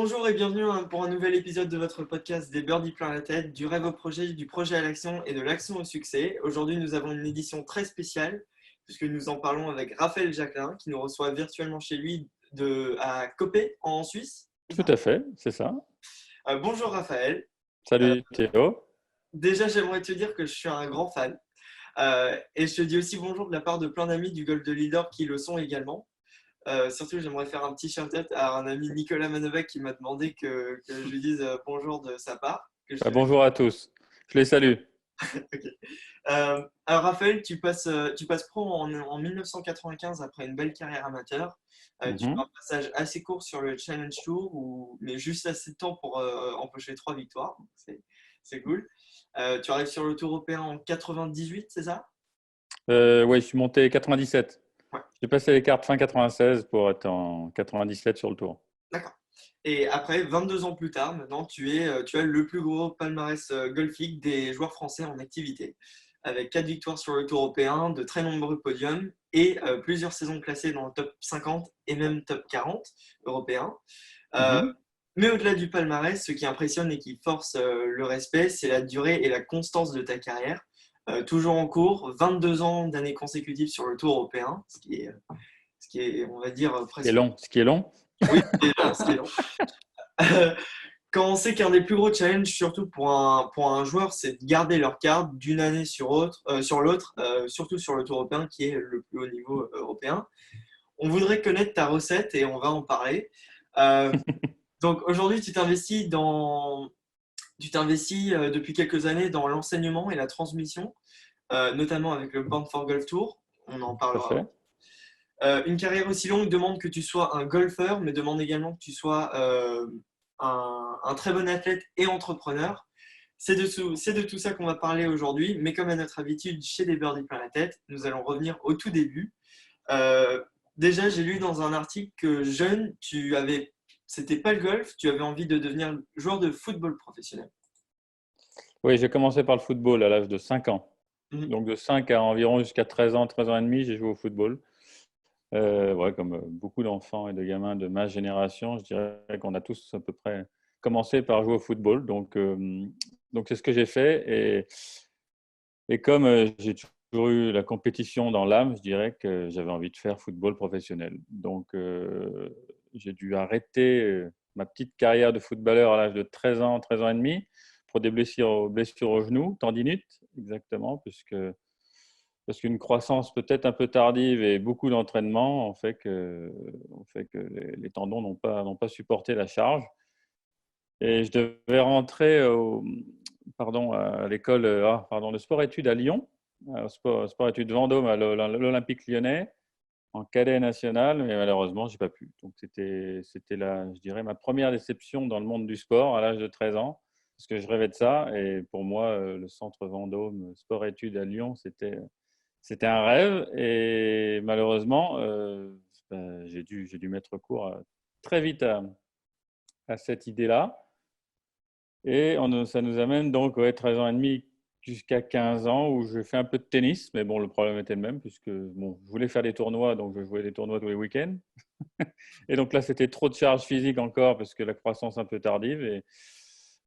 Bonjour et bienvenue pour un nouvel épisode de votre podcast des Birdies plein la tête, du rêve au projet, du projet à l'action et de l'action au succès. Aujourd'hui, nous avons une édition très spéciale puisque nous en parlons avec Raphaël Jacquelin qui nous reçoit virtuellement chez lui à Coppet en Suisse. Tout à fait, c'est ça. Bonjour Raphaël. Euh, Salut Théo. Déjà, j'aimerais te dire que je suis un grand fan. Et je te dis aussi bonjour de la part de plein d'amis du golf de leader qui le sont également. Surtout, j'aimerais faire un petit shout-out à un ami Nicolas Manovec qui m'a demandé que je lui dise bonjour de sa part. Bonjour à tous. Je les salue. Ok. Alors, Raphaël, tu passes pro en 1995 après une belle carrière amateur. Tu fais Mhm. un passage assez court sur le Challenge Tour, mais juste assez de temps pour empocher 3 victoires. Donc, c'est cool. Tu arrives sur le Tour européen en 98, c'est ça? Oui, je suis monté 97. Ouais, J'ai passé les cartes fin 96 pour être en 97 sur le tour. d'accord. Et après, 22 ans plus tard, maintenant, tu as le plus gros palmarès golfique des joueurs français en activité, avec 4 victoires sur le Tour européen, de très nombreux podiums et plusieurs saisons classées dans le top 50 et même top 40 européen. Euh, Mhm. mais au-delà du palmarès, ce qui impressionne et qui force le respect, c'est la durée et la constance de ta carrière. Toujours en cours, 22 ans d'années consécutives sur le Tour européen, ce qui est on va dire, Ce qui est presque. long, ce qui est long. Oui, ce qui est long. Quand on sait qu'un des plus gros challenges, surtout pour un joueur, c'est de garder leur carte d'une année sur l'autre, surtout sur le Tour européen qui est le plus haut niveau européen. On voudrait connaître ta recette et on va en parler. Euh, donc aujourd'hui, tu t'investis depuis quelques années dans l'enseignement et la transmission, notamment avec le Born for Golf Tour. On en Tout à parlera. fait. Une carrière aussi longue demande que tu sois un golfeur, mais demande également que tu sois un très bon athlète et entrepreneur. C'est de tout ça qu'on va parler aujourd'hui, mais comme à notre habitude chez les Birdies plein la tête, nous allons revenir au tout début. Euh, Déjà, j'ai lu dans un article que jeune, c'était pas le golf, tu avais envie de devenir joueur de football professionnel. Oui, j'ai commencé par le football à l'âge de 5 ans. Mhm. Donc de 5 à environ jusqu'à 13 ans et demi, j'ai joué au football. Ouais, comme beaucoup d'enfants et de gamins de ma génération, je dirais qu'on a tous à peu près commencé par jouer au football. Donc c'est ce que j'ai fait. Et comme j'ai toujours eu la compétition dans l'âme, je dirais que j'avais envie de faire football professionnel. Donc, j'ai dû arrêter ma petite carrière de footballeur à l'âge de 13 ans et demi, pour des blessures au genou, tendinite, exactement, parce qu'une croissance peut-être un peu tardive et beaucoup d'entraînement ont fait que les tendons n'ont pas supporté la charge. Et je devais rentrer à l'école de sport-études à Lyon, sport-études Vendôme à l'Olympique lyonnais, en cadet national, mais malheureusement, je n'ai pas pu. Donc, c'était je dirais, ma première déception dans le monde du sport à l'âge de 13 ans, parce que je rêvais de ça. Et pour moi, le centre Vendôme, sport-études à Lyon, c'était un rêve. Et malheureusement, j'ai dû mettre court très vite à cette idée-là. Et ça nous amène donc 13 ans et demi jusqu'à 15 ans où je fais un peu de tennis. Mais bon, le problème était le même puisque bon, je voulais faire des tournois, donc je jouais des tournois tous les week-ends. Et donc là, c'était trop de charge physique encore parce que la croissance un peu tardive.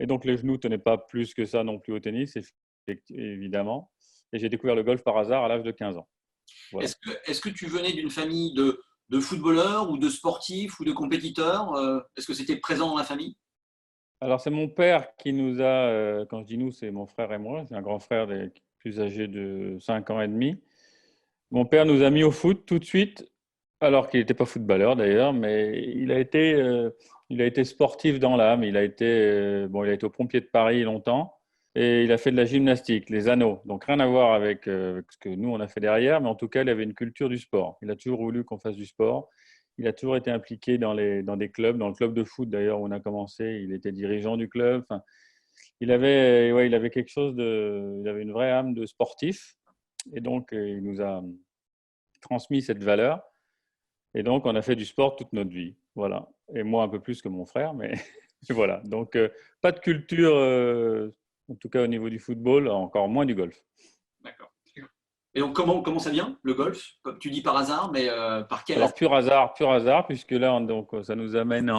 Et donc les genoux ne tenaient pas plus que ça non plus au tennis, évidemment. Et j'ai découvert le golf par hasard à l'âge de 15 ans. Voilà. Est-ce que tu venais d'une famille de footballeurs ou de sportifs ou de compétiteurs? Est-ce que c'était présent dans la famille? Alors, c'est mon père qui nous a, quand je dis nous, c'est mon frère et moi. J'ai un grand frère plus âgé de 5 ans et demi. Mon père nous a mis au foot tout de suite, alors qu'il n'était pas footballeur d'ailleurs, mais il a été sportif dans l'âme. Il a été au Pompier de Paris longtemps et il a fait de la gymnastique, les anneaux. Donc rien à voir avec ce que nous on a fait derrière, mais en tout cas, il avait une culture du sport. Il a toujours voulu qu'on fasse du sport. Il a toujours été impliqué dans des clubs, dans le club de foot d'ailleurs où on a commencé. Il était dirigeant du club. Enfin, il avait quelque chose il avait une vraie âme de sportif. Et donc, il nous a transmis cette valeur. Et donc, on a fait du sport toute notre vie. Voilà. Et moi, un peu plus que mon frère, mais voilà. Donc, pas de culture, en tout cas au niveau du football, encore moins du golf. D'accord. Et donc, comment ça vient, le golf? Comme tu dis par hasard, mais par quel Alors, hasard? pur hasard, puisque là, donc, ça nous amène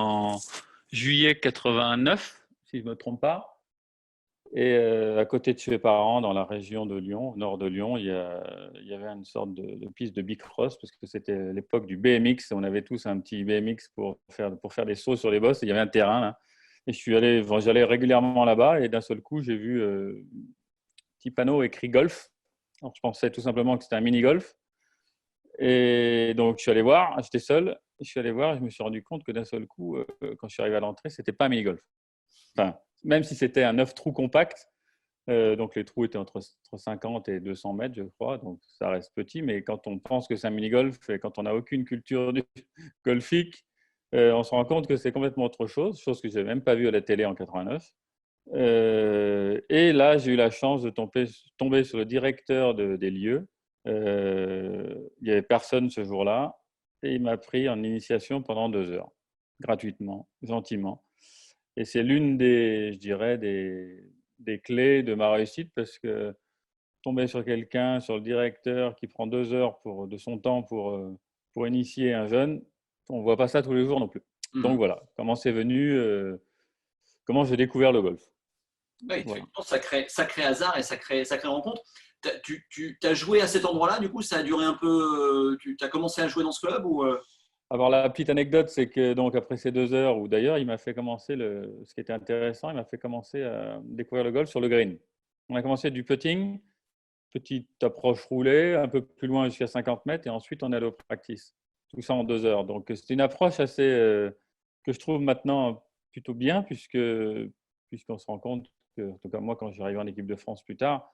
juillet 89, si je ne me trompe pas. Et à côté de chez mes parents, dans la région de Lyon, au nord de Lyon, il y avait une sorte de piste de bicross, parce que c'était l'époque du BMX. On avait tous un petit BMX pour faire des sauts sur les bosses. Et il y avait un terrain là. Et j'allais régulièrement là-bas. Et d'un seul coup, j'ai vu un petit panneau écrit golf. Alors, je pensais tout simplement que c'était un mini-golf. Et donc, je suis allé voir. J'étais seul. Je suis allé voir et je me suis rendu compte que d'un seul coup, quand je suis arrivé à l'entrée, c'était pas un mini-golf. Enfin, même si c'était un 9 trous compact. Donc les trous étaient entre 50 et 200 mètres, je crois, donc ça reste petit. Mais quand on pense que c'est un mini-golf et quand on n'a aucune culture golfique, on se rend compte que c'est complètement autre chose que je n'avais même pas vue à la télé en 89. Et là, j'ai eu la chance de tomber sur le directeur des lieux. Il n'y avait personne ce jour-là et il m'a pris en initiation pendant 2 heures, gratuitement, gentiment. Et c'est l'une je dirais, des clés de ma réussite, parce que tomber sur quelqu'un, sur le directeur qui prend 2 heures de son temps pour initier un jeune, on ne voit pas ça tous les jours non plus. Donc voilà, comment c'est venu, comment j'ai découvert le golf. Oui, Voilà. sacré hasard et sacré rencontre. Tu as joué à cet endroit-là, du coup, ça a duré un peu. Tu as commencé à jouer dans ce club ou Alors la petite anecdote, c'est que donc après ces 2 heures, ou d'ailleurs il m'a fait commencer, ce qui était intéressant, il m'a fait commencer à découvrir le golf sur le green. On a commencé du putting, petite approche roulée, un peu plus loin jusqu'à 50 mètres, et ensuite on allait au practice. Tout ça en 2 heures. Donc c'est une approche assez que je trouve maintenant plutôt bien, puisqu'on se rend compte que, en tout cas moi, quand j'arrive en équipe de France plus tard,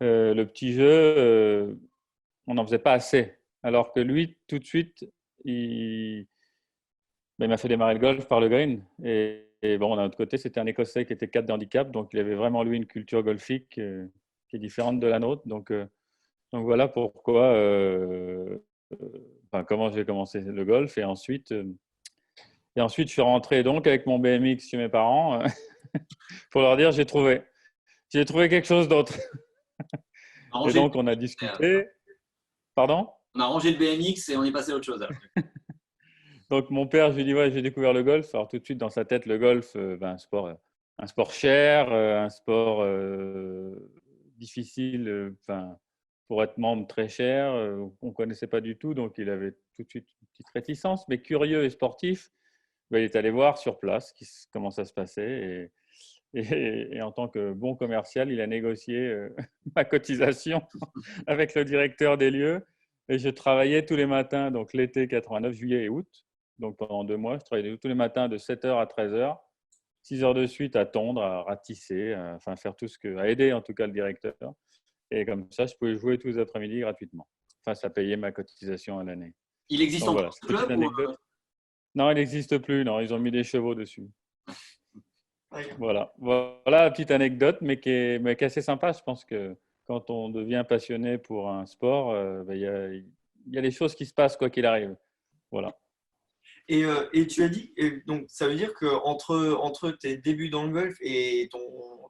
le petit jeu, on n'en faisait pas assez. Alors que lui, tout de suite, il m'a fait démarrer le golf par le green. Et bon, d'un autre côté, c'était un Écossais qui était 4 de handicap, donc il avait vraiment, lui, une culture golfique qui est différente de la nôtre. Donc voilà pourquoi, comment j'ai commencé le golf. Et ensuite, je suis rentré donc avec mon BMX chez mes parents pour leur dire j'ai trouvé quelque chose d'autre. on a Et rangé, donc on a discuté. Pardon? on a rangé le BMX et on est passé à autre chose alors. Donc mon père, je lui dis ouais, j'ai découvert le golf. Alors tout de suite dans sa tête, le golf, un sport cher, un sport difficile, pour être membre très cher, on ne connaissait pas du tout, donc il avait tout de suite une petite réticence, mais curieux et sportif, il est allé voir sur place comment ça se passait. Et en tant que bon commercial, il a négocié ma cotisation avec le directeur des lieux. Et je travaillais tous les matins, donc l'été 89, juillet et août. Donc pendant 2 mois, je travaillais tous les matins de 7h à 13h, 6 heures de suite à tondre, à ratisser, à faire tout à aider en tout cas le directeur. Et comme ça, je pouvais jouer tous les après-midi gratuitement. Enfin, ça payait ma cotisation à l'année. Il existe Donc voilà, encore ce c'est une petite club ou anecdote. Non, il n'existe plus. Non, ils ont mis des chevaux dessus. Voilà la petite anecdote, mais qui est assez sympa. Je pense que quand on devient passionné pour un sport, il y a des choses qui se passent quoi qu'il arrive. Voilà. Et tu as dit, et donc ça veut dire qu'entre tes débuts dans le golf et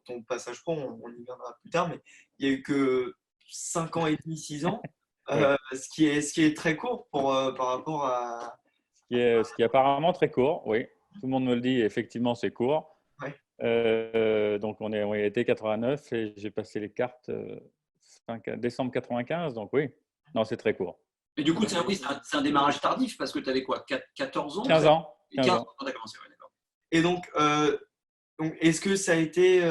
ton passage pro, on y viendra plus tard, mais il n'y a eu que 5 ans et demi, 6 ans, Oui. ce qui est très court par rapport à… Ce qui est apparemment très court, oui. Tout le monde me le dit, effectivement, c'est court. Ouais. Donc, on est été 89 et j'ai passé les cartes décembre 95. Donc, oui, non, c'est très court. Mais du coup, oui, c'est un démarrage tardif parce que tu avais quoi, 14 ans 15 ans. 15 ans. ans quand tu as commencé, ouais, d'accord. Et donc, est-ce que ça a été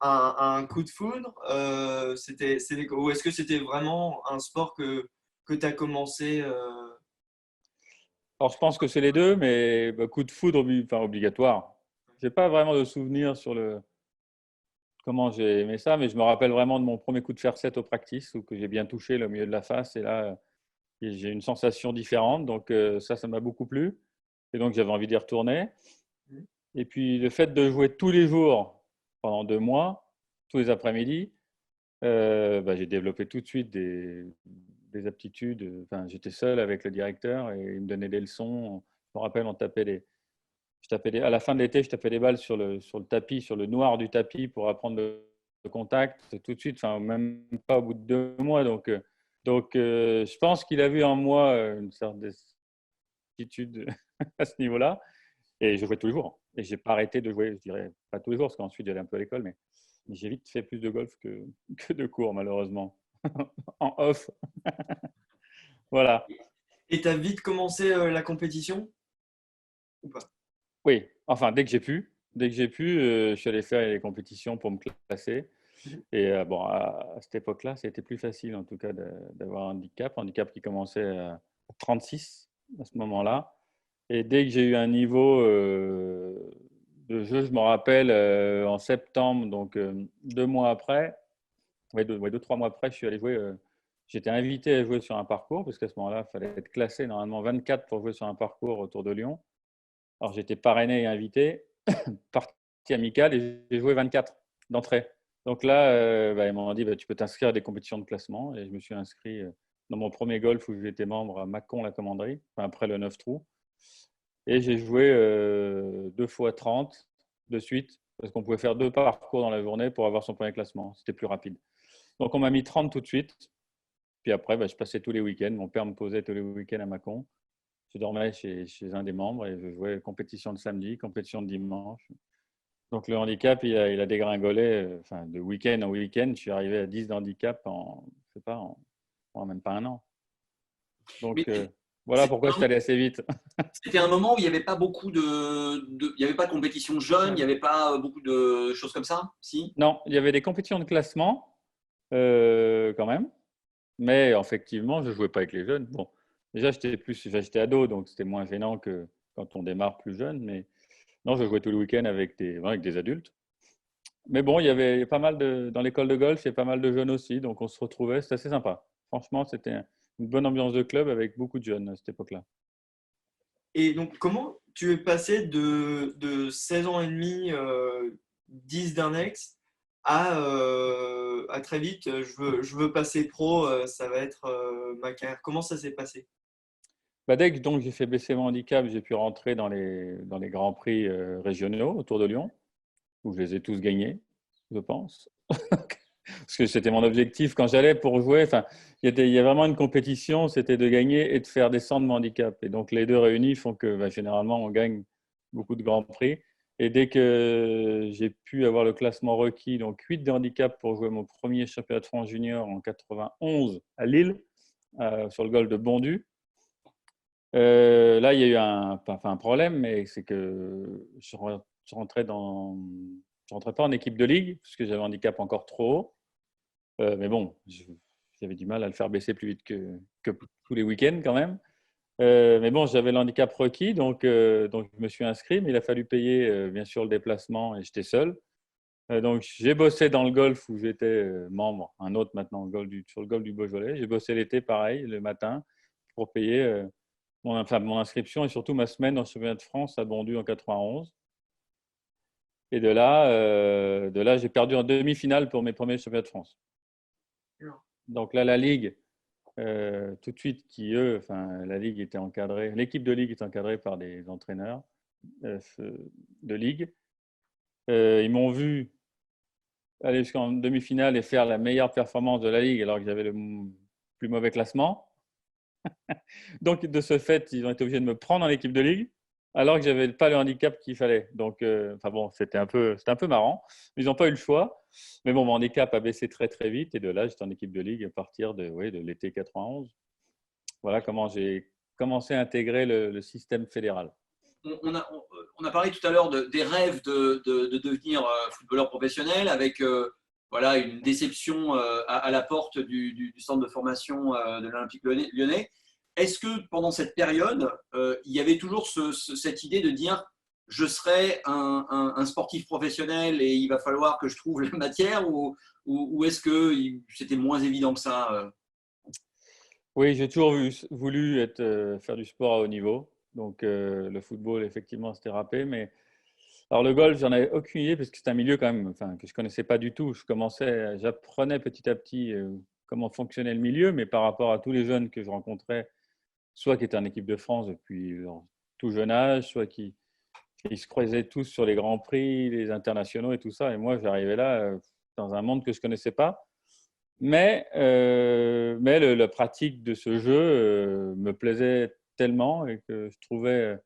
un coup de foudre ou est-ce que c'était vraiment un sport que tu as commencé Alors, je pense que c'est les deux, mais coup de foudre obligatoire. Je n'ai pas vraiment de souvenir sur comment j'ai aimé ça, mais je me rappelle vraiment de mon premier coup de fer 7 au practice, où que j'ai bien touché le milieu de la face, et là, j'ai une sensation différente. Donc, ça m'a beaucoup plu. Et donc, j'avais envie d'y retourner. Et puis, le fait de jouer tous les jours pendant 2 mois, tous les après-midi, j'ai développé tout de suite des aptitudes. Enfin, j'étais seul avec le directeur et il me donnait des leçons. Je me rappelle, à la fin de l'été, je tapais des balles sur le tapis, sur le noir du tapis pour apprendre le contact tout de suite, enfin, même pas au bout de 2 mois. Donc, je pense qu'il a vu en moi une sorte d'aptitude à ce niveau-là. Et je jouais tous les jours. Et je n'ai pas arrêté de jouer, je dirais pas tous les jours, parce qu'ensuite j'allais un peu à l'école, mais j'ai vite fait plus de golf que de cours, malheureusement. En off. Voilà. Et tu as vite commencé la compétition ou pas? Oui, enfin, dès que j'ai pu, je suis allé faire les compétitions pour me classer. Mhm. Et bon, à cette époque-là, c'était plus facile, en tout cas, d'avoir un handicap qui commençait à 36 à ce moment-là. Et dès que j'ai eu un niveau de jeu, je me rappelle, en septembre, donc 2 mois après, ouais, 3 mois après, je suis allé jouer. J'étais invité à jouer sur un parcours, parce qu'à ce moment-là, il fallait être classé normalement 24 pour jouer sur un parcours autour de Lyon. Alors, j'étais parrainé et invité, partie amicale, et j'ai joué 24 d'entrée. Donc là, ils m'ont dit, tu peux t'inscrire à des compétitions de classement. Et je me suis inscrit dans mon premier golf où j'étais membre à Mâcon-la-Commanderie, après le 9 trous. Et j'ai joué 2 fois 30 de suite, parce qu'on pouvait faire 2 parcours dans la journée pour avoir son premier classement. C'était plus rapide. Donc on m'a mis 30 tout de suite. Puis après, je passais tous les week-ends. Mon père me posait tous les week-ends à Mâcon. Je dormais chez un des membres et je jouais compétition de samedi, compétition de dimanche. Donc le handicap, il a dégringolé, de week-end en week-end. Je suis arrivé à 10 de handicap en, je sais pas, en même pas un an. Mais Donc voilà pourquoi je suis allé assez vite. c'était un moment où il n'y avait pas beaucoup il n'y avait pas de compétition jeune, il n'y avait pas beaucoup de choses comme ça, si? Non, il y avait des compétitions de classement quand même, mais effectivement, je jouais pas avec les jeunes. Bon, déjà j'étais ado, donc c'était moins gênant que quand on démarre plus jeune, mais non, je jouais tout le week-end avec des adultes. Mais bon, il y avait pas mal dans l'école de golf, il y a pas mal de jeunes aussi, donc on se retrouvait, c'était assez sympa. Franchement, c'était une bonne ambiance de club avec beaucoup de jeunes à cette époque-là. Et donc, comment tu es passé de 16 ans et demi, 10 d'un ex, à très vite, je veux passer pro, ça va être ma carrière. Comment ça s'est passé? Dès que donc j'ai fait baisser mon handicap, j'ai pu rentrer dans les grands prix régionaux autour de Lyon, où je les ai tous gagnés, je pense. Parce que c'était mon objectif quand j'allais pour jouer. Enfin, il y a vraiment une compétition, c'était de gagner et de faire descendre mon handicap. Et donc les deux réunis font que généralement on gagne beaucoup de grands prix. Et dès que j'ai pu avoir le classement requis, donc 8 de handicap pour jouer mon premier championnat de France junior en 91 à Lille, sur le golf de Bondu. Là, il y a eu un problème, mais c'est que je rentrais je rentrais pas en équipe de ligue, parce que j'avais un handicap encore trop haut. Mais bon, j'avais du mal à le faire baisser plus vite que tous les week-ends quand même. Mais bon, j'avais l'handicap requis, donc je me suis inscrit, mais il a fallu payer bien sûr le déplacement et j'étais seul. Donc j'ai bossé dans le golf où j'étais membre, un autre maintenant sur le golf du Beaujolais. J'ai bossé l'été pareil, le matin, pour payer mon inscription et surtout ma semaine en championnat de France à Bondu en 91. Et de là j'ai perdu en demi-finale pour mes premiers championnats de France. Donc là, la Ligue, tout de suite, la Ligue était encadrée, l'équipe de Ligue est encadrée par des entraîneurs de Ligue. Ils m'ont vu aller jusqu'en demi-finale et faire la meilleure performance de la Ligue alors que j'avais le plus mauvais classement. Donc, de ce fait, ils ont été obligés de me prendre dans l'équipe de Ligue alors que je n'avais pas le handicap qu'il fallait. Donc, c'était un peu marrant. Ils n'ont pas eu le choix. Mais bon, mon handicap a baissé très, très vite. Et de là, j'étais en équipe de Ligue à partir de l'été 91. Voilà comment j'ai commencé à intégrer le système fédéral. On a parlé tout à l'heure des rêves de devenir footballeur professionnel avec voilà, une déception à la porte du centre de formation de l'Olympique lyonnais. Est-ce que pendant cette période, il y avait toujours cette idée de dire je serai un sportif professionnel et il va falloir que je trouve la matière ou est-ce que c'était moins évident que ça Oui, j'ai toujours voulu faire du sport à haut niveau. Donc, le football, effectivement, c'était râpé. Mais alors, le golf, j'en avais aucune idée parce que c'est un milieu quand même que je ne connaissais pas du tout. J'apprenais petit à petit comment fonctionnait le milieu, mais par rapport à tous les jeunes que je rencontrais, soit qui étaient en équipe de France depuis tout jeune âge, soit qui se croisaient tous sur les grands prix, les internationaux et tout ça. Et moi, j'arrivais là dans un monde que je ne connaissais pas. Mais la pratique de ce jeu me plaisait tellement et que je trouvais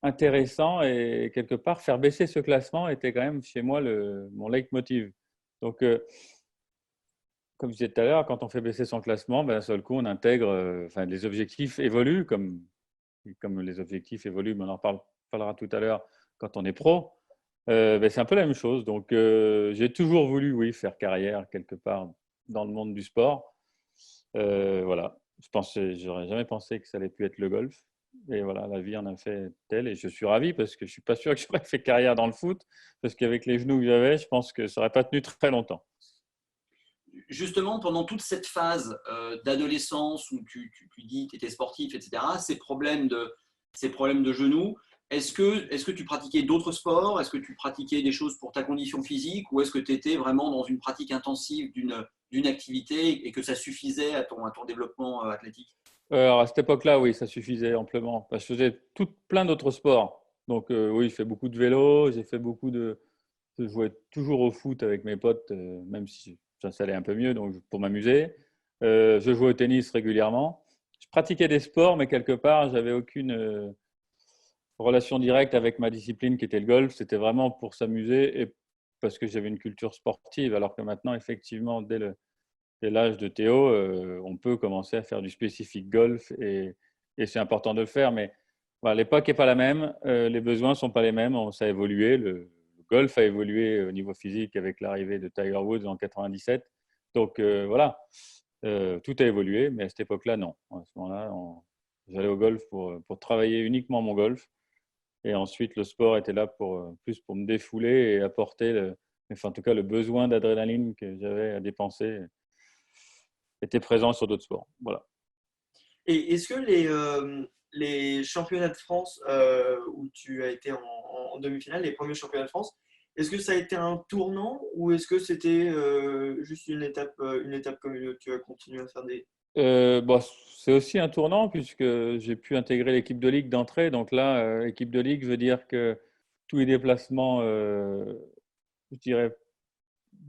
intéressant et quelque part, faire baisser ce classement était quand même chez moi mon leitmotiv. Donc, comme je disais tout à l'heure, quand on fait baisser son classement, ben, d'un seul coup, on intègre, les objectifs évoluent comme les objectifs évoluent, mais on en parlera tout à l'heure quand on est pro. Ben, c'est un peu la même chose. Donc, j'ai toujours voulu, oui, faire carrière quelque part dans le monde du sport. Voilà. J'aurais jamais pensé que ça allait pu être le golf. Et voilà, la vie en a fait tel. Et je suis ravi parce que je suis pas sûr que j'aurais fait carrière dans le foot. Parce qu'avec les genoux que j'avais, je pense que ça n'aurait pas tenu très longtemps. Justement, pendant toute cette phase d'adolescence où tu dis que tu étais sportif, etc., ces problèmes de genoux, est-ce que tu pratiquais d'autres sports? Est-ce que tu pratiquais des choses pour ta condition physique ou est-ce que tu étais vraiment dans une pratique intensive d'une activité et que ça suffisait à ton développement athlétique? Alors à cette époque-là, oui, ça suffisait amplement. Je faisais plein d'autres sports. Donc oui, je fais beaucoup de vélo, je jouais toujours au foot avec mes potes, même si ça allait un peu mieux, donc pour m'amuser. Je jouais au tennis régulièrement. Je pratiquais des sports, mais quelque part, j'avais aucune relation directe avec ma discipline qui était le golf. C'était vraiment pour s'amuser et parce que j'avais une culture sportive. Alors que maintenant, effectivement, dès l'âge de Théo, on peut commencer à faire du spécifique golf et c'est important de le faire. Mais voilà, l'époque n'est pas la même, les besoins ne sont pas les mêmes, ça a évolué. Le golf a évolué au niveau physique avec l'arrivée de Tiger Woods en 97. Donc voilà, tout a évolué, mais à cette époque-là, non. À ce moment-là, j'allais au golf pour travailler uniquement mon golf. Et ensuite, le sport était là plus pour me défouler et apporter, en tout cas, le besoin d'adrénaline que j'avais à dépenser était présent sur d'autres sports. Voilà. Et est-ce que les championnats de France où tu as été en demi-finale, les premiers championnats de France, est-ce que ça a été un tournant ou est-ce que c'était juste une étape comme une autre? Tu as continué à faire des… C'est aussi un tournant puisque j'ai pu intégrer l'équipe de ligue d'entrée. Donc là, équipe de ligue veut dire que tous les déplacements, je dirais,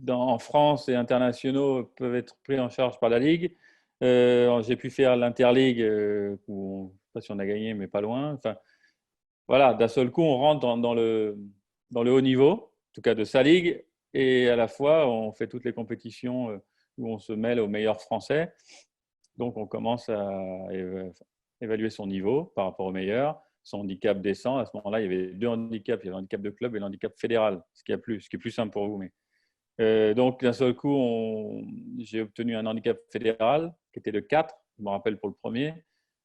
en France et internationaux peuvent être pris en charge par la ligue. J'ai pu faire l'interligue où, je ne sais pas si on a gagné, mais pas loin. Enfin, voilà, d'un seul coup, on rentre dans le haut niveau, en tout cas de sa ligue, et à la fois, on fait toutes les compétitions où on se mêle aux meilleurs Français. Donc, on commence à évaluer son niveau par rapport aux meilleurs. Son handicap descend. À ce moment-là, il y avait deux handicaps. Il y avait l'handicap de club et l'handicap fédéral, ce qui est plus simple pour vous. Mais donc, d'un seul coup, j'ai obtenu un handicap fédéral qui était de 4, je me rappelle pour le premier.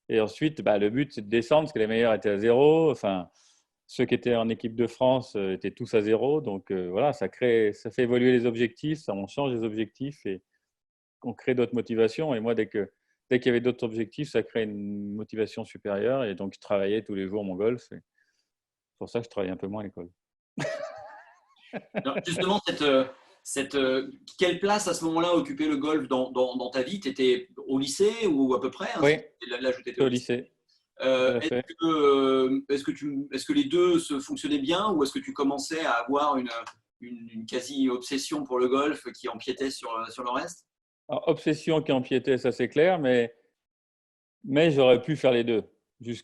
Et ensuite, le but, c'est de descendre parce que les meilleurs étaient à 0. Enfin, ceux qui étaient en équipe de France étaient tous à 0. Donc, voilà, ça fait évoluer les objectifs, on change les objectifs et on crée d'autres motivations. Et moi, dès qu'il y avait d'autres objectifs, ça crée une motivation supérieure. Et donc, je travaillais tous les jours mon golf. C'est pour ça que je travaillais un peu moins à l'école. Alors, justement, quelle place à ce moment-là occupait le golf dans ta vie? Tu étais au lycée ou à peu près, hein, Oui, l'âge où tu étais au au lycée. lycée. Tout à fait. Est-ce que les deux se fonctionnaient bien ou est-ce que tu commençais à avoir une quasi-obsession pour le golf qui empiétait sur le reste? Alors, obsession qui empiétait, ça c'est clair, mais j'aurais pu faire les deux.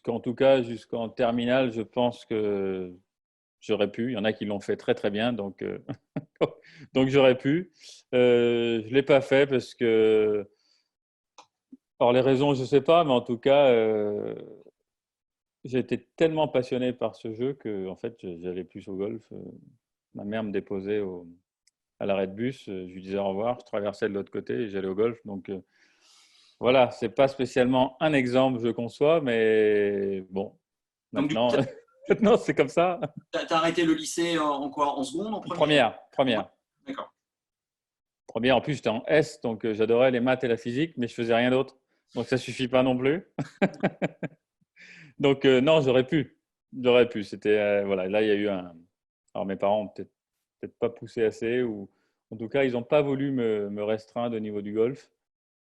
En tout cas, jusqu'en terminale, je pense que j'aurais pu. Il y en a qui l'ont fait très très bien, donc, donc j'aurais pu. Je ne l'ai pas fait parce que, alors les raisons, je ne sais pas, mais en tout cas, j'ai été tellement passionné par ce jeu que en fait, j'allais plus au golf. Ma mère me déposait à l'arrêt de bus, je lui disais au revoir, je traversais de l'autre côté et j'allais au golf. Donc voilà, c'est pas spécialement un exemple, je conçois, mais bon, Donc, du coup, maintenant, maintenant c'est comme ça. tu as arrêté le lycée en quoi? En seconde, en première? Première. D'accord. Première, en plus, j'étais en S, donc j'adorais les maths et la physique, mais je faisais rien d'autre. Donc ça suffit pas non plus. Donc non, j'aurais pu. J'aurais pu. C'était voilà, là il y a eu un. Alors mes parents ont peut-être pas poussé assez, ou en tout cas ils n'ont pas voulu me restreindre au niveau du golf.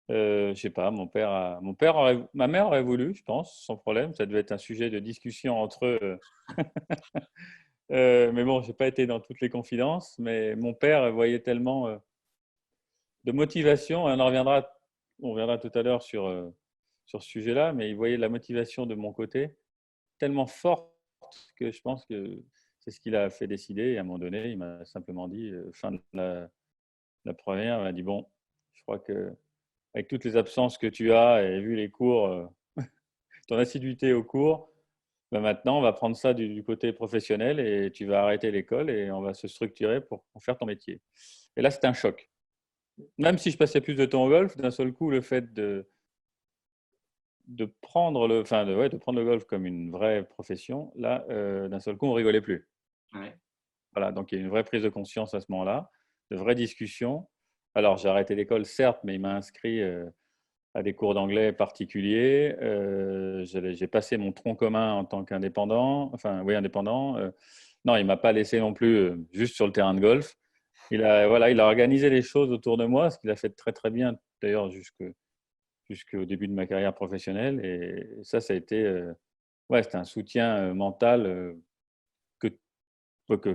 Je sais pas, ma mère aurait voulu, je pense, sans problème. Ça devait être un sujet de discussion entre eux. Mais bon, j'ai pas été dans toutes les confidences. Mais mon père voyait tellement de motivation. Et on reviendra tout à l'heure sur ce sujet-là. Mais il voyait la motivation de mon côté tellement forte sorte que je pense que c'est ce qu'il a fait décider. Et à un moment donné, il m'a simplement dit, fin de la première, il m'a dit, bon, je crois que avec toutes les absences que tu as et vu les cours, ton assiduité au cours, ben maintenant, on va prendre ça du côté professionnel et tu vas arrêter l'école et on va se structurer pour faire ton métier. Et là, c'était un choc. Même si je passais plus de temps au golf, d'un seul coup, le fait de prendre de prendre le golf comme une vraie profession, là, d'un seul coup, on rigolait plus. Ouais. Voilà, donc il y a une vraie prise de conscience à ce moment-là, de vraies discussions. Alors, j'ai arrêté l'école, certes, mais il m'a inscrit à des cours d'anglais particuliers. J'ai passé mon tronc commun en tant qu'indépendant. Enfin, oui, indépendant. Non, il ne m'a pas laissé non plus juste sur le terrain de golf. Il a organisé les choses autour de moi, ce qu'il a fait très, très bien, d'ailleurs, jusqu'au début de ma carrière professionnelle. Et ça a été c'était un soutien mental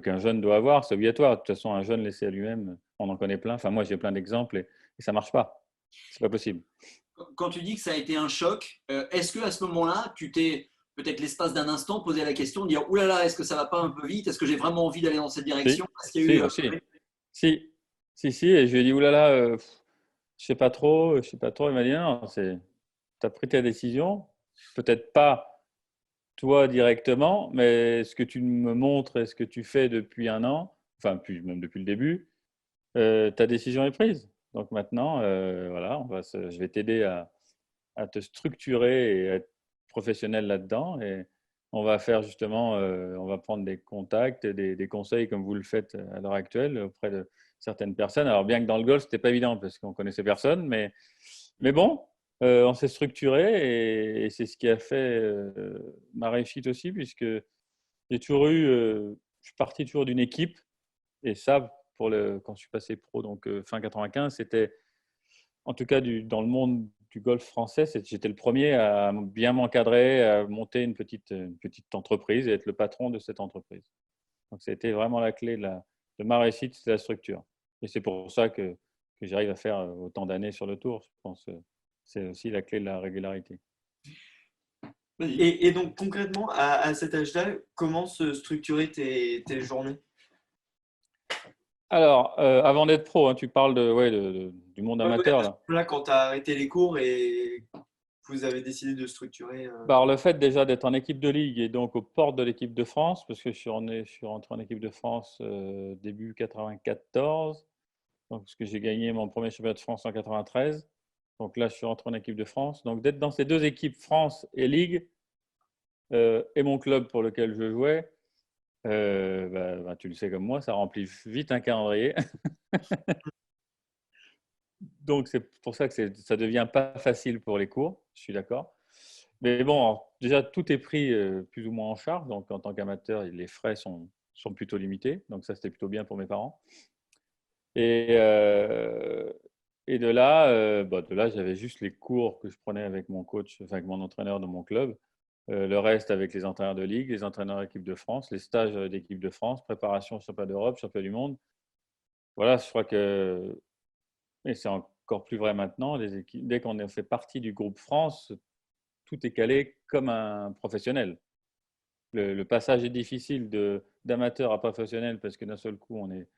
qu'un jeune doit avoir. C'est obligatoire. De toute façon, un jeune laissé à lui-même, on en connaît plein. Enfin, moi, j'ai plein d'exemples et ça ne marche pas. Ce n'est pas possible. Quand tu dis que ça a été un choc, est-ce qu'à ce moment-là, tu t'es peut-être l'espace d'un instant posé la question de dire « Ouh là là, est-ce que ça ne va pas un peu vite? Est-ce que j'ai vraiment envie d'aller dans cette direction ?» Parce qu'il y a eu, Si. Et je lui ai dit, oulala, je sais pas trop. Il m'a dit, non, tu as pris ta décision. Peut-être pas toi directement, mais ce que tu me montres et ce que tu fais depuis un an, enfin, même depuis le début, ta décision est prise. Donc maintenant, voilà, je vais t'aider à te structurer et à être professionnel là-dedans. Et on va faire justement, on va prendre des contacts, des conseils comme vous le faites à l'heure actuelle auprès de certaines personnes. Alors bien que dans le golf, c'était pas évident parce qu'on connaissait personne, mais bon, on s'est structuré et c'est ce qui a fait ma réussite aussi, puisque j'ai toujours eu, je suis parti toujours d'une équipe et ça, quand je suis passé pro, donc fin 95, c'était en tout cas dans le monde du golf français, j'étais le premier à bien m'encadrer, à monter une petite entreprise et être le patron de cette entreprise. Donc, ça a été vraiment la clé de ma réussite, c'est la structure. Et c'est pour ça que j'arrive à faire autant d'années sur le tour. Je pense que c'est aussi la clé de la régularité. Et donc concrètement, à cet âge-là, comment se structurer tes journées? Alors, avant d'être pro, hein, tu parles du monde amateur là. Là, quand tu as arrêté les cours et vous avez décidé de structurer. Alors, le fait déjà d'être en équipe de ligue et donc aux portes de l'équipe de France, parce que je suis rentré en équipe de France début 94, donc, parce que j'ai gagné mon premier championnat de France en 93. Donc là, je suis rentré en équipe de France. Donc d'être dans ces deux équipes, France et Ligue, et mon club pour lequel je jouais, tu le sais comme moi, ça remplit vite un calendrier. Donc c'est pour ça que ça ne devient pas facile pour les cours, je suis d'accord. Mais bon, alors, déjà, tout est pris plus ou moins en charge. Donc en tant qu'amateur, les frais sont plutôt limités. Donc ça, c'était plutôt bien pour mes parents. Et de là, j'avais juste les cours que je prenais avec mon coach, enfin avec mon entraîneur de mon club. Le reste avec les entraîneurs de ligue, les entraîneurs d'équipe de France, les stages d'équipe de France, préparation au championnat d'Europe, championnat du monde. Voilà, je crois que, et c'est encore plus vrai maintenant, dès qu'on fait partie du groupe France, tout est calé comme un professionnel. Le passage est difficile d'amateur à professionnel parce que d'un seul coup, on est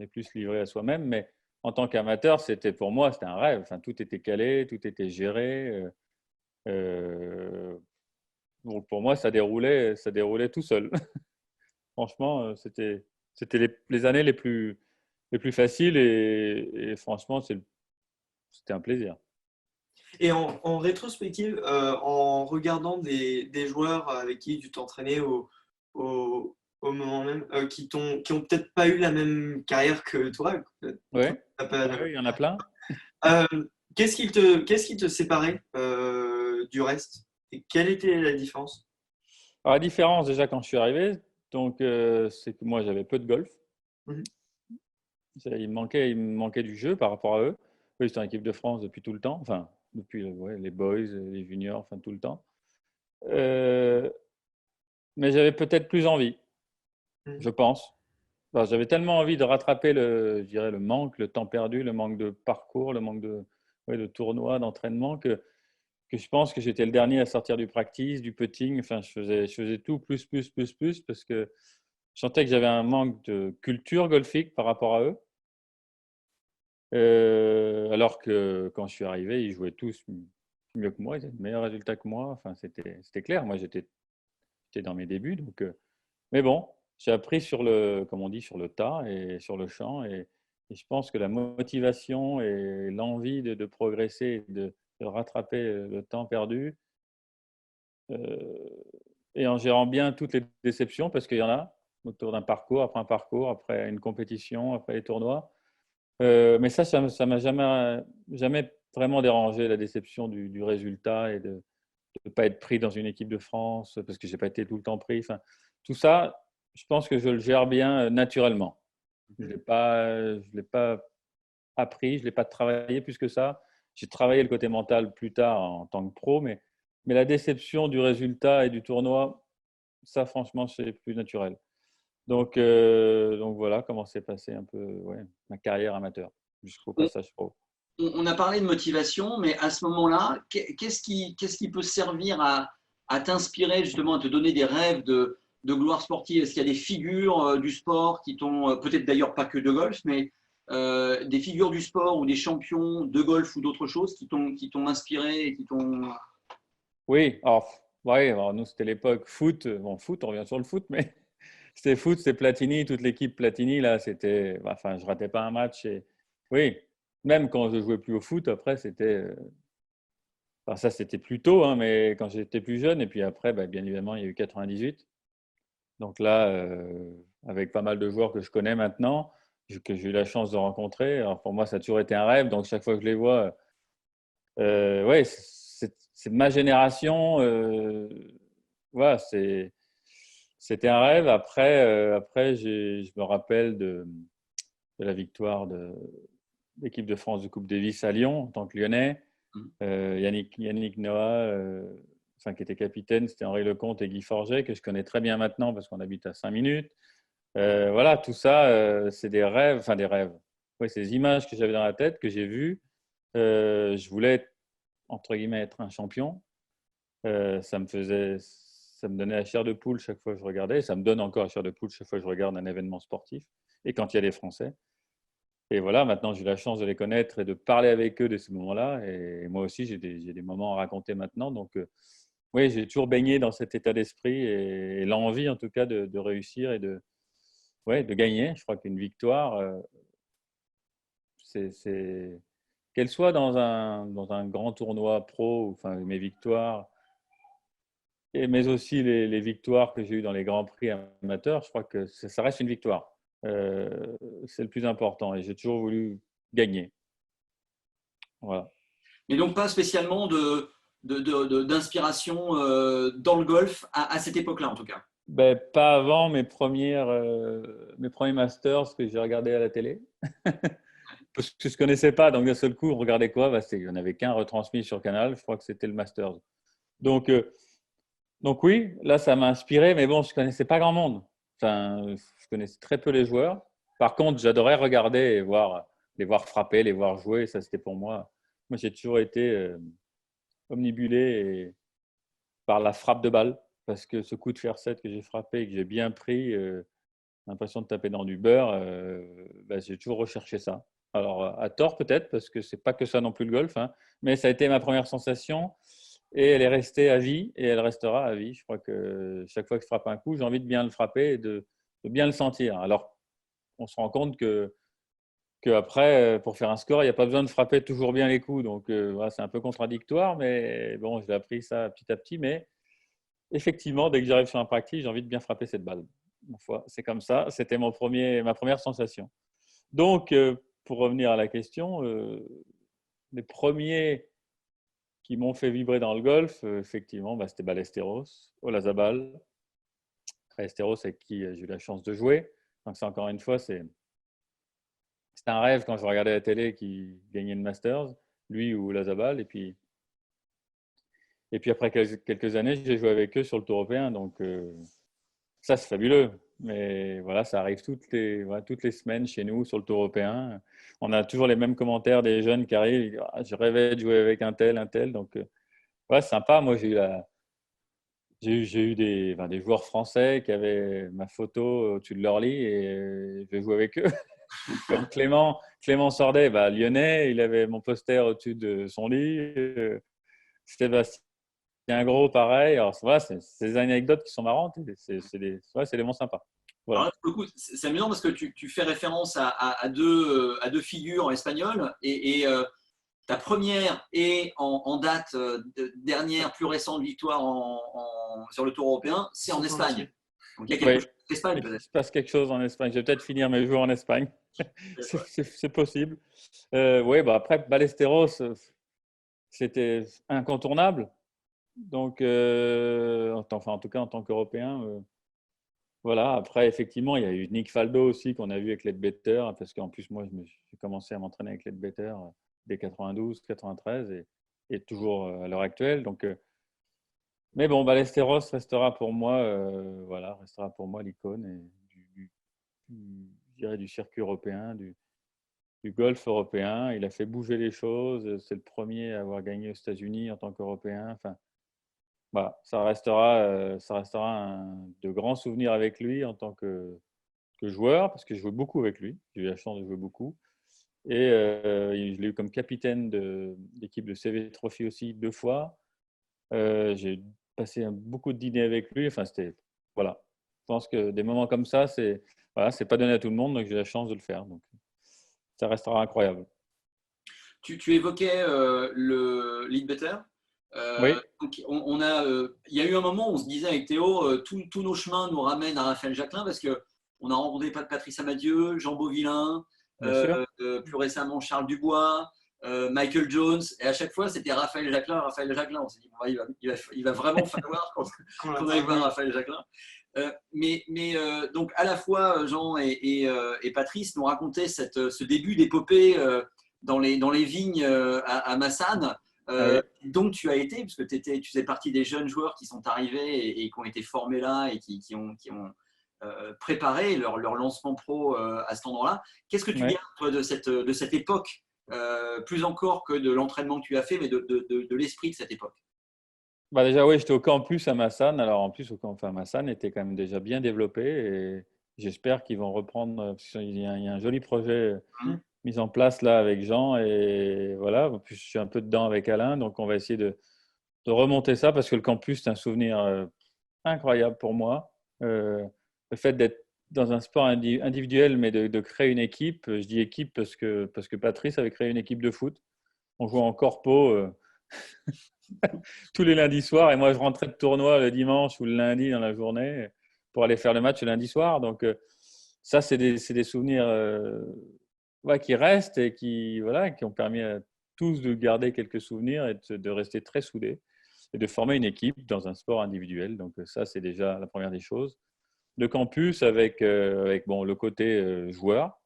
plus livré à soi-même. Mais en tant qu'amateur, pour moi, c'était un rêve. Enfin, tout était calé, tout était géré. Donc pour moi, ça déroulait tout seul. Franchement, c'était les années les plus faciles et franchement, c'était un plaisir. Et en rétrospective, en regardant des joueurs avec qui tu t'entraînais au moment même, qui ont peut-être pas eu la même carrière que toi. Oui, il y en a plein. Qu'est-ce qui te séparait du reste? Et quelle était la différence? Alors, la différence, déjà, quand je suis arrivé, donc, c'est que moi, j'avais peu de golf. Mhm. Il me manquait du jeu par rapport à eux. Eux, ils étaient en équipe de France depuis tout le temps. Enfin, depuis les boys, les juniors, enfin, tout le temps. Mais j'avais peut-être plus envie, je pense. Enfin, j'avais tellement envie de rattraper je dirais, le manque, le temps perdu, le manque de parcours, le manque de tournois, d'entraînement, que que je pense que j'étais le dernier à sortir du practice, du putting. Enfin, je faisais tout plus, parce que je sentais que j'avais un manque de culture golfique par rapport à eux. Alors que quand je suis arrivé, ils jouaient tous mieux que moi, ils avaient de meilleurs résultats que moi. Enfin, c'était clair. Moi, j'étais dans mes débuts. Donc, mais bon, j'ai appris sur le, comme on dit, sur le tas et sur le champ. Et je pense que la motivation et l'envie de progresser, de rattraper le temps perdu, et en gérant bien toutes les déceptions, parce qu'il y en a autour d'un parcours, après un parcours, après une compétition, après les tournois. Mais ça m'a jamais vraiment dérangé, la déception du résultat et de ne pas être pris dans une équipe de France, parce que je n'ai pas été tout le temps pris. Enfin, tout ça, je pense que je le gère bien naturellement. Je l'ai pas appris, je ne l'ai pas travaillé plus que ça. J'ai travaillé le côté mental plus tard en tant que pro, mais la déception du résultat et du tournoi, ça, franchement, c'est plus naturel. Donc voilà comment s'est passé un peu ma carrière amateur jusqu'au On, passage pro. on a parlé de motivation, mais à ce moment-là, qu'est-ce qui peut servir à t'inspirer, justement, à te donner des rêves de gloire sportive? Est-ce qu'il y a des figures du sport qui t'ont, peut-être d'ailleurs pas que de golf, mais des figures du sport ou des champions de golf ou d'autres choses qui t'ont inspiré et qui t'ont… Oui, alors nous c'était l'époque foot. Bon, foot, on revient sur le foot, mais c'était Platini, toute l'équipe Platini là, enfin, je ratais pas un match. Et oui, même quand je jouais plus au foot, après enfin, ça c'était plus tôt, hein, mais quand j'étais plus jeune. Et puis après, bien évidemment, il y a eu 98. Donc là, avec pas mal de joueurs que je connais maintenant, que j'ai eu la chance de rencontrer. Alors pour moi, ça a toujours été un rêve. Donc chaque fois que je les vois, ouais, c'est ma génération. Voilà, c'était un rêve. Après, je me rappelle de la victoire de l'équipe de France de Coupe Davis à Lyon en tant que Lyonnais. Yannick Noah, enfin, qui était capitaine, c'était Henri Lecomte et Guy Forget, que je connais très bien maintenant parce qu'on habite à 5 minutes. Voilà, tout ça, c'est des rêves, enfin des rêves. Ouais, c'est des images que j'avais dans la tête, que j'ai vues. Je voulais, entre guillemets, être un champion. Ça me donnait la chair de poule chaque fois que je regardais. Ça me donne encore la chair de poule chaque fois que je regarde un événement sportif. Et quand il y a des Français. Et voilà, maintenant j'ai eu la chance de les connaître et de parler avec eux de ces moments-là. Et moi aussi, j'ai des moments à raconter maintenant. Donc, oui, j'ai toujours baigné dans cet état d'esprit et l'envie, en tout cas, de réussir et de gagner. Je crois qu'une victoire, qu'elle soit dans un grand tournoi pro, enfin mes victoires, mais aussi les victoires que j'ai eues dans les grands prix amateurs, je crois que ça reste une victoire. C'est le plus important et j'ai toujours voulu gagner. Voilà. Et donc pas spécialement d'inspiration dans le golf à cette époque-là, en tout cas. Pas avant mes premiers masters que j'ai regardés à la télé. Parce que je ne connaissais pas, donc d'un seul coup, on regardait quoi? Il n'y en avait qu'un retransmis sur Canal, je crois que c'était le Masters. Donc, donc oui, là, ça m'a inspiré, mais bon, je ne connaissais pas grand monde. Enfin, je connaissais très peu les joueurs. Par contre, j'adorais regarder et les voir frapper, les voir jouer. Ça, c'était pour moi. Moi, j'ai toujours été omnibulé par la frappe de balle, parce que ce coup de fer 7 que j'ai frappé et que j'ai bien pris, l'impression de taper dans du beurre, j'ai toujours recherché ça. Alors, à tort peut-être, parce que c'est pas que ça non plus le golf, hein, mais ça a été ma première sensation et elle est restée à vie et elle restera à vie. Je crois que chaque fois que je frappe un coup, j'ai envie de bien le frapper et de bien le sentir. Alors, on se rend compte qu'après, pour faire un score, il n'y a pas besoin de frapper toujours bien les coups. Donc, voilà, c'est un peu contradictoire, mais bon, j'ai appris ça petit à petit. Mais effectivement, dès que j'arrive sur un practice, j'ai envie de bien frapper cette balle. C'est comme ça. C'était ma première sensation. Donc, pour revenir à la question, les premiers qui m'ont fait vibrer dans le golf, effectivement, c'était Ballesteros, Olazabal, Ballesteros avec qui j'ai eu la chance de jouer. Donc, c'est encore une fois, c'est un rêve quand je regardais la télé qui gagnait le Masters, lui ou Olazabal. Et puis après quelques années, j'ai joué avec eux sur le Tour européen. Donc, ça, c'est fabuleux. Mais voilà, ça arrive toutes les semaines chez nous sur le Tour européen. On a toujours les mêmes commentaires des jeunes qui arrivent. Ils disent, ah, je rêvais de jouer avec un tel. Donc, ouais, sympa. Moi, j'ai eu des joueurs français qui avaient ma photo au-dessus de leur lit et je jouais avec eux. Comme Clément Sordet, lyonnais, il avait mon poster au-dessus de son lit. Sébastien Gros, pareil. Alors, voilà, c'est des anecdotes qui sont marrantes. C'est des bons sympas. Voilà. Alors là, pour le coup, c'est amusant parce que tu fais référence à deux figures espagnoles et ta première et en date dernière, plus récente victoire sur le Tour européen, c'est en Espagne. Donc il y a quelque Oui, chose en Espagne il peut-être. se passe quelque chose en Espagne. Je vais peut-être finir mes jours en Espagne. C'est possible. Oui, après, Ballesteros, c'était incontournable. Donc, en tout cas, en tant qu'Européen, voilà. Après, effectivement, il y a eu Nick Faldo aussi qu'on a vu avec Leadbetter, parce qu'en plus, moi, j'ai commencé à m'entraîner avec Leadbetter dès 92, 93 et toujours à l'heure actuelle. Donc, mais bon, Ballesteros restera pour moi, restera pour moi l'icône je dirais du circuit européen, du golf européen. Il a fait bouger les choses. C'est le premier à avoir gagné aux États-Unis en tant qu'Européen. Enfin, voilà, ça restera de grands souvenirs avec lui en tant que joueur, parce que je jouais beaucoup avec lui. J'ai eu la chance de jouer beaucoup. Et je l'ai eu comme capitaine de l'équipe de CV Trophy aussi 2 fois. J'ai passé beaucoup de dîners avec lui. Enfin, voilà. Je pense que des moments comme ça, c'est pas donné à tout le monde, donc j'ai la chance de le faire. Donc, ça restera incroyable. Tu évoquais le Leadbetter. Oui, Il y a eu un moment où on se disait avec Théo, tous nos chemins nous ramènent à Raphaël Jacquelin parce qu'on a rencontré Patrice Amadieu, Jean Beauvillain, bien sûr. plus récemment Charles Dubois, Michael Jones, et à chaque fois c'était Raphaël Jacquelin, Raphaël Jacquelin. On s'est dit, bon, il va vraiment falloir qu'on aille voir Raphaël Jacquelin. Donc à la fois Jean et Patrice nous racontaient ce début d'épopée dans les vignes à Massane. Ah oui. Donc tu as été, parce que tu faisais partie des jeunes joueurs qui sont arrivés et qui ont été formés là et qui ont préparé leur lancement pro à cet endroit-là. Qu'est-ce que tu Ouais. gardes toi, de cette époque, plus encore que de l'entraînement que tu as fait, mais de l'esprit de cette époque? Déjà, oui, j'étais au campus à Massane. Alors, en plus, Massane était quand même déjà bien développé et j'espère qu'ils vont reprendre, parce qu'il y a un joli projet Hum. mis en place là avec Jean et voilà. En plus, je suis un peu dedans avec Alain, donc on va essayer de remonter ça parce que le campus, c'est un souvenir incroyable pour moi. Le fait d'être dans un sport individuel, mais de créer une équipe, je dis équipe parce que Patrice avait créé une équipe de foot. On jouait en corpo tous les lundis soirs et moi, je rentrais de tournoi le dimanche ou le lundi dans la journée pour aller faire le match le lundi soir. Donc, ça, c'est des souvenirs qui restent et qui ont permis à tous de garder quelques souvenirs et de rester très soudés et de former une équipe dans un sport individuel. Donc, ça, c'est déjà la première des choses. Le campus avec le côté joueur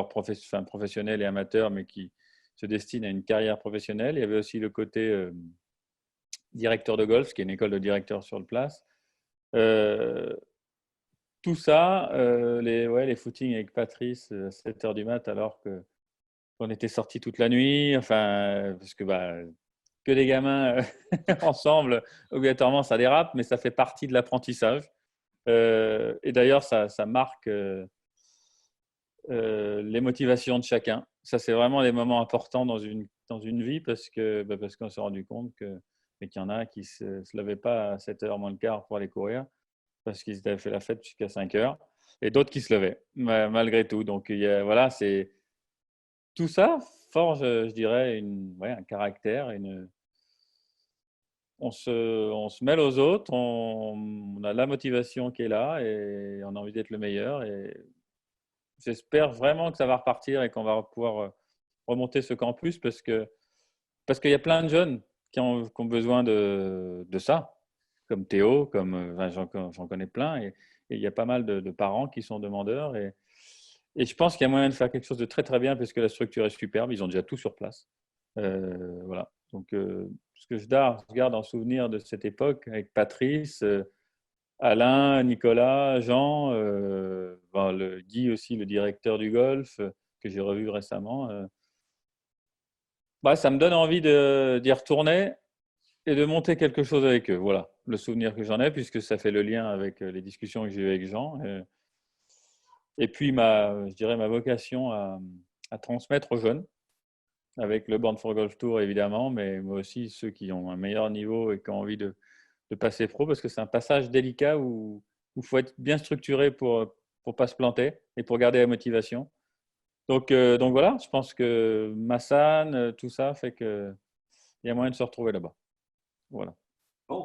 professionnel et amateur, mais qui se destine à une carrière professionnelle. Il y avait aussi le côté directeur de golf, qui est une école de directeurs sur le place. Tout ça, les footings avec Patrice à 7h du mat, alors qu'on était sortis toute la nuit, enfin, parce que des gamins ensemble, obligatoirement, ça dérape, mais ça fait partie de l'apprentissage. Et d'ailleurs, ça marque les motivations de chacun. Ça, c'est vraiment des moments importants dans une vie parce qu'on s'est rendu compte qu'il y en a qui ne se levaient pas à 7h moins le quart pour aller courir parce qu'ils avaient fait la fête jusqu'à 5h et d'autres qui se levaient malgré tout. Donc, tout ça forge, je dirais, un caractère, on se mêle aux autres, on a la motivation qui est là et on a envie d'être le meilleur. Et j'espère vraiment que ça va repartir et qu'on va pouvoir remonter ce campus parce qu'il y a plein de jeunes qui ont besoin de ça, comme Théo, j'en connais plein. Et il y a pas mal de parents qui sont demandeurs. Et je pense qu'il y a moyen de faire quelque chose de très, très bien parce que la structure est superbe. Ils ont déjà tout sur place. Voilà. Donc, ce que je garde en souvenir de cette époque avec Patrice, Alain, Nicolas, Jean, Guy aussi, le directeur du golf, que j'ai revu récemment. Ça me donne envie d'y retourner et de monter quelque chose avec eux. Voilà le souvenir que j'en ai, puisque ça fait le lien avec les discussions que j'ai eues avec Jean. Et puis, je dirais ma vocation à transmettre aux jeunes, avec le Born for Golf Tour évidemment, mais moi aussi ceux qui ont un meilleur niveau et qui ont envie de passer pro, parce que c'est un passage délicat où il faut être bien structuré pour ne pas se planter et pour garder la motivation. Donc voilà, je pense que Massan, tout ça fait qu'il y a moyen de se retrouver là-bas. Voilà. Bon.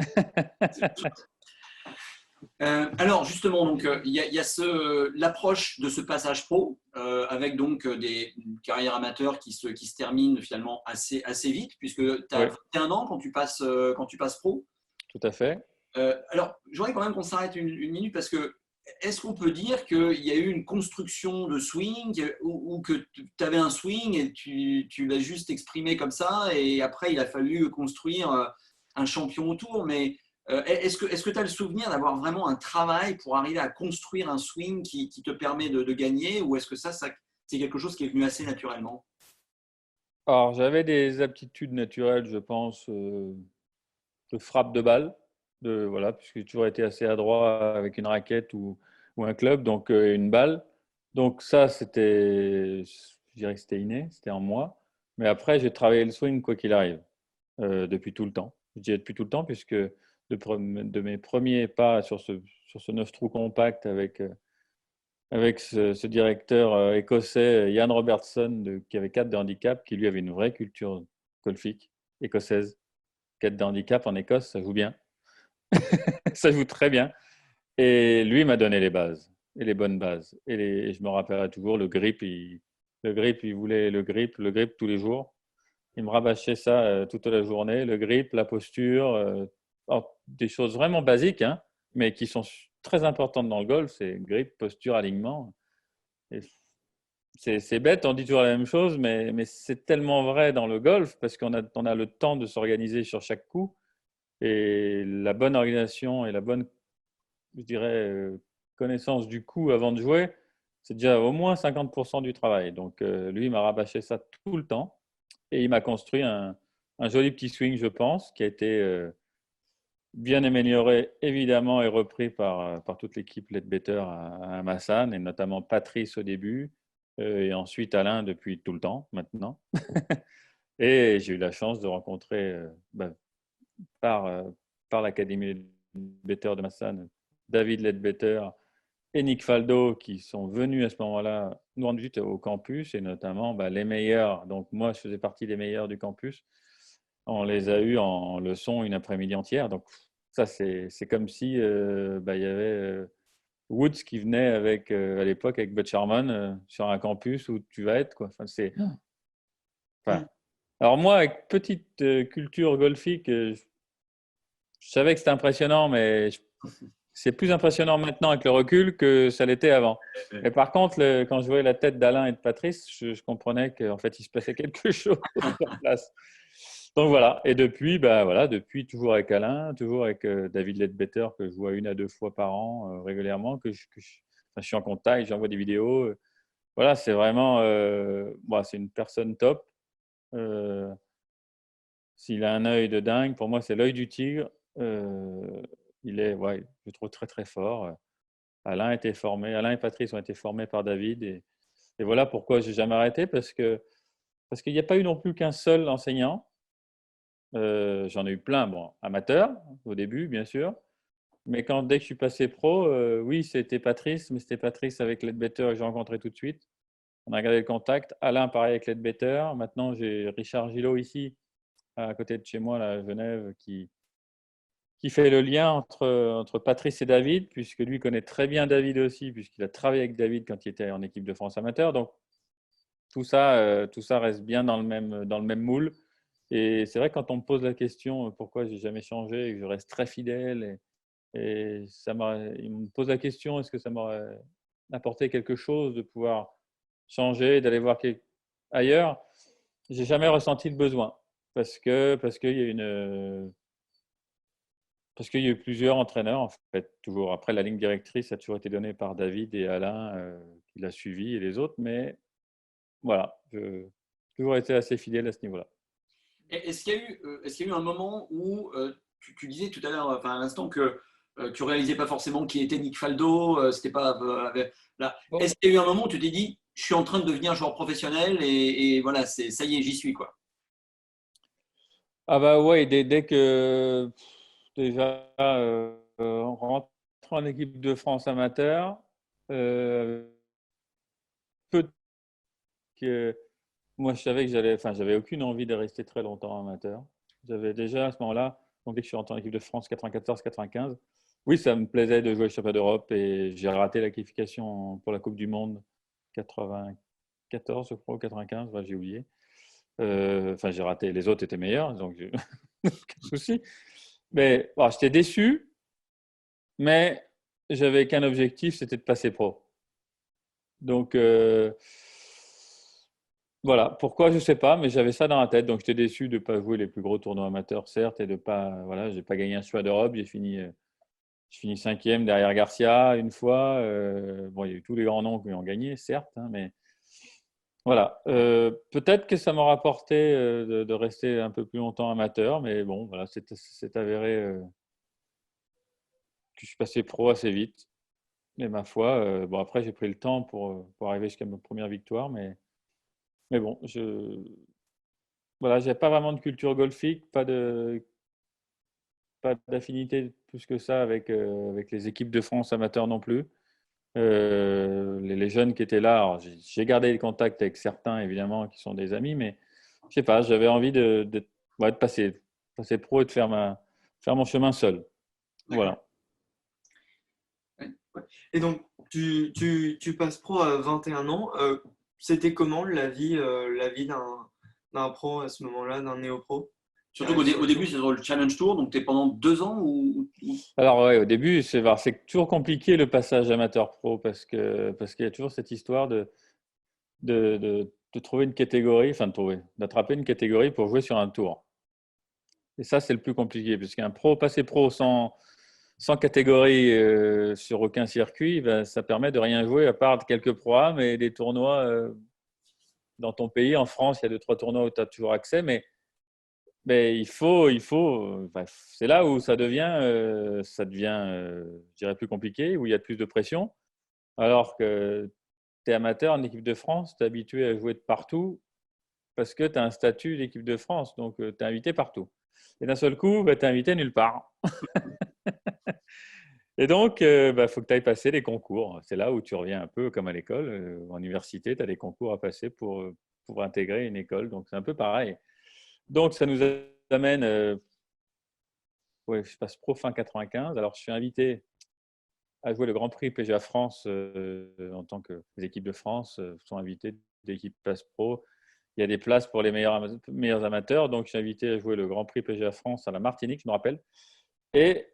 Alors justement, donc il y a l'approche de ce passage pro avec donc des carrières amateurs qui se terminent finalement assez vite, puisque tu as Oui, 21 ans quand tu passes pro. tout à fait. Alors, j'aimerais quand même qu'on s'arrête une minute parce que est-ce qu'on peut dire qu'il y a eu une construction de swing ou que tu avais un swing et tu l'as juste exprimé comme ça et après il a fallu construire un champion autour, mais est-ce que tu as le souvenir d'avoir vraiment un travail pour arriver à construire un swing qui te permet de gagner, ou est-ce que ça c'est quelque chose qui est venu assez naturellement? Alors, j'avais des aptitudes naturelles, je pense, de frappe de balle, voilà, puisque j'ai toujours été assez adroit avec une raquette ou un club, donc une balle. Donc ça, je dirais que c'était inné, c'était en moi. Mais après, j'ai travaillé le swing quoi qu'il arrive, depuis tout le temps. Je dis depuis tout le temps, puisque de mes premiers pas sur ce 9 trous compact avec ce directeur écossais, Ian Robertson, qui avait 4 de handicap, qui lui avait une vraie culture golfique écossaise. 4 de handicap en Écosse, ça joue bien. Ça joue très bien. Et lui m'a donné les bases, et les bonnes bases. Et je me rappellerai toujours, il voulait le grip tous les jours. Il me rabâchait ça toute la journée, le grip, la posture, des choses vraiment basiques, hein, mais qui sont très importantes dans le golf, c'est grip, posture, alignement. Et c'est bête, on dit toujours la même chose, mais c'est tellement vrai dans le golf, parce on a le temps de s'organiser sur chaque coup. Et la bonne organisation et la bonne, je dirais, connaissance du coup avant de jouer, c'est déjà au moins 50% du travail. Donc, lui, il m'a rabâché ça tout le temps. Et il m'a construit un joli petit swing, je pense, qui a été bien amélioré, évidemment, et repris par toute l'équipe Leadbetter à Massan, et notamment Patrice au début, et ensuite Alain depuis tout le temps, maintenant. Et j'ai eu la chance de rencontrer, par, euh, par l'Académie Leadbetter de Massan, David Leadbetter et Nick Faldo, qui sont venus à ce moment-là nous rendre visite au campus, et notamment les meilleurs. Donc moi, je faisais partie des meilleurs du campus. On les a eus en leçon une après-midi entière. Donc ça, c'est comme si il y avait Woods qui venait à l'époque avec Butch Harmon sur un campus où tu vas être, quoi. Enfin, alors moi, avec petite culture golfique, je savais que c'était impressionnant, mais c'est plus impressionnant maintenant avec le recul que ça l'était avant. Mais par contre, quand je voyais la tête d'Alain et de Patrice, je comprenais qu'en fait, il se passait quelque chose sur place. Donc voilà. Et depuis, depuis toujours avec Alain, toujours avec David Leadbetter, que je vois 1 à 2 fois par an régulièrement, je suis en contact, j'envoie des vidéos. Voilà, c'est vraiment, c'est une personne top. Euh, S'il a un œil de dingue, pour moi, c'est l'œil du tigre. Je le trouve très très fort. Alain et Patrice ont été formés par David, et voilà pourquoi j'ai jamais arrêté, parce qu'il n'y a pas eu non plus qu'un seul enseignant. J'en ai eu plein, bon, amateurs au début bien sûr, mais dès que je suis passé pro, oui, c'était Patrice, mais c'était Patrice avec Leadbetter que j'ai rencontré tout de suite. On a gardé le contact. Alain, pareil avec Leadbetter. Maintenant, j'ai Richard Gillot ici, à côté de chez moi, là, à Genève, qui fait le lien entre Patrice et David, puisque lui connaît très bien David aussi, puisqu'il a travaillé avec David quand il était en équipe de France amateur. Donc, tout ça reste bien dans le même moule. Et c'est vrai, quand on me pose la question pourquoi j'ai jamais changé et que je reste très fidèle, et il me pose la question, est-ce que ça m'aurait apporté quelque chose de pouvoir changer, d'aller voir ailleurs? J'ai jamais ressenti le besoin, parce qu'il y a eu plusieurs entraîneurs, en fait, toujours. Après, la ligne directrice a toujours été donnée par David et Alain, qui l'a suivi, et les autres, mais voilà, j'ai toujours été assez fidèle à ce niveau-là. Est-ce qu'il y a eu un moment où tu disais tout à l'heure, enfin à l'instant, que tu réalisais pas forcément qui était Nick Faldo, c'était pas là. Bon. Est-ce qu'il y a eu un moment où tu t'es dit, je suis en train de devenir joueur professionnel et voilà, ça y est, j'y suis quoi. Ah bah ouais, dès que déjà on rentre en équipe de France amateur, peu que moi je savais que j'avais aucune envie de rester très longtemps amateur. J'avais déjà à ce moment-là, donc dès que je suis rentré en équipe de France 94-95, oui, ça me plaisait de jouer le championnat d'Europe et j'ai raté la qualification pour la Coupe du Monde 94, je crois, ou 95, j'ai oublié. Enfin, j'ai raté, les autres étaient meilleurs, donc aucun souci. Mais bon, j'étais déçu, mais j'avais qu'un objectif, c'était de passer pro. Donc voilà, pourquoi je ne sais pas, mais j'avais ça dans la tête. Donc j'étais déçu de ne pas jouer les plus gros tournois amateurs, certes, et de pas, voilà, j'ai pas gagné un choix d'Europe. J'ai fini cinquième derrière Garcia une fois. Bon, il y a eu tous les grands noms qui ont gagné, certes, hein, mais voilà. Peut-être que ça m'aura apporté de rester un peu plus longtemps amateur, mais bon, voilà, c'est avéré que je suis passé pro assez vite. Mais ma foi, bon, après, j'ai pris le temps pour arriver jusqu'à ma première victoire, mais bon, voilà, j'ai pas vraiment de culture golfique, pas d'affinité plus que ça avec les équipes de France amateurs non plus. Les jeunes qui étaient là, alors j'ai gardé les contacts avec certains évidemment qui sont des amis, mais je sais pas, j'avais envie ouais, de passer pro et de faire mon chemin seul. Voilà. Et donc, tu passes pro à 21 ans. C'était comment la vie d'un pro à ce moment-là, d'un néo-pro qui Surtout arrive sur qu'au le début, tour? c'est sur le Challenge Tour, donc tu es pendant 2 ans Alors ouais, au début, c'est toujours compliqué le passage amateur pro parce qu'il y a toujours cette histoire de trouver une catégorie, enfin d'attraper une catégorie pour jouer sur un tour. Et ça, c'est le plus compliqué, puisqu'un pro, passer pro sans catégorie sur aucun circuit, ben, ça permet de rien jouer à part quelques programmes et des tournois dans ton pays. En France, il y a 2-3 tournois où tu as toujours accès, mais c'est là où ça devient je dirais, plus compliqué, où il y a plus de pression. Alors que tu es amateur en équipe de France, tu es habitué à jouer de partout parce que tu as un statut d'équipe de France, donc tu es invité partout. Et d'un seul coup, tu es invité nulle part. Et donc, faut que tu ailles passer les concours. C'est là où tu reviens un peu comme à l'école. En université, tu as des concours à passer pour intégrer une école. Donc, c'est un peu pareil. Donc, ça nous amène, ouais, je passe pro fin 95. Alors, je suis invité à jouer le Grand Prix PGA France en tant que les équipes de France sont invitées d'équipes passe pro. Il y a des places pour les meilleurs amateurs. Donc, je suis invité à jouer le Grand Prix PGA France à la Martinique, je me rappelle. Et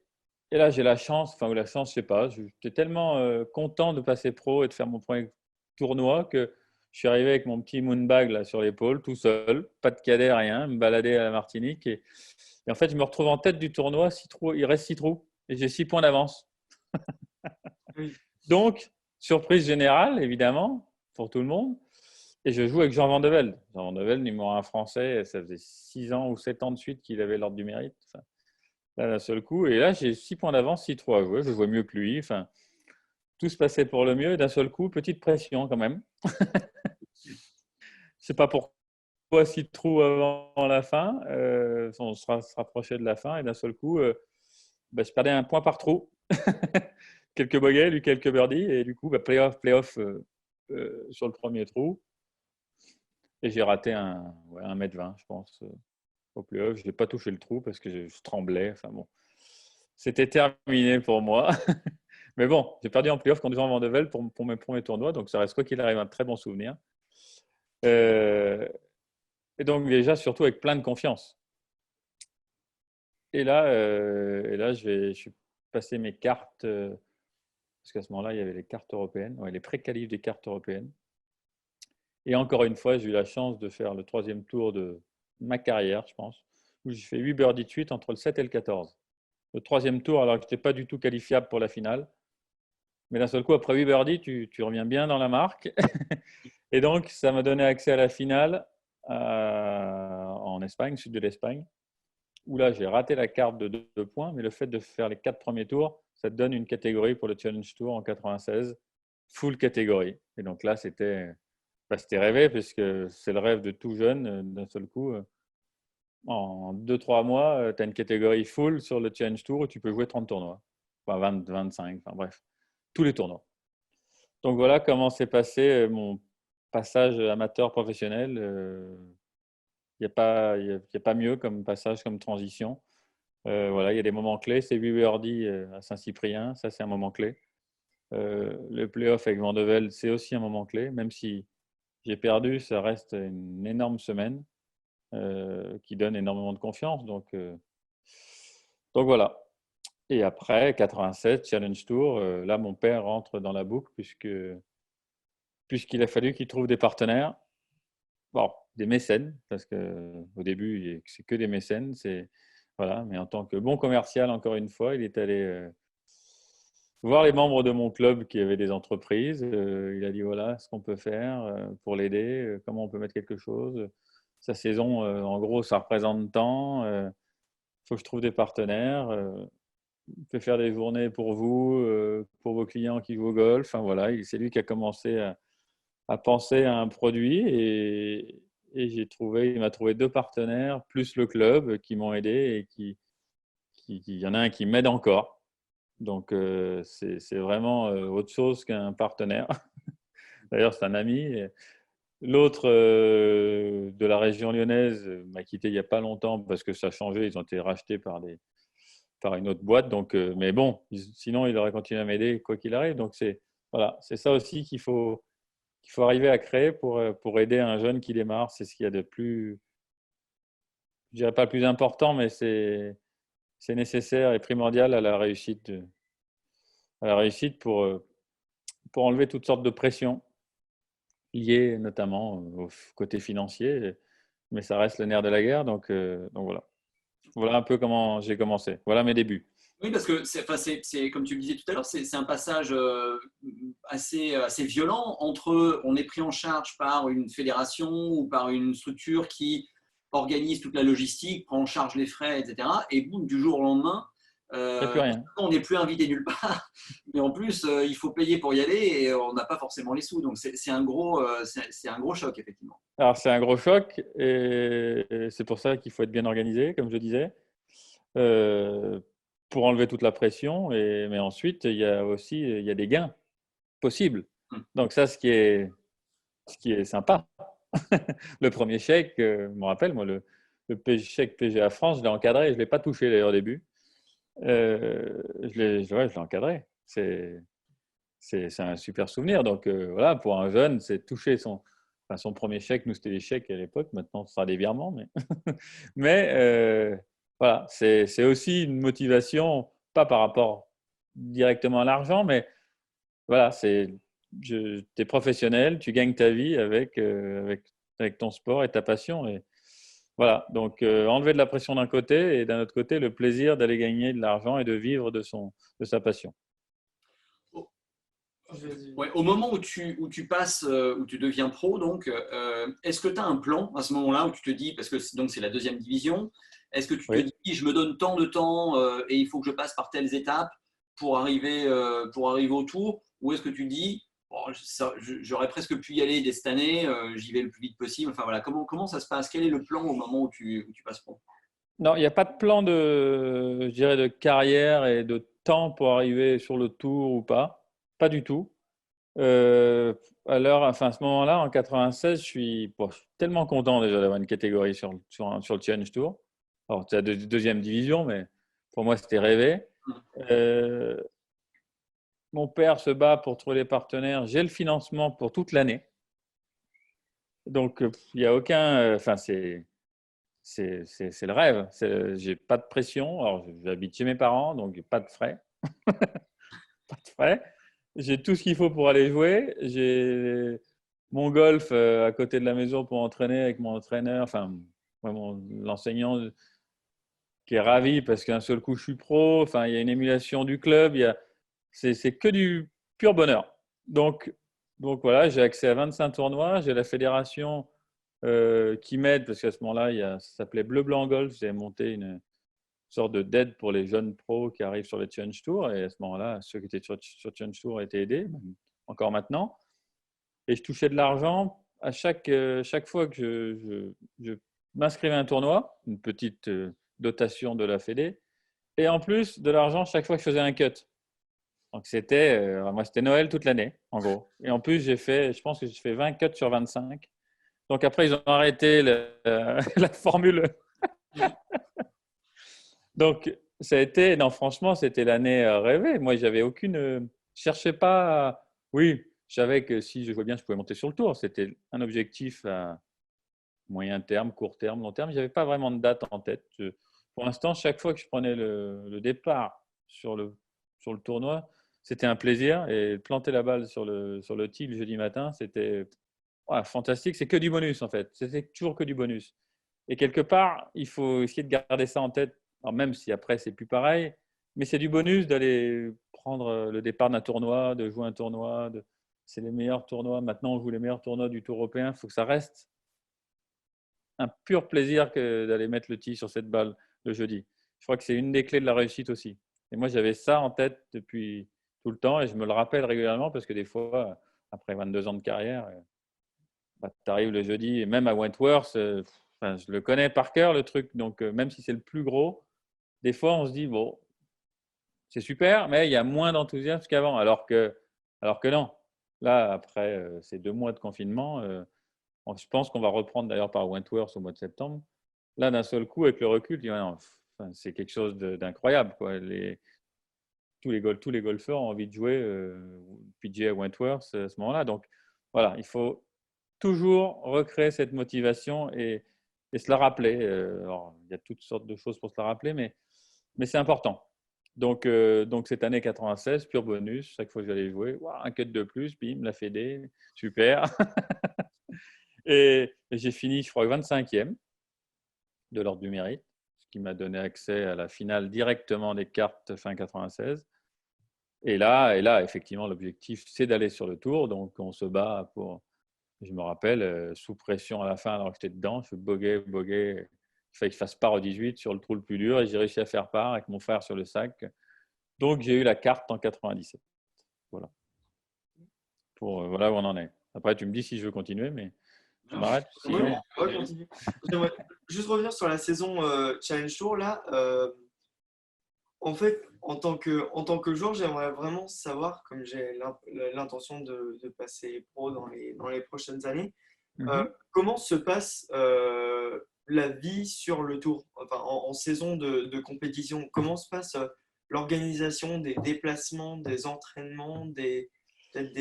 là, j'ai la chance, enfin, ou la chance, je sais pas, j'étais tellement content de passer pro et de faire mon premier tournoi que je suis arrivé avec mon petit moonbag là, sur l'épaule, tout seul, pas de cadet, rien, me balader à la Martinique. Et en fait, je me retrouve en tête du tournoi, il reste 6 trous et j'ai 6 points d'avance. Oui. Donc, surprise générale, évidemment, pour tout le monde. Et je joue avec Jean Van de Velde. Jean Van de Velde, numéro 1 français, ça faisait 6 ans ou 7 ans de suite qu'il avait l'ordre du mérite. Enfin, là, d'un seul coup. Et là, j'ai 6 points d'avance, 6-3 à jouer. Je jouais mieux que lui. Enfin, tout se passait pour le mieux. Et d'un seul coup, petite pression quand même. Je ne sais pas pourquoi 6 trous avant la fin. On se rapprochait de la fin. Et d'un seul coup, je perdais un point par trou. Quelques bogeys, lui quelques birdies. Et du coup, playoff sur le premier trou. Et j'ai raté un 1,20 m, je pense, au playoff. Je n'ai pas touché le trou parce que je tremblais. Enfin bon, c'était terminé pour moi. Mais bon, j'ai perdu en playoff contre Jean Van de Velde pour mes premiers tournois. Donc ça reste quoi qu'il arrive un très bon souvenir. Et donc déjà, surtout avec plein de confiance. Et là je suis passé mes cartes, parce qu'à ce moment-là, il y avait les cartes européennes, ouais, les pré-qualifs des cartes européennes. Et encore une fois, j'ai eu la chance de faire le 3e tour de ma carrière, je pense, où j'ai fait 8 birdies de suite entre le 7 et le 14. Le 3e tour, alors que je n'étais pas du tout qualifiable pour la finale. Mais d'un seul coup, après 8 birdies, tu reviens bien dans la marque. Et donc, ça m'a donné accès à la finale en Espagne, sud de l'Espagne, où là, j'ai raté la carte de 2 points, mais le fait de faire les 4 premiers tours, ça te donne une catégorie pour le Challenge Tour en 96, full catégorie. Et donc là, c'était rêvé, puisque c'est le rêve de tout jeune, d'un seul coup. En 2-3 mois, tu as une catégorie full sur le Challenge Tour où tu peux jouer 30 tournois. Enfin, 20, 25, enfin bref, tous les tournois. Donc voilà comment s'est passé mon passage amateur-professionnel. Il n'y a pas mieux comme passage, comme transition. Voilà, il y a des moments clés. C'est 8 birdie à Saint-Cyprien, ça c'est un moment clé. Le playoff avec Vandevelde, c'est aussi un moment clé. Même si j'ai perdu, ça reste une énorme semaine qui donne énormément de confiance. Donc voilà. Et après, 87, Challenge Tour, là mon père rentre dans la boucle puisqu'il a fallu qu'il trouve des partenaires. Bon, des mécènes, parce qu'au début, c'est que des mécènes. Voilà. Mais en tant que bon commercial, encore une fois, il est allé voir les membres de mon club qui avaient des entreprises. Il a dit, voilà ce qu'on peut faire pour l'aider, comment on peut mettre quelque chose. Sa saison, en gros, ça représente tant. Il faut que je trouve des partenaires. On peut faire des journées pour vous, pour vos clients qui jouent au golf. Enfin, voilà, c'est lui qui a commencé à penser à un produit et il m'a trouvé 2 partenaires plus le club qui m'ont aidé et il y en a un qui m'aide encore. Donc c'est vraiment autre chose qu'un partenaire. D'ailleurs, c'est un ami. L'autre de la région lyonnaise m'a quitté il n'y a pas longtemps parce que ça a changé. Ils ont été rachetés par une autre boîte. Donc, mais bon, sinon, il aurait continué à m'aider quoi qu'il arrive. Donc, voilà, c'est ça aussi qu'il faut arriver à créer pour aider un jeune qui démarre. C'est ce qu'il y a de plus, je dirais pas le plus important, mais c'est nécessaire et primordial à la réussite pour enlever toutes sortes de pressions liées notamment au côté financier. Mais ça reste le nerf de la guerre. Donc voilà. Voilà un peu comment j'ai commencé. Voilà mes débuts. Oui, parce que c'est comme tu le disais tout à l'heure, c'est un passage assez violent entre on est pris en charge par une fédération ou par une structure qui organise toute la logistique, prend en charge les frais, etc. Et boum, du jour au lendemain, Il n'y a plus rien. on n'est plus invité nulle part. Mais en plus, il faut payer pour y aller et on n'a pas forcément les sous. Donc c'est un gros choc, effectivement. Alors, c'est un gros choc et c'est pour ça qu'il faut être bien organisé, comme je disais, pour enlever toute la pression. Mais ensuite, il y a des gains possibles. Donc ça, ce qui est sympa. Le premier chèque, je me rappelle, moi, le chèque PGA France, je l'ai encadré. Je ne l'ai pas touché d'ailleurs au début. Je l'ai encadré. C'est un super souvenir. Donc voilà, pour un jeune, c'est toucher son premier chèque. Nous, c'était des chèques à l'époque. Maintenant, ce sera des virements. Mais voilà, c'est aussi une motivation, pas par rapport directement à l'argent, mais voilà, tu es professionnel, tu gagnes ta vie avec ton sport et ta passion. Et voilà, donc enlever de la pression d'un côté et d'un autre côté, le plaisir d'aller gagner de l'argent et de vivre de sa passion. Ouais, au moment où tu passes, où tu deviens pro, donc, est-ce que tu as un plan à ce moment-là où tu te dis, parce que c'est la deuxième division, est-ce que tu te dis, je me donne tant de temps et il faut que je passe par telles étapes pour arriver au tour, ou est-ce que tu dis, bon, j'aurais presque pu y aller dès cette année, j'y vais le plus vite possible. Enfin voilà, comment ça se passe? Quel est le plan au moment où tu passes pro? Non, il n'y a pas de plan je dirais, de carrière et de temps pour arriver sur le tour ou pas. Pas du tout. À ce moment-là, en 96, je suis tellement content déjà d'avoir une catégorie sur le Challenge Tour. Alors, c'est la deuxième division, mais pour moi, c'était rêvé. Mon père se bat pour trouver les partenaires. J'ai le financement pour toute l'année. Donc, il n'y a aucun… Enfin, c'est le rêve. J'ai pas de pression. Alors, j'habite chez mes parents, donc pas de frais. Pas de frais. J'ai tout ce qu'il faut pour aller jouer. J'ai mon golf à côté de la maison pour entraîner avec mon entraîneur, enfin, l'enseignant qui est ravi parce qu'un seul coup, je suis pro. Enfin, il y a une émulation du club. C'est que du pur bonheur. Donc voilà, j'ai accès à 25 tournois. J'ai la fédération qui m'aident parce qu'à ce moment-là, ça s'appelait Bleu Blanc Golf. J'ai monté une sorte d'aide pour les jeunes pros qui arrivent sur les Challenge Tour. Et à ce moment-là, ceux qui étaient sur Challenge Tour étaient aidés, même encore maintenant. Et je touchais de l'argent à chaque fois que je m'inscrivais à un tournoi, une petite dotation de la Fédé, et en plus de l'argent chaque fois que je faisais un cut. Donc moi c'était Noël toute l'année, en gros. Et en plus je pense que j'ai fait 20 cuts sur 25. Donc après ils ont arrêté la formule. Donc ça a été, non franchement c'était l'année rêvée. Moi j'avais je cherchais pas, oui, je savais que si je jouais bien je pouvais monter sur le tour. C'était un objectif à moyen terme, court terme, long terme. Je n'avais pas vraiment de date en tête. Pour l'instant, chaque fois que je prenais le départ sur le tournoi, c'était un plaisir. Et planter la balle sur le tee le jeudi matin, c'était fantastique. C'est que du bonus en fait. C'était toujours que du bonus. Et quelque part, il faut essayer de garder ça en tête. Alors même si après, c'est plus pareil. Mais c'est du bonus d'aller prendre le départ d'un tournoi, de jouer un tournoi. C'est les meilleurs tournois. Maintenant, on joue les meilleurs tournois du Tour européen. Il faut que ça reste un pur plaisir que d'aller mettre le tee sur cette balle le jeudi. Je crois que c'est une des clés de la réussite aussi. Et moi, j'avais ça en tête depuis tout le temps et je me le rappelle régulièrement parce que des fois, après 22 ans de carrière, tu arrives le jeudi et même à Wentworth, je le connais par cœur le truc. Donc, même si c'est le plus gros, des fois, on se dit, bon, c'est super, mais il y a moins d'enthousiasme qu'avant. Alors que non. Là, après ces 2 mois de confinement, je pense qu'on va reprendre d'ailleurs par Wentworth au mois de septembre. Là, d'un seul coup, avec le recul, c'est quelque chose d'incroyable, quoi. Tous les golfeurs ont envie de jouer PGA à Wentworth à ce moment-là. Donc, voilà, il faut toujours recréer cette motivation et se la rappeler. Alors, il y a toutes sortes de choses pour se la rappeler, mais c'est important. Donc, cette année 96, pur bonus, chaque fois que j'allais jouer, un cut de plus, bim, la Fédé, super. Et j'ai fini, je crois, 25e de l'ordre du mérite, ce qui m'a donné accès à la finale directement des cartes fin 96. Et là, effectivement, l'objectif, c'est d'aller sur le tour. Donc, on se bat pour, je me rappelle, sous pression à la fin, alors que j'étais dedans, je bogey. Il fallait que je fasse part au 18 sur le trou le plus dur et j'ai réussi à faire part avec mon frère sur le sac. Donc, j'ai eu la carte en 97. Voilà. Voilà où on en est. Après, tu me dis si je veux continuer, mais je m'arrête. Sinon... Ouais, continue. J'aimerais juste revenir sur la saison Challenge Tour. Là, en fait, en tant que joueur, j'aimerais vraiment savoir, comme j'ai l'intention de passer pro dans les prochaines années, comment se passe la vie sur le tour, enfin, en saison de compétition. Comment se passe l'organisation des déplacements, des entraînements, peut-être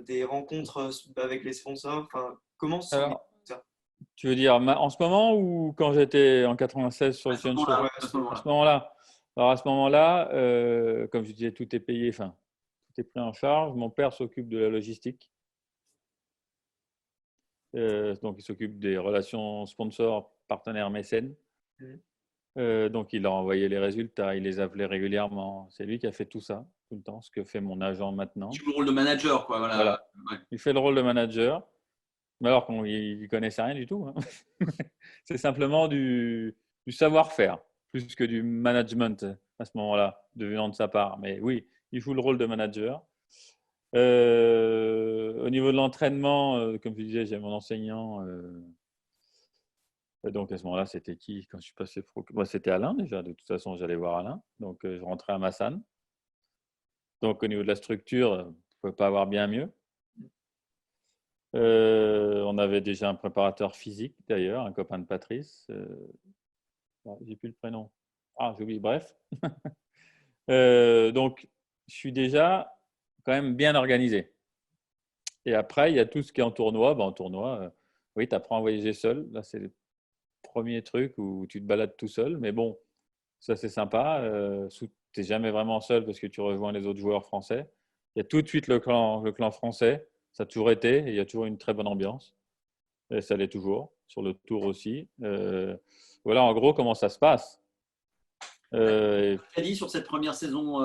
des rencontres avec les sponsors. Enfin, comment se passe ça? Tu veux dire en ce moment ou quand j'étais en 96 sur le Challenge Tour? À ce moment-là. Alors à ce moment-là, comme je disais, tout est payé, enfin, tout est pris en charge. Mon père s'occupe de la logistique. Donc, il s'occupe des relations sponsors, partenaires, mécènes. Donc, il leur envoyait les résultats, il les appelait régulièrement. C'est lui qui a fait tout ça, tout le temps, ce que fait mon agent maintenant. Tu joues le rôle de manager, quoi. Voilà. Ouais. Il fait le rôle de manager, mais alors qu'il ne connaissait rien du tout. Hein. C'est simplement du savoir-faire, plus que du management à ce moment-là, devenant de sa part. Mais oui, il joue le rôle de manager. Au niveau de l'entraînement, comme je disais, j'ai mon enseignant. Donc à ce moment-là, c'était qui quand je suis passé pro? Moi, c'était Alain déjà. De toute façon, j'allais voir Alain. Donc je rentrais à Massane. Donc au niveau de la structure, on ne pouvait pas avoir bien mieux. On avait déjà un préparateur physique d'ailleurs, un copain de Patrice. J'ai plus le prénom. J'ai oublié. Bref. Donc je suis déjà quand même bien organisé. Et après, il y a tout ce qui est en tournoi. En tournoi, oui, tu apprends à voyager seul. Là, c'est le premier truc où tu te balades tout seul. Mais bon, ça, c'est sympa. Tu n'es jamais vraiment seul parce que tu rejoins les autres joueurs français. Il y a tout de suite le clan français. Ça a toujours été. Et il y a toujours une très bonne ambiance. Et ça l'est toujours. Sur le tour aussi. Voilà, en gros, comment ça se passe. Pas de caddie sur cette première saison,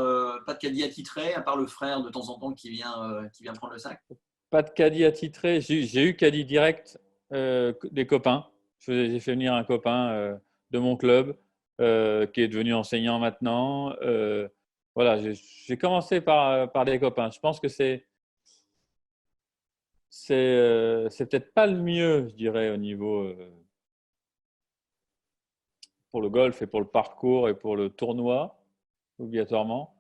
pas de caddie attitré, à part le frère de temps en temps qui vient prendre le sac. Pas de caddie attitré. J'ai eu caddie direct des copains. J'ai fait venir un copain de mon club qui est devenu enseignant maintenant. Voilà, j'ai commencé par des copains. Je pense que c'est peut-être pas le mieux, je dirais, au niveau pour le golf et pour le parcours et pour le tournoi, obligatoirement.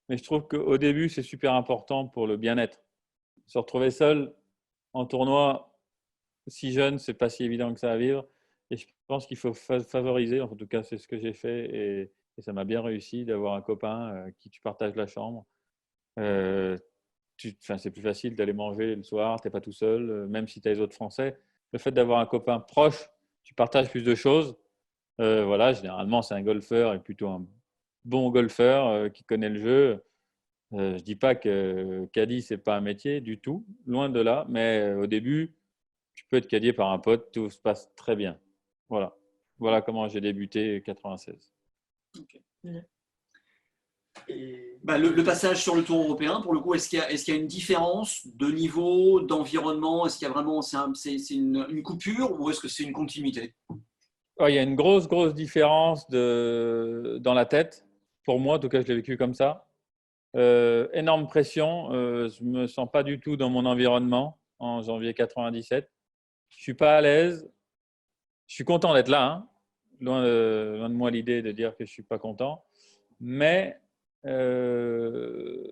Mais je trouve qu'au début, c'est super important pour le bien-être. Se retrouver seul en tournoi, si jeune, c'est pas si évident que ça à vivre. Et je pense qu'il faut favoriser, en tout cas, c'est ce que j'ai fait et ça m'a bien réussi d'avoir un copain qui tu partages la chambre. Euh, c'est plus facile d'aller manger le soir, tu n'es pas tout seul, même si tu as les autres Français. Le fait d'avoir un copain proche, tu partages plus de choses. Voilà, généralement, c'est un golfeur et plutôt un bon golfeur qui connaît le jeu. Je ne dis pas que caddie, ce n'est pas un métier du tout, loin de là, mais au début, tu peux être caddié par un pote, tout se passe très bien. Voilà, voilà comment j'ai débuté 96. Okay. Le passage sur le tour européen, pour le coup, est-ce qu'il y a une différence de niveau, d'environnement? Est-ce qu'il y a vraiment c'est une coupure ou est-ce que c'est une continuité? Il y a une grosse différence dans la tête. Pour moi, en tout cas, je l'ai vécu comme ça. Énorme pression. Je ne me sens pas du tout dans mon environnement en janvier 97. Je ne suis pas à l'aise. Je suis content d'être là. Hein. Loin de moi l'idée de dire que je ne suis pas content. Mais je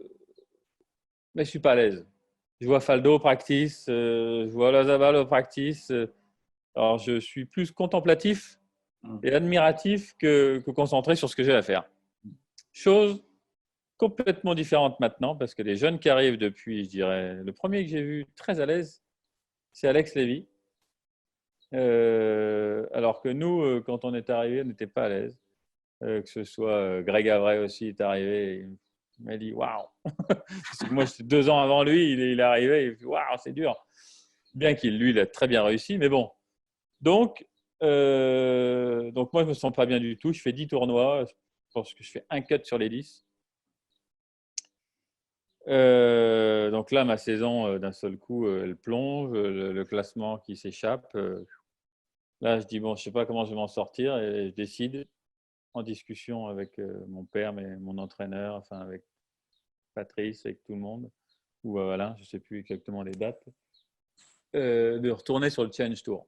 ne suis pas à l'aise. Je vois Faldo au practice, je vois Olazabal au practice. Alors, je suis plus contemplatif et admiratif que concentré sur ce que j'ai à faire. Chose complètement différente maintenant parce que les jeunes qui arrivent depuis, je dirais, le premier que j'ai vu très à l'aise, c'est Alex Lévy. Alors que nous, quand on est arrivé, on n'était pas à l'aise. Que ce soit Greg Avray aussi est arrivé. Il m'a dit waouh. Parce que moi, j'étais 2 ans avant lui, il est arrivé. Il dit waouh, c'est dur. Bien qu'il, lui, il a très bien réussi, mais bon. Donc moi, je me sens pas bien du tout. Je fais 10 tournois. Je pense que je fais un cut sur les 10. Donc là, ma saison, d'un seul coup, elle plonge. Le classement qui s'échappe. Là, je dis bon, je sais pas comment je vais m'en sortir et je décide, en discussion avec mon père, mon entraîneur, enfin avec Patrice, avec tout le monde, ou Alain, je ne sais plus exactement les dates, de retourner sur le Challenge Tour.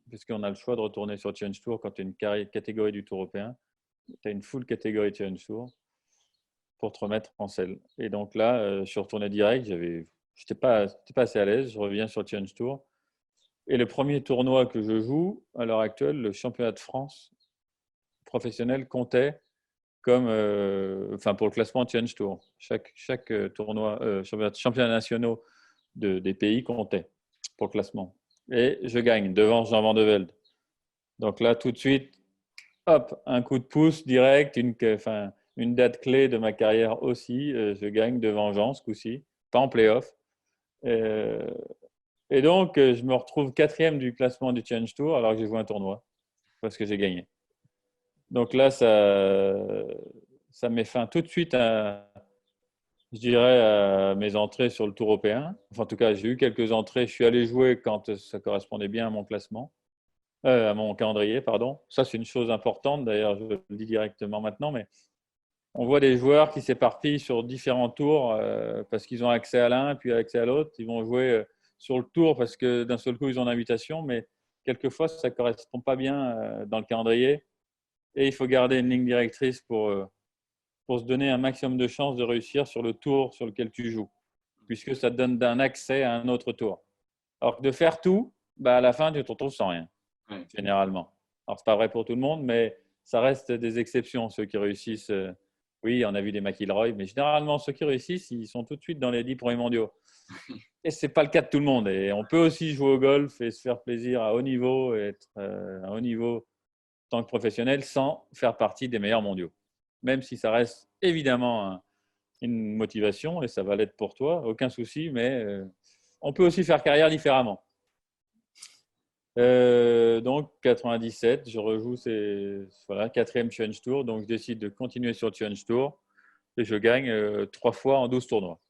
Puisqu'on a le choix de retourner sur le Challenge Tour quand tu as une catégorie du Tour européen. Tu as une full catégorie Challenge Tour pour te remettre en selle. Et donc là, je suis retourné direct. Je n'étais pas assez à l'aise. Je reviens sur le Challenge Tour. Et le premier tournoi que je joue, à l'heure actuelle, le championnat de France professionnel comptait comme, pour le classement Challenge Tour. Chaque tournoi, championnat nationaux des pays comptait pour le classement. Et je gagne devant Jean Van de Velde. Donc là, tout de suite, hop, un coup de pouce direct, une date clé de ma carrière aussi. Je gagne devant Jean ce coup-ci, pas en play-off. Et donc, je me retrouve 4e du classement du Challenge Tour alors que j'ai joué un tournoi parce que j'ai gagné. Donc là, ça met fin tout de suite je dirais, à mes entrées sur le Tour européen. Enfin, en tout cas, j'ai eu quelques entrées. Je suis allé jouer quand ça correspondait bien à mon classement, à mon calendrier, pardon. Ça, c'est une chose importante. D'ailleurs, je le dis directement maintenant, mais on voit des joueurs qui s'éparpillent sur différents tours parce qu'ils ont accès à l'un, puis accès à l'autre. Ils vont jouer sur le tour parce que d'un seul coup, ils ont l'invitation, mais quelquefois, ça ne correspond pas bien dans le calendrier. Et il faut garder une ligne directrice pour se donner un maximum de chances de réussir sur le tour sur lequel tu joues, puisque ça te donne un accès à un autre tour. Alors que de faire tout, à la fin, tu te retrouves sans rien, généralement. Alors, ce n'est pas vrai pour tout le monde, mais ça reste des exceptions, ceux qui réussissent. Oui, on a vu des McIlroy, mais généralement, ceux qui réussissent, ils sont tout de suite dans les 10 premiers mondiaux. Et ce n'est pas le cas de tout le monde. Et on peut aussi jouer au golf et se faire plaisir à haut niveau et être à haut niveau en tant que professionnel sans faire partie des meilleurs mondiaux. Même si ça reste évidemment une motivation, et ça va l'être pour toi, aucun souci, mais on peut aussi faire carrière différemment. Donc, 97, je rejoue 4e Challenge Tour, donc je décide de continuer sur le Challenge Tour, et je gagne 3 fois en 12 tournois.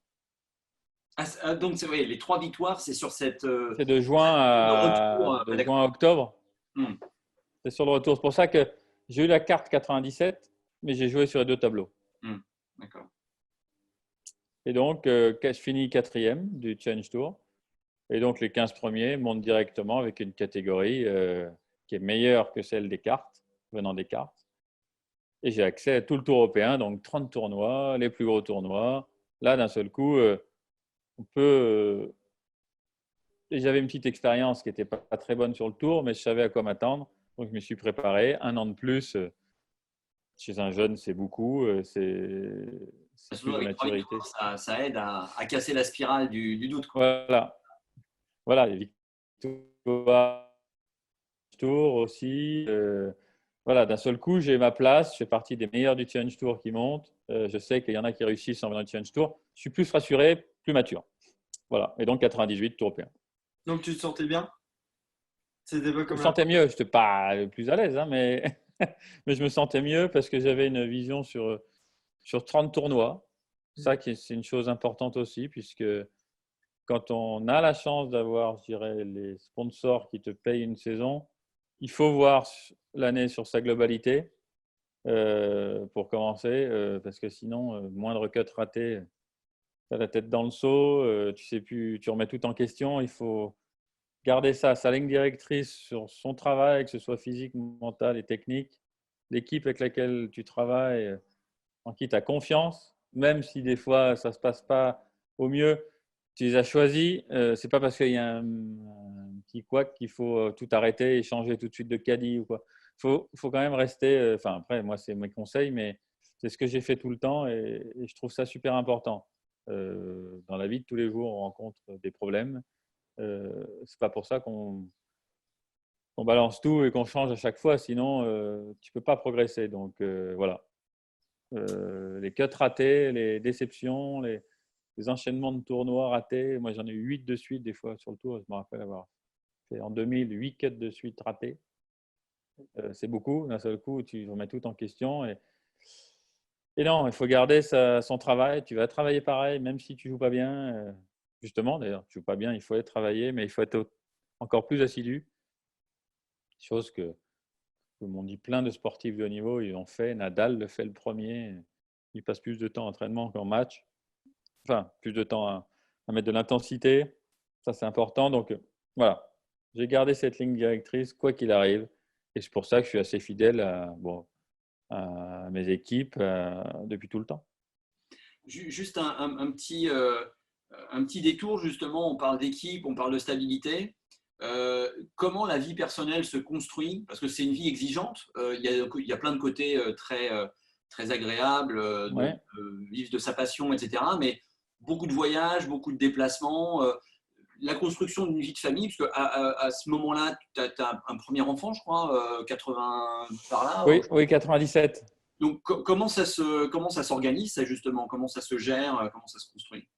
Donc, ouais, les 3 victoires, c'est sur cette C'est de le retour. Ouais, de juin à octobre. Hmm, C'est sur le retour. C'est pour ça que j'ai eu la carte 97, mais j'ai joué sur les 2 tableaux. hmm, d'accord. Et donc, je finis 4e du Challenge Tour. Et donc, les 15 premiers montent directement avec une catégorie qui est meilleure que celle des cartes, venant des cartes. Et j'ai accès à tout le tour européen, donc 30 tournois, les plus gros tournois. Là, d'un seul coup, on peut. Et j'avais une petite expérience qui n'était pas très bonne sur le tour, mais je savais à quoi m'attendre. Donc, je me suis préparé. 1 an de plus chez un jeune, c'est beaucoup. C'est Surtout plus de avec 3 maturité. victoires, ça aide à casser la spirale du doute, quoi. Voilà. Voilà, les victoires Tour aussi. Voilà, d'un seul coup, j'ai ma place. Je fais partie des meilleurs du Challenge Tour qui montent. Je sais qu'il y en a qui réussissent en venant du Challenge Tour. Je suis plus rassuré, plus mature. Voilà. Et donc 98, Tour européen. Donc tu te sentais bien? C'était pas Je me comme la sentais mieux. première? Je n'étais pas le plus à l'aise, hein, mais, mais je me sentais mieux parce que j'avais une vision sur 30 tournois. Ça, c'est une chose importante aussi, puisque quand on a la chance d'avoir, je dirais, les sponsors qui te payent une saison, il faut voir l'année sur sa globalité pour commencer, parce que sinon, moindre cut raté, tu as la tête dans le seau, tu sais plus, tu remets tout en question. Il faut garder ça, sa ligne directrice sur son travail, que ce soit physique, mental et technique, l'équipe avec laquelle tu travailles, en qui tu as confiance, même si des fois ça ne se passe pas au mieux, tu les as choisis. Ce n'est pas parce qu'il y a un petit couac qu'il faut tout arrêter et changer tout de suite de caddie ou quoi. Faut quand même rester. Enfin, après, moi, c'est mes conseils, mais c'est ce que j'ai fait tout le temps et je trouve ça super important. Dans la vie de tous les jours, on rencontre des problèmes. C'est pas pour ça qu'on balance tout et qu'on change à chaque fois, sinon tu peux pas progresser. Donc voilà. Les cuts ratés, les déceptions, les enchaînements de tournois ratés. Moi, j'en ai eu 8 de suite des fois sur le tour. Je me rappelle avoir fait en 2000 8 cuts de suite ratés. C'est beaucoup. D'un seul coup, tu remets tout en question. Et non, il faut garder son travail. Tu vas travailler pareil, même si tu ne joues pas bien. Justement, d'ailleurs, tu ne joues pas bien, il faut être travaillé, mais il faut être encore plus assidu. Chose que m'ont dit plein de sportifs de haut niveau. Ils ont fait. Nadal le fait le premier. Il passe plus de temps en entraînement qu'en match. Enfin, plus de temps à mettre de l'intensité. Ça, c'est important. Donc, voilà. J'ai gardé cette ligne directrice, quoi qu'il arrive. Et c'est pour ça que je suis assez fidèle à mes équipes depuis tout le temps. Juste un petit détour, justement, on parle d'équipe, on parle de stabilité. Comment la vie personnelle se construit? Parce que c'est une vie exigeante. Il y a plein de côtés très agréables, Ouais. de vivre de sa passion, etc. Mais beaucoup de voyages, beaucoup de déplacements. La construction d'une vie de famille, parce qu'à ce moment-là, tu as un premier enfant, je crois, 80 par là. Oui, oui, 97. Donc, comment ça s'organise, ça, justement? Comment ça se gère? Comment ça se construit?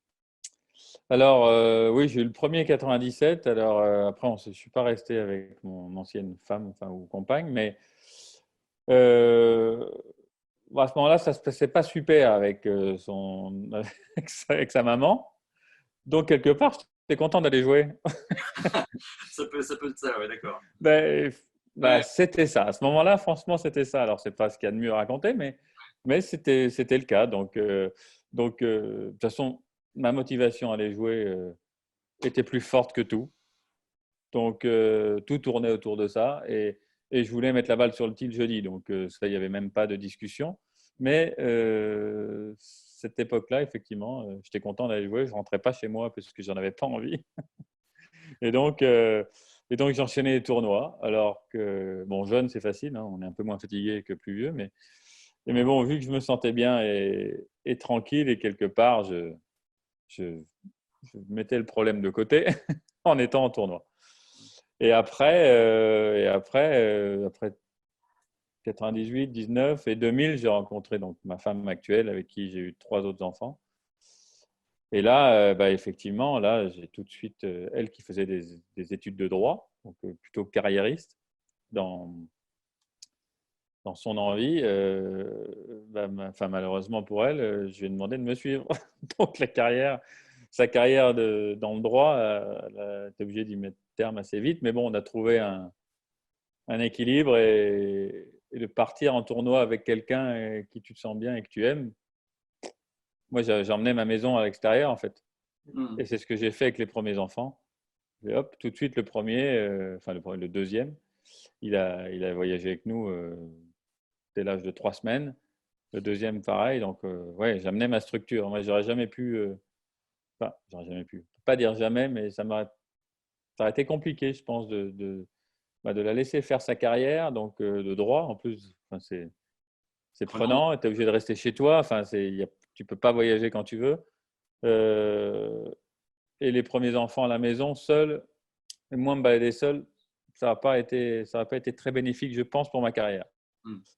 Alors, oui, j'ai eu le premier 97. Alors, après, je ne suis pas resté avec mon ancienne femme enfin, ou compagne, mais euh, à ce moment-là, ça ne se passait pas super avec, avec sa maman. Donc, quelque part, j'étais content d'aller jouer. Ça peut être ça, ouais, d'accord. Ben, Ouais, c'était ça. À ce moment-là, franchement, c'était ça. Alors, c'est pas ce qu'il y a de mieux à raconter, mais c'était le cas. De toute façon, ma motivation à aller jouer était plus forte que tout. Donc, tout tournait autour de ça. Et je voulais mettre la balle sur le tee le jeudi. Donc, ça, il n'y avait même pas de discussion. Mais cette époque-là, effectivement, j'étais content d'aller jouer. Je ne rentrais pas chez moi parce que j'en avais pas envie. Et donc, euh, et donc j'enchaînais les tournois. Alors que, bon, jeune, c'est facile, hein, on est un peu moins fatigué que plus vieux. Mais bon, vu que je me sentais bien et tranquille, et quelque part, je, je mettais le problème de côté en étant en tournoi. Après 98, 19 et 2000, j'ai rencontré donc ma femme actuelle avec qui j'ai eu 3 autres enfants. Et là, effectivement, là, j'ai tout de suite, elle qui faisait des études de droit, donc plutôt carriériste dans, dans son envie. Malheureusement pour elle, je lui ai demandé de me suivre. Donc la carrière, sa carrière dans le droit, tu es obligé d'y mettre terme assez vite. Mais bon, on a trouvé un équilibre et de partir en tournoi avec quelqu'un qui tu te sens bien et que tu aimes. Moi, j'ai emmené ma maison à l'extérieur, en fait. Et c'est ce que j'ai fait avec les premiers enfants. Et hop, tout de suite, le premier, le deuxième, il a voyagé avec nous dès l'âge de 3 semaines. Le deuxième, pareil. Donc, ouais, j'amenais ma structure. Moi, j'aurais jamais pu. J'aurais jamais pu. Pas dire jamais, mais ça aurait été compliqué, je pense, de la laisser faire sa carrière, donc de droit. En plus, c'est prenant. Tu es obligé de rester chez toi. Enfin, tu peux pas voyager quand tu veux. Et les premiers enfants à la maison, seuls, et moi me balader seul, ça n'a pas été très bénéfique, je pense, pour ma carrière.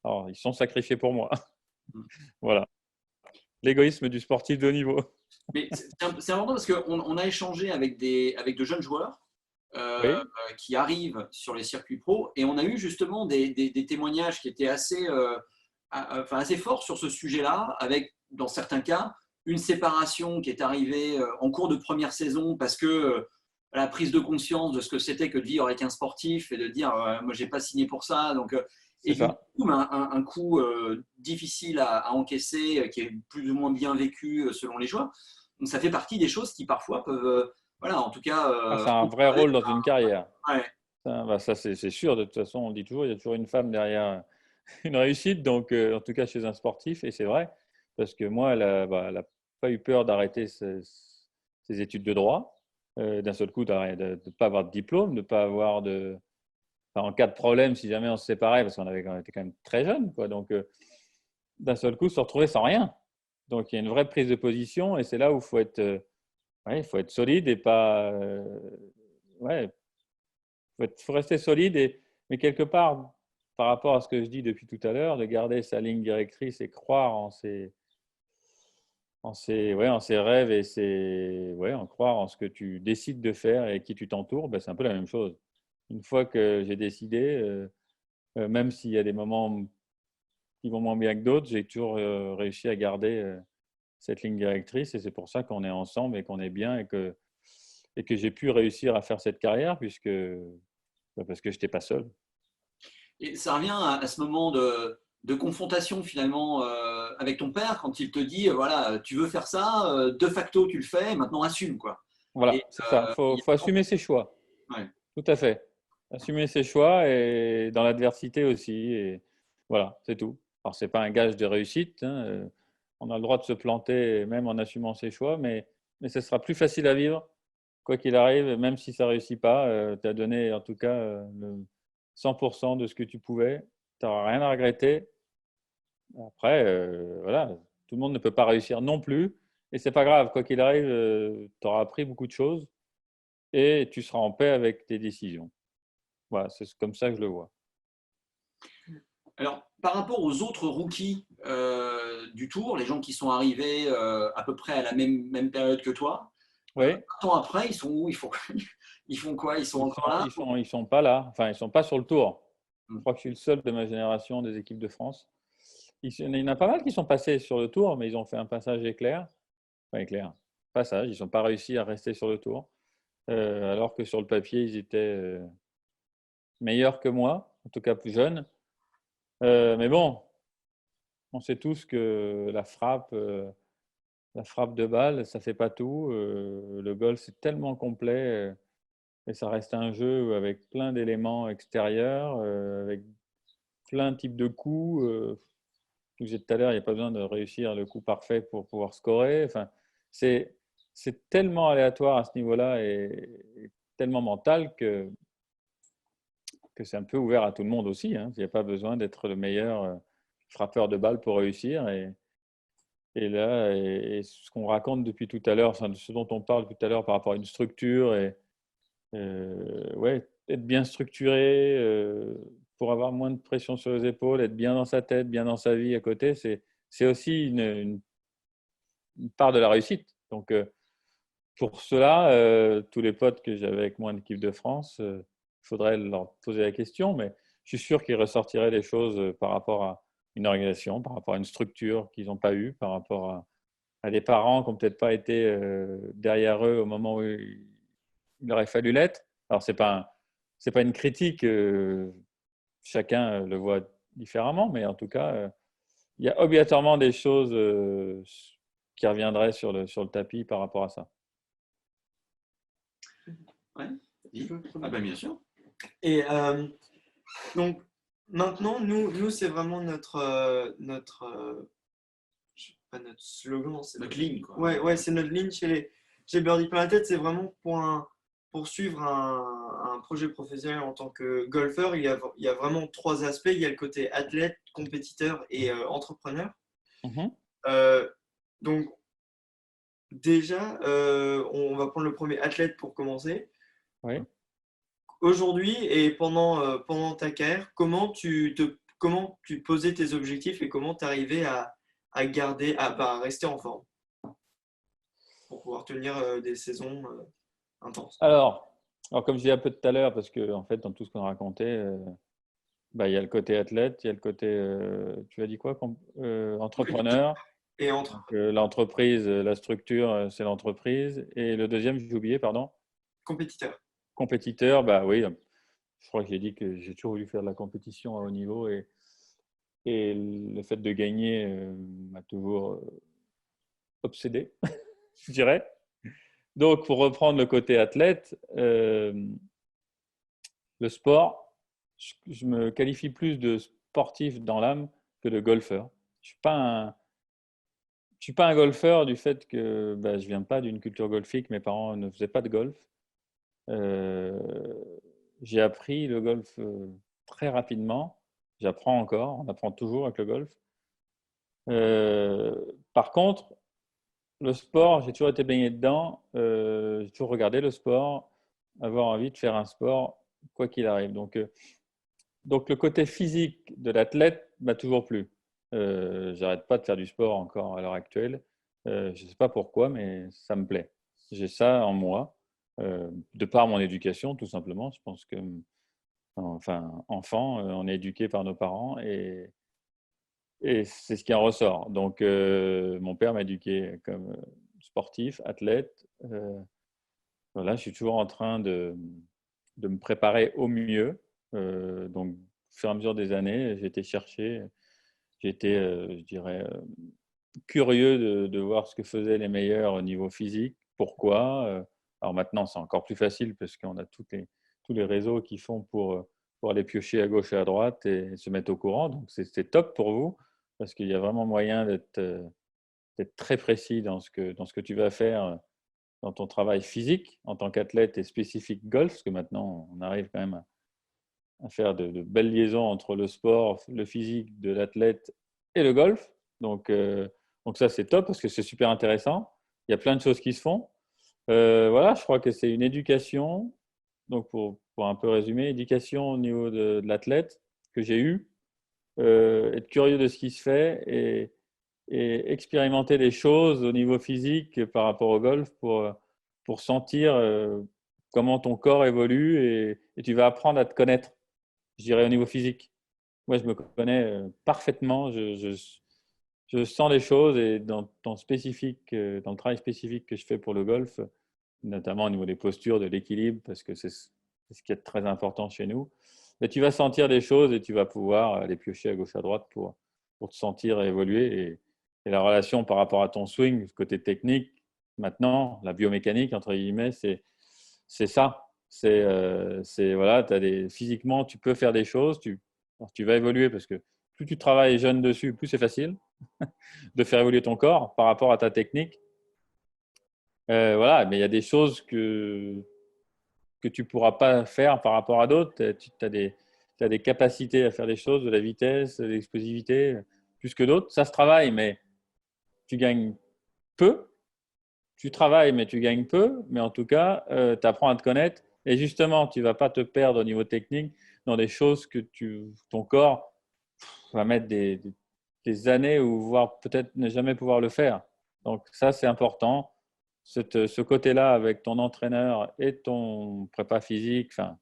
Alors, ils sont sacrifiés pour moi. Voilà. L'égoïsme du sportif de haut niveau. Mais c'est important parce qu'on a échangé avec de jeunes joueurs Oui. qui arrivent sur les circuits pro et on a eu justement des témoignages qui étaient assez forts sur ce sujet-là, avec, dans certains cas, une séparation qui est arrivée en cours de première saison parce que la prise de conscience de ce que c'était que de vivre avec un sportif et de dire moi j'ai pas signé pour ça, donc et du coup un coup difficile à encaisser qui est plus ou moins bien vécu selon les joueurs. Donc ça fait partie des choses qui parfois peuvent voilà, en tout cas c'est un vrai rôle dans une carrière. Ouais. Ça c'est sûr. De toute façon, on dit toujours, il y a toujours une femme derrière une réussite. Donc, en tout cas, chez un sportif, et c'est vrai, parce que moi, elle n'a pas eu peur d'arrêter ses études de droit, d'un seul coup, de ne pas avoir de diplôme, de ne pas avoir de… Enfin, en cas de problème, si jamais on se séparait, parce qu'on était quand même très jeunes, quoi. Donc, d'un seul coup, se retrouver sans rien. Donc, il y a une vraie prise de position, et c'est là où il faut être solide et pas… ouais, faut rester solide, mais quelque part, par rapport à ce que je dis depuis tout à l'heure, de garder sa ligne directrice et croire en ses rêves et en croire en ce que tu décides de faire et qui tu t'entoures, ben, c'est un peu la même chose. Une fois que j'ai décidé, même s'il y a des moments qui vont moins bien que d'autres, j'ai toujours réussi à garder cette ligne directrice et c'est pour ça qu'on est ensemble et qu'on est bien et que j'ai pu réussir à faire cette carrière parce que je n'étais pas seul. Et ça revient à ce moment de confrontation finalement avec ton père quand il te dit voilà, tu veux faire ça, de facto tu le fais, maintenant assume quoi. Voilà, Et, c'est ça. Il faut assumer ses choix. Ouais. Tout à fait. Assumer ses choix et dans l'adversité aussi. Et voilà, c'est tout. Alors, ce n'est pas un gage de réussite. Hein. On a le droit de se planter même en assumant ses choix, mais ce sera plus facile à vivre, quoi qu'il arrive, même si ça ne réussit pas. Tu as donné en tout cas le 100% de ce que tu pouvais. Tu n'auras rien à regretter. Après, voilà, tout le monde ne peut pas réussir non plus. Et ce n'est pas grave, quoi qu'il arrive, tu auras appris beaucoup de choses et tu seras en paix avec tes décisions. Voilà, c'est comme ça que je le vois. Alors, par rapport aux autres rookies du Tour, les gens qui sont arrivés à peu près à la même période que toi, Oui. un temps après, ils sont où? Ils font quoi? Ils sont encore là? Ils sont pas là. Enfin, ils sont pas sur le Tour. Je crois que je suis le seul de ma génération des équipes de France. Il y en a pas mal qui sont passés sur le Tour, mais ils ont fait un passage éclair. Enfin, éclair. Passage. Ils n'ont pas réussi à rester sur le Tour. Alors que sur le papier, ils étaient meilleurs que moi, en tout cas plus jeunes. Mais bon, on sait tous que la frappe de balle, ça fait pas tout. Le golf, c'est tellement complet et ça reste un jeu avec plein d'éléments extérieurs, avec plein de types de coups. Comme je disais tout à l'heure, il n'y a pas besoin de réussir le coup parfait pour pouvoir scorer. Enfin, c'est tellement aléatoire à ce niveau-là et tellement mental que c'est un peu ouvert à tout le monde aussi. Hein. Il n'y a pas besoin d'être le meilleur frappeur de balle pour réussir. Et là, ce qu'on raconte depuis tout à l'heure, enfin, ce dont on parle tout à l'heure par rapport à une structure, ouais, être bien structuré pour avoir moins de pression sur les épaules, être bien dans sa tête, bien dans sa vie à côté, c'est aussi une part de la réussite. Donc, pour cela, tous les potes que j'avais avec moi en équipe de France, il faudrait leur poser la question, mais je suis sûr qu'ils ressortiraient des choses par rapport à une organisation, par rapport à une structure qu'ils n'ont pas eue, par rapport à des parents qui n'ont peut-être pas été derrière eux au moment où il aurait fallu l'être. Alors, ce n'est pas une critique, chacun le voit différemment, mais en tout cas, il y a obligatoirement des choses qui reviendraient sur le tapis par rapport à ça. Ouais. Ah ben bien sûr. Et donc maintenant, nous c'est vraiment pas notre slogan, c'est Notre ligne, quoi. Ouais, c'est notre ligne chez Birdie Planet. C'est vraiment pour suivre un projet professionnel en tant que golfeur. Il y a vraiment 3 aspects. Il y a le côté athlète, compétiteur et entrepreneur. Donc déjà, on va prendre le premier, athlète, pour commencer. Oui. Aujourd'hui et pendant ta carrière, comment tu posais tes objectifs et comment tu arrivais à rester en forme pour pouvoir tenir des saisons intenses? Alors, comme je disais un peu tout à l'heure, parce que en fait, dans tout ce qu'on a raconté, il y a le côté athlète, il y a le côté, tu as dit quoi, entrepreneur. Et Donc, l'entreprise, la structure, c'est l'entreprise. Et le deuxième, j'ai oublié, pardon. Compétiteur. Compétiteur, oui. Je crois que j'ai dit que j'ai toujours voulu faire de la compétition à haut niveau et le fait de gagner m'a toujours obsédé, je dirais. Donc, pour reprendre le côté athlète, le sport, je me qualifie plus de sportif dans l'âme que de golfeur. Je suis pas un golfeur du fait que je viens pas d'une culture golfique. Mes parents ne faisaient pas de golf. J'ai appris le golf très rapidement. J'apprends encore, on apprend toujours avec le golf. Par contre, le sport, j'ai toujours été baigné dedans. J'ai toujours regardé le sport, avoir envie de faire un sport, quoi qu'il arrive. Donc, le côté physique de l'athlète m'a toujours plu. J'arrête pas de faire du sport encore à l'heure actuelle. Je ne sais pas pourquoi, mais ça me plaît. J'ai ça en moi, de par mon éducation, tout simplement. Je pense que, enfin, enfant, on est éduqué par nos parents et c'est ce qui en ressort. Donc, mon père m'a éduqué comme sportif, athlète. Voilà, je suis toujours en train de me préparer au mieux. Donc, au fur et à mesure des années, j'ai été chercher, j'ai été, je dirais, curieux de voir ce que faisaient les meilleurs au niveau physique. Pourquoi? Alors maintenant, c'est encore plus facile parce qu'on a tous les réseaux qui font pour aller piocher à gauche et à droite et se mettre au courant. Donc, c'est top pour vous parce qu'il y a vraiment moyen d'être très précis dans ce que tu vas faire dans ton travail physique en tant qu'athlète et spécifique golf, parce que maintenant, on arrive quand même à faire de belles liaisons entre le sport, le physique de l'athlète et le golf. Donc ça, c'est top parce que c'est super intéressant. Il y a plein de choses qui se font. Voilà, je crois que c'est une éducation. Donc, pour un peu résumer, éducation au niveau de l'athlète que j'ai eu, être curieux de ce qui se fait et expérimenter des choses au niveau physique par rapport au golf pour sentir comment ton corps évolue et tu vas apprendre à te connaître, je dirais, au niveau physique. Moi, je me connais parfaitement, je sens les choses et dans le travail spécifique que je fais pour le golf, notamment au niveau des postures, de l'équilibre, parce que c'est ce qui est très important chez nous, mais tu vas sentir des choses et tu vas pouvoir aller piocher à gauche à droite pour te sentir évoluer et la relation par rapport à ton swing, côté technique, maintenant, la biomécanique, entre guillemets, c'est ça. Voilà, physiquement, tu peux faire des choses, tu vas évoluer parce que plus tu travailles jeune dessus, plus c'est facile de faire évoluer ton corps par rapport à ta technique. Voilà, mais il y a des choses que tu ne pourras pas faire par rapport à d'autres. Tu as des capacités à faire des choses, de la vitesse, de l'explosivité, plus que d'autres. Ça se travaille, mais tu gagnes peu. Tu travailles, mais tu gagnes peu. Mais en tout cas, tu apprends à te connaître. Et justement, tu ne vas pas te perdre au niveau technique dans des choses que ton corps va mettre des années ou voire peut-être ne jamais pouvoir le faire. Donc ça, c'est important. Ce côté-là avec ton entraîneur et ton prépa physique, enfin,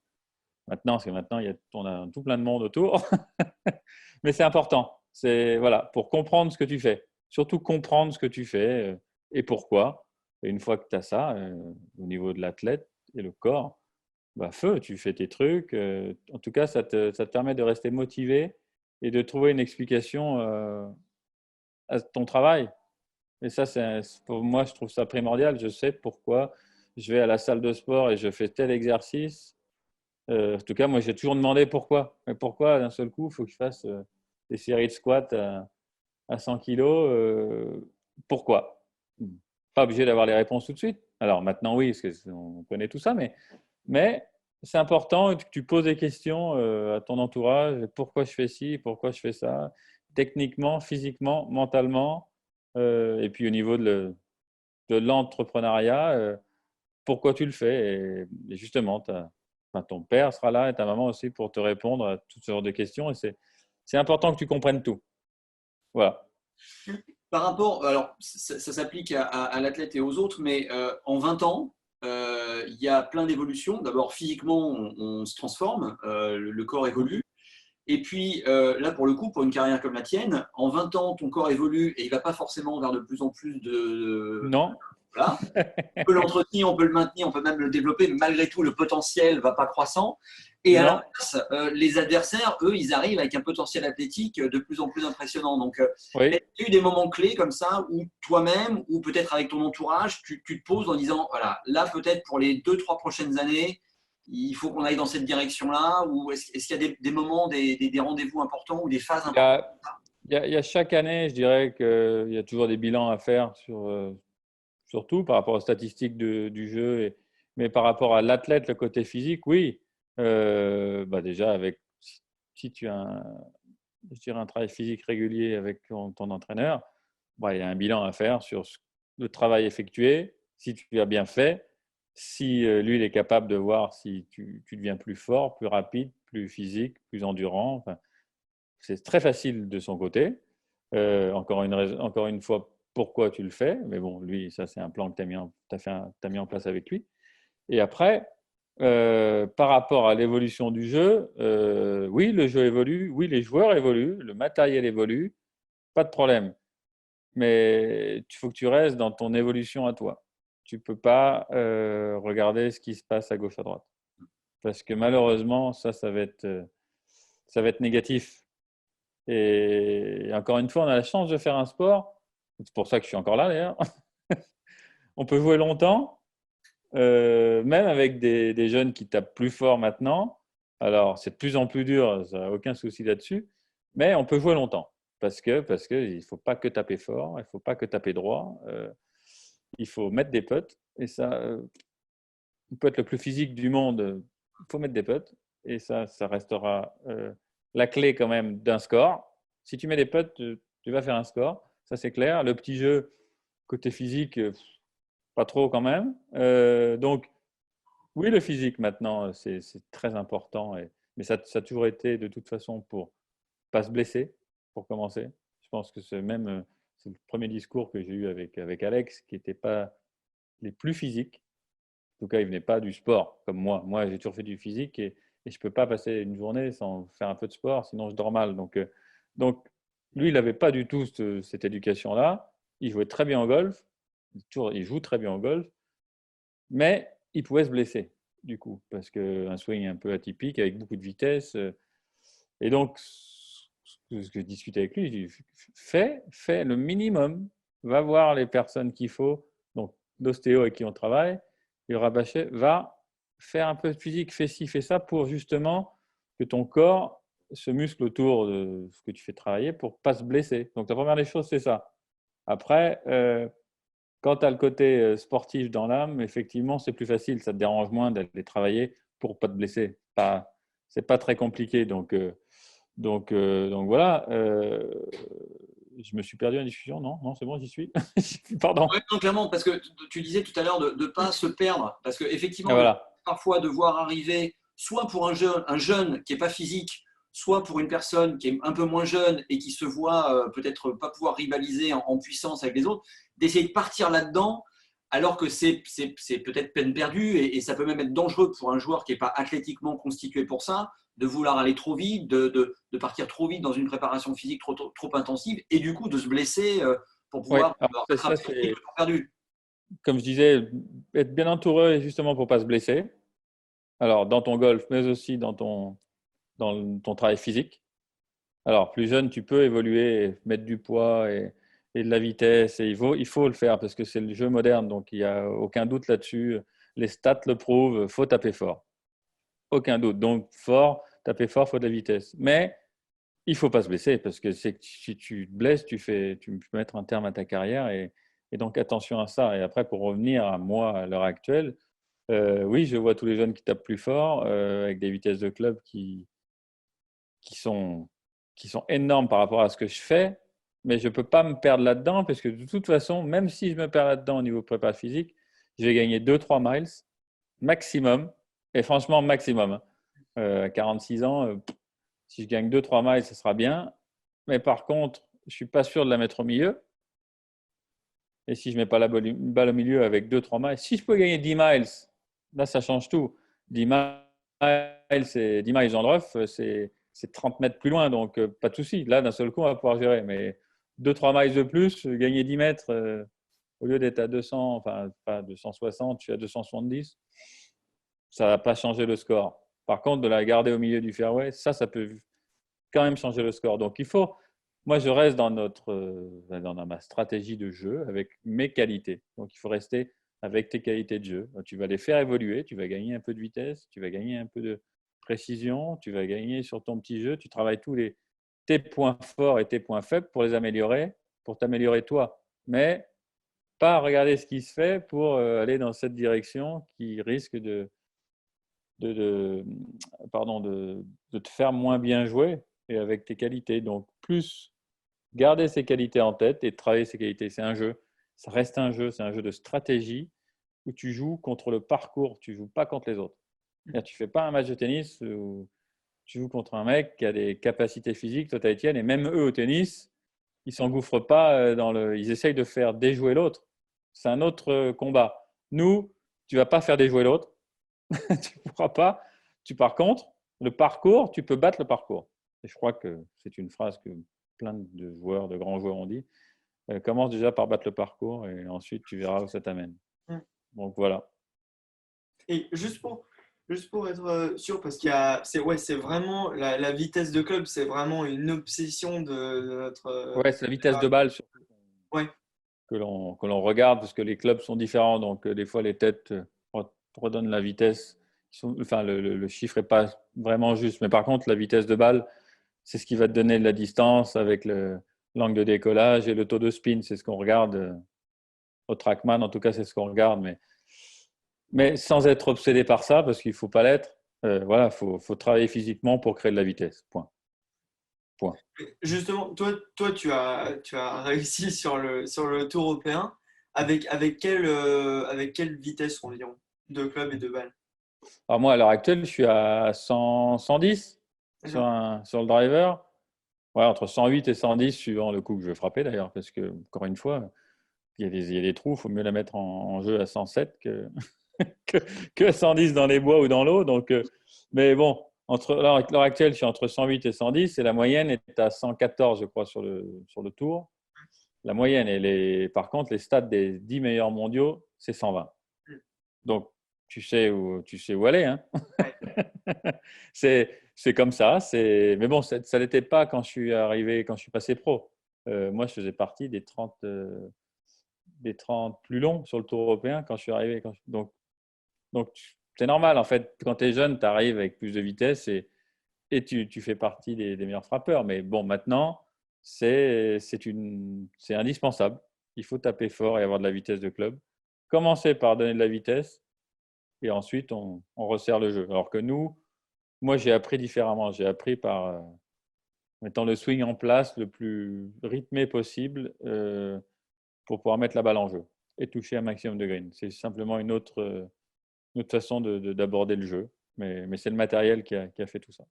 parce que maintenant, on a tout plein de monde autour. Mais c'est important. C'est voilà, pour comprendre ce que tu fais. Surtout comprendre ce que tu fais. et pourquoi. Et une fois que tu as ça, au niveau de l'athlète et le corps, bah, feu, tu fais tes trucs. En tout cas, ça te permet de rester motivé et de trouver une explication à ton travail. Et ça, pour moi, je trouve ça primordial. Je sais pourquoi je vais à la salle de sport et je fais tel exercice. En tout cas, moi, j'ai toujours demandé pourquoi. Mais pourquoi, d'un seul coup, il faut que je fasse des séries de squats à 100 kilos pourquoi? Pas obligé d'avoir les réponses tout de suite. Alors maintenant, oui, parce qu'on connaît tout ça, mais c'est important que tu poses des questions à ton entourage. Pourquoi je fais ci? Pourquoi je fais ça? Techniquement, physiquement, mentalement. Et puis au niveau de l'entrepreneuriat, pourquoi tu le fais? Et justement, ton père sera là et ta maman aussi pour te répondre à toutes sortes de questions. Et c'est important que tu comprennes tout. Voilà. Par rapport, alors ça s'applique à l'athlète et aux autres, mais en 20 ans, il y a plein d'évolutions. D'abord, physiquement, on se transforme, le corps évolue. Et puis là, pour le coup, pour une carrière comme la tienne, en 20 ans, ton corps évolue et il ne va pas forcément vers de plus en plus de… Non. Voilà. On peut l'entretenir, on peut le maintenir, on peut même le développer, mais malgré tout, le potentiel ne va pas croissant. Et à l'inverse, les adversaires, eux, ils arrivent avec un potentiel athlétique de plus en plus impressionnant. Donc, oui. est-ce qu'il y a eu des moments clés comme ça où toi-même, ou peut-être avec ton entourage, tu te poses en disant, voilà, là, peut-être pour les 2-3 prochaines années, il faut qu'on aille dans cette direction-là, ou est-ce qu'il y a des moments, des rendez-vous importants ou des phases importantes? Il y a chaque année, je dirais qu'il y a toujours des bilans à faire surtout par rapport aux statistiques du jeu, mais par rapport à l'athlète, le côté physique, oui. Déjà, si tu as je dirais un travail physique régulier avec ton entraîneur, il y a un bilan à faire sur le travail effectué, si tu l'as bien fait, si lui, il est capable de voir si tu deviens plus fort, plus rapide, plus physique, plus endurant. Enfin, c'est très facile de son côté. Encore une fois, pourquoi tu le fais? Mais bon, lui, ça, c'est un plan que tu as mis en place avec lui. Et après, par rapport à l'évolution du jeu, oui, le jeu évolue, oui, les joueurs évoluent, le matériel évolue, pas de problème. Mais il faut que tu restes dans ton évolution à toi. Tu ne peux pas regarder ce qui se passe à gauche, à droite. Parce que malheureusement, ça va être négatif. Et encore une fois, on a la chance de faire un sport. C'est pour ça que je suis encore là d'ailleurs. On peut jouer longtemps, même avec des jeunes qui tapent plus fort maintenant. Alors, c'est de plus en plus dur, ça n'a aucun souci là-dessus. Mais on peut jouer longtemps parce que il ne faut pas que taper fort, il ne faut pas que taper droit. Il faut mettre des putts. Et ça, on peut être le plus physique du monde, il faut mettre des putts. Et ça restera la clé quand même d'un score. Si tu mets des putts, tu vas faire un score. Ça, c'est clair. Le petit jeu, côté physique, pas trop quand même. Donc, oui, le physique maintenant, c'est très important. Mais ça a toujours été de toute façon pour pas se blesser, pour commencer. Je pense que c'est le premier discours que j'ai eu avec Alex, qui n'était pas les plus physiques. En tout cas, il ne venait pas du sport comme moi. Moi, j'ai toujours fait du physique et je ne peux pas passer une journée sans faire un peu de sport, sinon je dors mal. Donc lui, il n'avait pas du tout cette éducation-là. Il jouait très bien au golf. Il joue très bien au golf. Mais il pouvait se blesser, du coup, parce qu'un swing un peu atypique, avec beaucoup de vitesse. Et donc, ce que je discute avec lui, je dis, fais le minimum. Va voir les personnes qu'il faut, donc l'ostéo avec qui on travaille, et le rabâché, va faire un peu de physique, fais ci, fais ça, pour justement que ton corps se muscle autour de ce que tu fais travailler pour ne pas se blesser. Donc, la première des choses, c'est ça. Après, quand tu as le côté sportif dans l'âme, effectivement, c'est plus facile. Ça te dérange moins d'aller travailler pour ne pas te blesser. Ce n'est pas très compliqué. Donc voilà. Je me suis perdu en discussion. Non, c'est bon, j'y suis. Pardon. Ouais, non, clairement, parce que tu disais tout à l'heure de ne pas se perdre. Parce qu'effectivement, Voilà. parfois de voir arriver, soit pour un jeune qui n'est pas physique, soit pour une personne qui est un peu moins jeune et qui se voit peut-être pas pouvoir rivaliser en puissance avec les autres, d'essayer de partir là-dedans, alors que c'est peut-être peine perdue et ça peut même être dangereux pour un joueur qui n'est pas athlétiquement constitué pour ça, de vouloir aller trop vite, de partir trop vite dans une préparation physique trop intensive et du coup de se blesser pour Ouais, pouvoir alors ça, rattraper le temps perdu. comme je disais, être bien entouré justement pour ne pas se blesser. Alors, dans ton golf, mais aussi dans ton travail physique. Alors, plus jeune, tu peux évoluer, mettre du poids et de la vitesse. Et il faut le faire parce que c'est le jeu moderne. Donc, il n'y a aucun doute là-dessus. Les stats le prouvent, il faut taper fort. Aucun doute. Donc, taper fort, il faut de la vitesse. Mais il ne faut pas se blesser parce que si tu te blesses, tu peux mettre un terme à ta carrière. Et donc, attention à ça. Et après, pour revenir à moi, à l'heure actuelle, oui, je vois tous les jeunes qui tapent plus fort avec des vitesses de club qui sont, qui sont énormes par rapport à ce que je fais, mais je ne peux pas me perdre là-dedans parce que de toute façon, même si je me perds là-dedans au niveau prépa physique, je vais gagner 2-3 miles maximum, et franchement maximum. À 46 ans, si je gagne 2-3 miles, ce sera bien, mais par contre, je ne suis pas sûr de la mettre au milieu. Et si je ne mets pas la balle au milieu avec 2-3 miles, si je peux gagner 10 miles, là, ça change tout. 10 miles, 10 miles en rough, c'est 30 mètres plus loin, donc pas de souci. Là, d'un seul coup, on va pouvoir gérer. Mais 2-3 miles de plus, gagner 10 mètres, au lieu d'être à 200, enfin, pas 260, je suis à 270, ça ne va pas changer le score. Par contre, de la garder au milieu du fairway, ça peut quand même changer le score. Donc, moi, je reste dans ma stratégie de jeu avec mes qualités. Donc, il faut rester avec tes qualités de jeu. Tu vas les faire évoluer, tu vas gagner un peu de vitesse, tu vas gagner un peu de précision, tu vas gagner sur ton petit jeu. Tu travailles tes points forts et tes points faibles pour les améliorer, pour t'améliorer toi. Mais pas regarder ce qui se fait pour aller dans cette direction qui risque de, de te faire moins bien jouer et avec tes qualités. Donc, plus garder ses qualités en tête et travailler ses qualités. C'est un jeu. Ça reste un jeu. C'est un jeu de stratégie où tu joues contre le parcours. Tu ne joues pas contre les autres. Tu ne fais pas un match de tennis où tu joues contre un mec qui a des capacités physiques, toi, tu as Etienne, et même eux au tennis, ils ne s'engouffrent pas Ils essayent de faire déjouer l'autre. C'est un autre combat. Nous, tu ne vas pas faire déjouer l'autre. Tu ne pourras pas. Par contre, le parcours, tu peux battre le parcours. Et je crois que c'est une phrase que plein de joueurs, de grands joueurs ont dit. Commence déjà par battre le parcours et ensuite tu verras où ça t'amène. Donc voilà. Et juste pour être sûr, parce c'est vraiment la vitesse de club, c'est vraiment une obsession de notre. Ouais, c'est la vitesse de balle surtout Ouais. que l'on regarde parce que les clubs sont différents. Donc des fois les têtes redonnent la vitesse. Enfin, le chiffre n'est pas vraiment juste. Mais par contre, la vitesse de balle, c'est ce qui va te donner de la distance avec l'angle de décollage et le taux de spin. C'est ce qu'on regarde au TrackMan. En tout cas, c'est ce qu'on regarde. Mais sans être obsédé par ça, parce qu'il ne faut pas l'être. Voilà, faut travailler physiquement pour créer de la vitesse. Point. Justement, toi tu as réussi sur le Tour européen. Avec quelle vitesse environ de club et de balle? Alors moi, à l'heure actuelle, je suis à 110 sur le driver. Ouais, entre 108 et 110, suivant le coup que je vais frapper d'ailleurs, parce que, encore une fois, il y a des trous, il faut mieux la mettre en jeu à 107 que à 110 dans les bois ou dans l'eau. Donc, mais bon, à l'heure actuelle, je suis entre 108 et 110 et la moyenne est à 114, je crois, sur le tour. La moyenne, par contre, les stats des 10 meilleurs mondiaux, c'est 120. Donc, tu sais où aller. Hein. C'est comme ça. Mais bon, ça ne l'était pas quand je suis arrivé, quand je suis passé pro. Moi, je faisais partie des 30 plus longs sur le Tour européen quand je suis arrivé. Donc, c'est normal. En fait, quand tu es jeune, tu arrives avec plus de vitesse et tu fais partie des meilleurs frappeurs. Mais bon, maintenant, c'est indispensable. Il faut taper fort et avoir de la vitesse de club. Commencer par donner de la vitesse et ensuite, on resserre le jeu. Alors que moi, j'ai appris différemment. J'ai appris par mettant le swing en place le plus rythmé possible pour pouvoir mettre la balle en jeu et toucher un maximum de green. C'est simplement une autre façon d'aborder le jeu. Mais c'est le matériel qui a fait tout ça.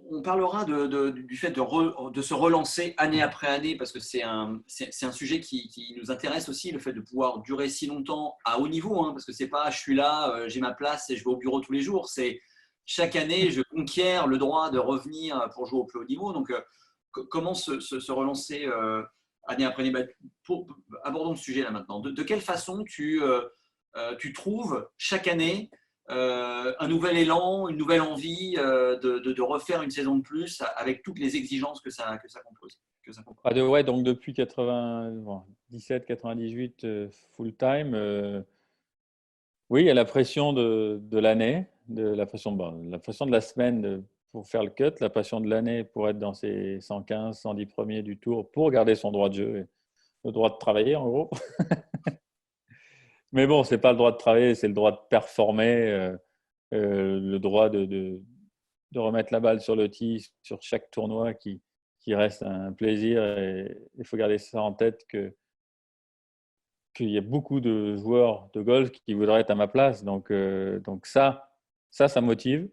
On parlera du fait de se relancer année après année, parce que c'est un sujet qui nous intéresse aussi, le fait de pouvoir durer si longtemps à haut niveau, hein, parce que c'est pas je suis là, j'ai ma place et je vais au bureau tous les jours. C'est chaque année, je conquiers le droit de revenir pour jouer au plus haut niveau. Donc, comment se relancer année après année? Abordons le sujet là maintenant. De quelle façon tu trouves chaque année un nouvel élan, une nouvelle envie de refaire une saison de plus avec toutes les exigences que ça compose, Ouais, donc depuis 97-98 full time, oui, il y a la pression de l'année, la pression de la semaine pour faire le cut, la pression de l'année pour être dans ces 115, 110 premiers du tour pour garder son droit de jeu, et le droit de travailler en gros. Mais bon, c'est pas le droit de travailler, c'est le droit de performer, le droit de remettre la balle sur le tee sur chaque tournoi qui reste un plaisir. Et il faut garder ça en tête qu'il y a beaucoup de joueurs de golf qui voudraient être à ma place. Donc ça motive,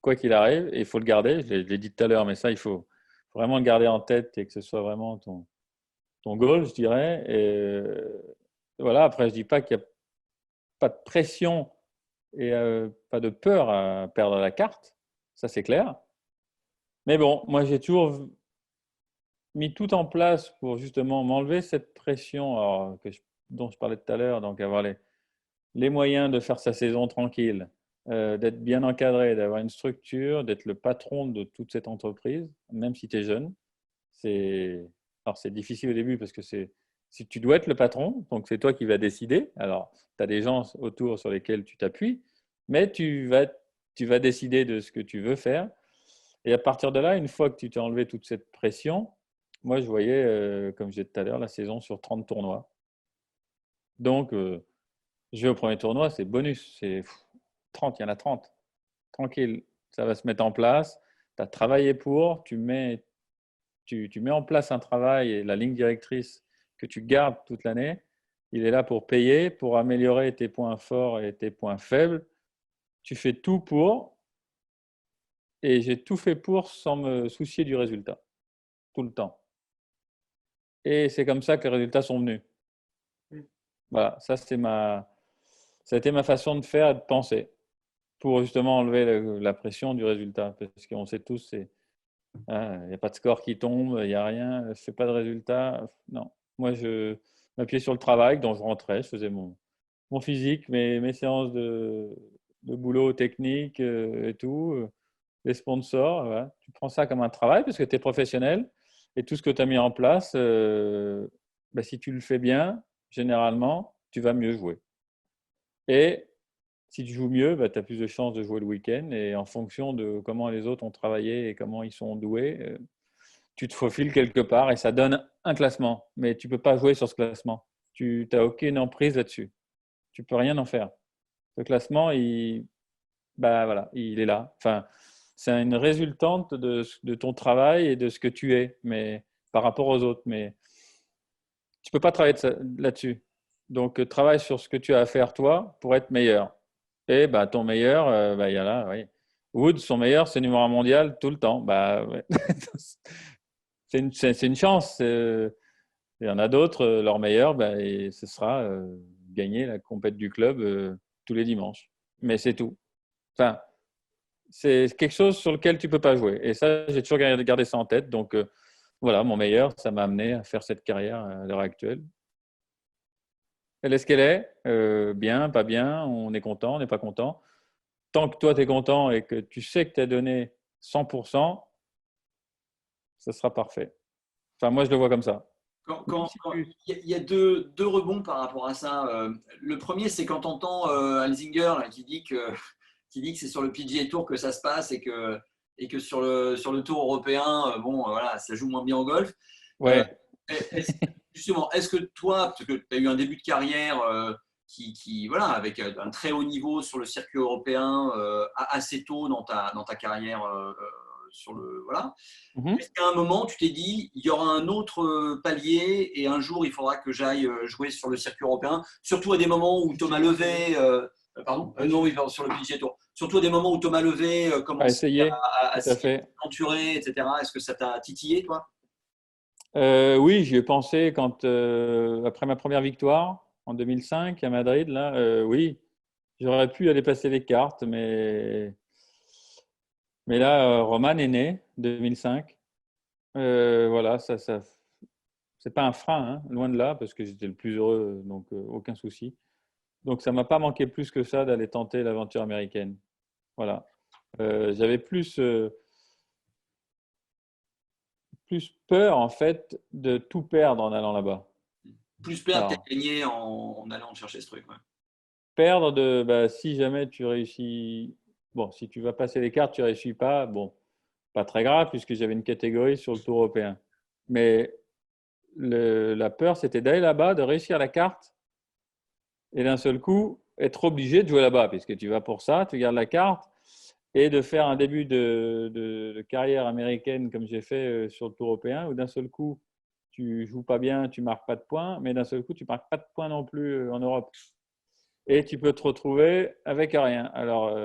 quoi qu'il arrive, et il faut le garder. Je l'ai dit tout à l'heure, mais ça, il faut vraiment le garder en tête et que ce soit vraiment ton goal, je dirais. Et voilà, après, je ne dis pas qu'il n'y a pas de pression et pas de peur à perdre la carte. Ça, c'est clair. Mais bon, moi, j'ai toujours mis tout en place pour justement m'enlever cette pression dont je parlais tout à l'heure, donc avoir les moyens de faire sa saison tranquille, d'être bien encadré, d'avoir une structure, d'être le patron de toute cette entreprise, même si tu es jeune. Alors, c'est difficile au début parce que si tu dois être le patron, donc c'est toi qui vas décider. Alors, tu as des gens autour sur lesquels tu t'appuies, mais tu vas décider de ce que tu veux faire. Et à partir de là, une fois que tu t'es enlevé toute cette pression, moi, je voyais, comme je disais tout à l'heure, la saison sur 30 tournois. Donc, je vais au premier tournoi, c'est bonus. C'est 30, il y en a 30. Tranquille, ça va se mettre en place. Tu as travaillé pour, tu mets en place un travail et la ligne directrice que tu gardes toute l'année. Il est là pour payer, pour améliorer tes points forts et tes points faibles. Tu fais tout pour, et j'ai tout fait pour sans me soucier du résultat, tout le temps. Et c'est comme ça que les résultats sont venus. Voilà, ça a été ma façon de faire et de penser pour justement enlever la pression du résultat. Parce qu'on sait tous, il n'y a pas de score qui tombe, il n'y a rien, je ne fais pas de résultat. Non, moi je m'appuyais sur le travail, donc je rentrais, je faisais mon physique, mes séances de boulot technique et tout, les sponsors. Voilà. Tu prends ça comme un travail parce que tu es professionnel et tout ce que tu as mis en place, si tu le fais bien, généralement, tu vas mieux jouer. Et si tu joues mieux, tu as plus de chances de jouer le week-end. Et en fonction de comment les autres ont travaillé et comment ils sont doués, tu te faufiles quelque part et ça donne un classement. Mais tu ne peux pas jouer sur ce classement. Tu n'as aucune emprise là-dessus. Tu ne peux rien en faire. Le classement, voilà, il est là. Enfin, c'est une résultante de ton travail et de ce que tu es, mais par rapport aux autres. Mais tu ne peux pas travailler là-dessus. Donc, travaille sur ce que tu as à faire toi pour être meilleur. Et ton meilleur, il y a là, oui. Wood, son meilleur, c'est numéro 1 mondial tout le temps. Ouais. C'est une chance. Il y en a d'autres, leur meilleur, et ce sera gagner la compète du club tous les dimanches. Mais c'est tout. Enfin, c'est quelque chose sur lequel tu ne peux pas jouer. Et ça, j'ai toujours gardé ça en tête. Donc, voilà, mon meilleur, ça m'a amené à faire cette carrière à l'heure actuelle. Elle est ce qu'elle est. Bien, pas bien, on est content, on n'est pas content. Tant que toi, tu es content et que tu sais que tu as donné 100%, ça sera parfait. Enfin, moi, je le vois comme ça. Il y a deux rebonds par rapport à ça. Le premier, c'est quand on entend Alzinger là, qui dit que c'est sur le PGA Tour que ça se passe et que sur le Tour européen, voilà, ça joue moins bien au golf. Ouais. Justement, est-ce que toi, parce que tu as eu un début de carrière voilà, avec un très haut niveau sur le circuit européen assez tôt dans ta carrière voilà. Mm-hmm. Est-ce qu'à un moment, tu t'es dit, il y aura un autre palier et un jour, il faudra que j'aille jouer sur le circuit européen, surtout à des moments où Thomas Levé, sur le PGA Tour, surtout à des moments où Thomas Levé commençait à s'y aventurer, etc. Est-ce que ça t'a titillé, toi? Oui, j'y ai pensé quand, après ma première victoire en 2005 à Madrid, là, oui, j'aurais pu aller passer les cartes, mais là, Roman est né 2005 Voilà, c'est pas un frein, hein, loin de là, parce que j'étais le plus heureux, donc aucun souci. Donc ça m'a pas manqué plus que ça d'aller tenter l'aventure américaine. Voilà. J'avais plus peur en fait de tout perdre en allant là-bas. Plus perdre qu'à Alors, gagner en allant chercher ce truc. Ouais. perdre bah, si jamais tu réussis, bon, si tu vas passer les cartes, tu réussis pas, bon, pas très grave puisque j'avais une catégorie sur le tour européen. Mais la peur, c'était d'aller là-bas, de réussir la carte et d'un seul coup être obligé de jouer là-bas puisque tu vas pour ça, tu gardes la carte et de faire un début de carrière américaine comme j'ai fait sur le tour européen où d'un seul coup tu joues pas bien, tu marques pas de points, mais d'un seul coup tu marques pas de points non plus en Europe. Et tu peux te retrouver avec rien. Alors,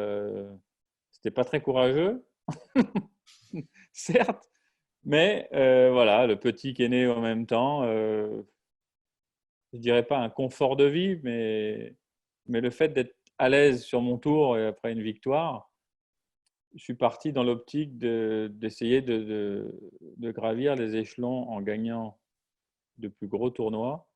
c'était pas très courageux, certes, mais voilà, le petit qui est né en même temps, je dirais pas un confort de vie, mais le fait d'être à l'aise sur mon tour et après une victoire, je suis parti dans l'optique d'essayer de gravir les échelons en gagnant de plus gros tournois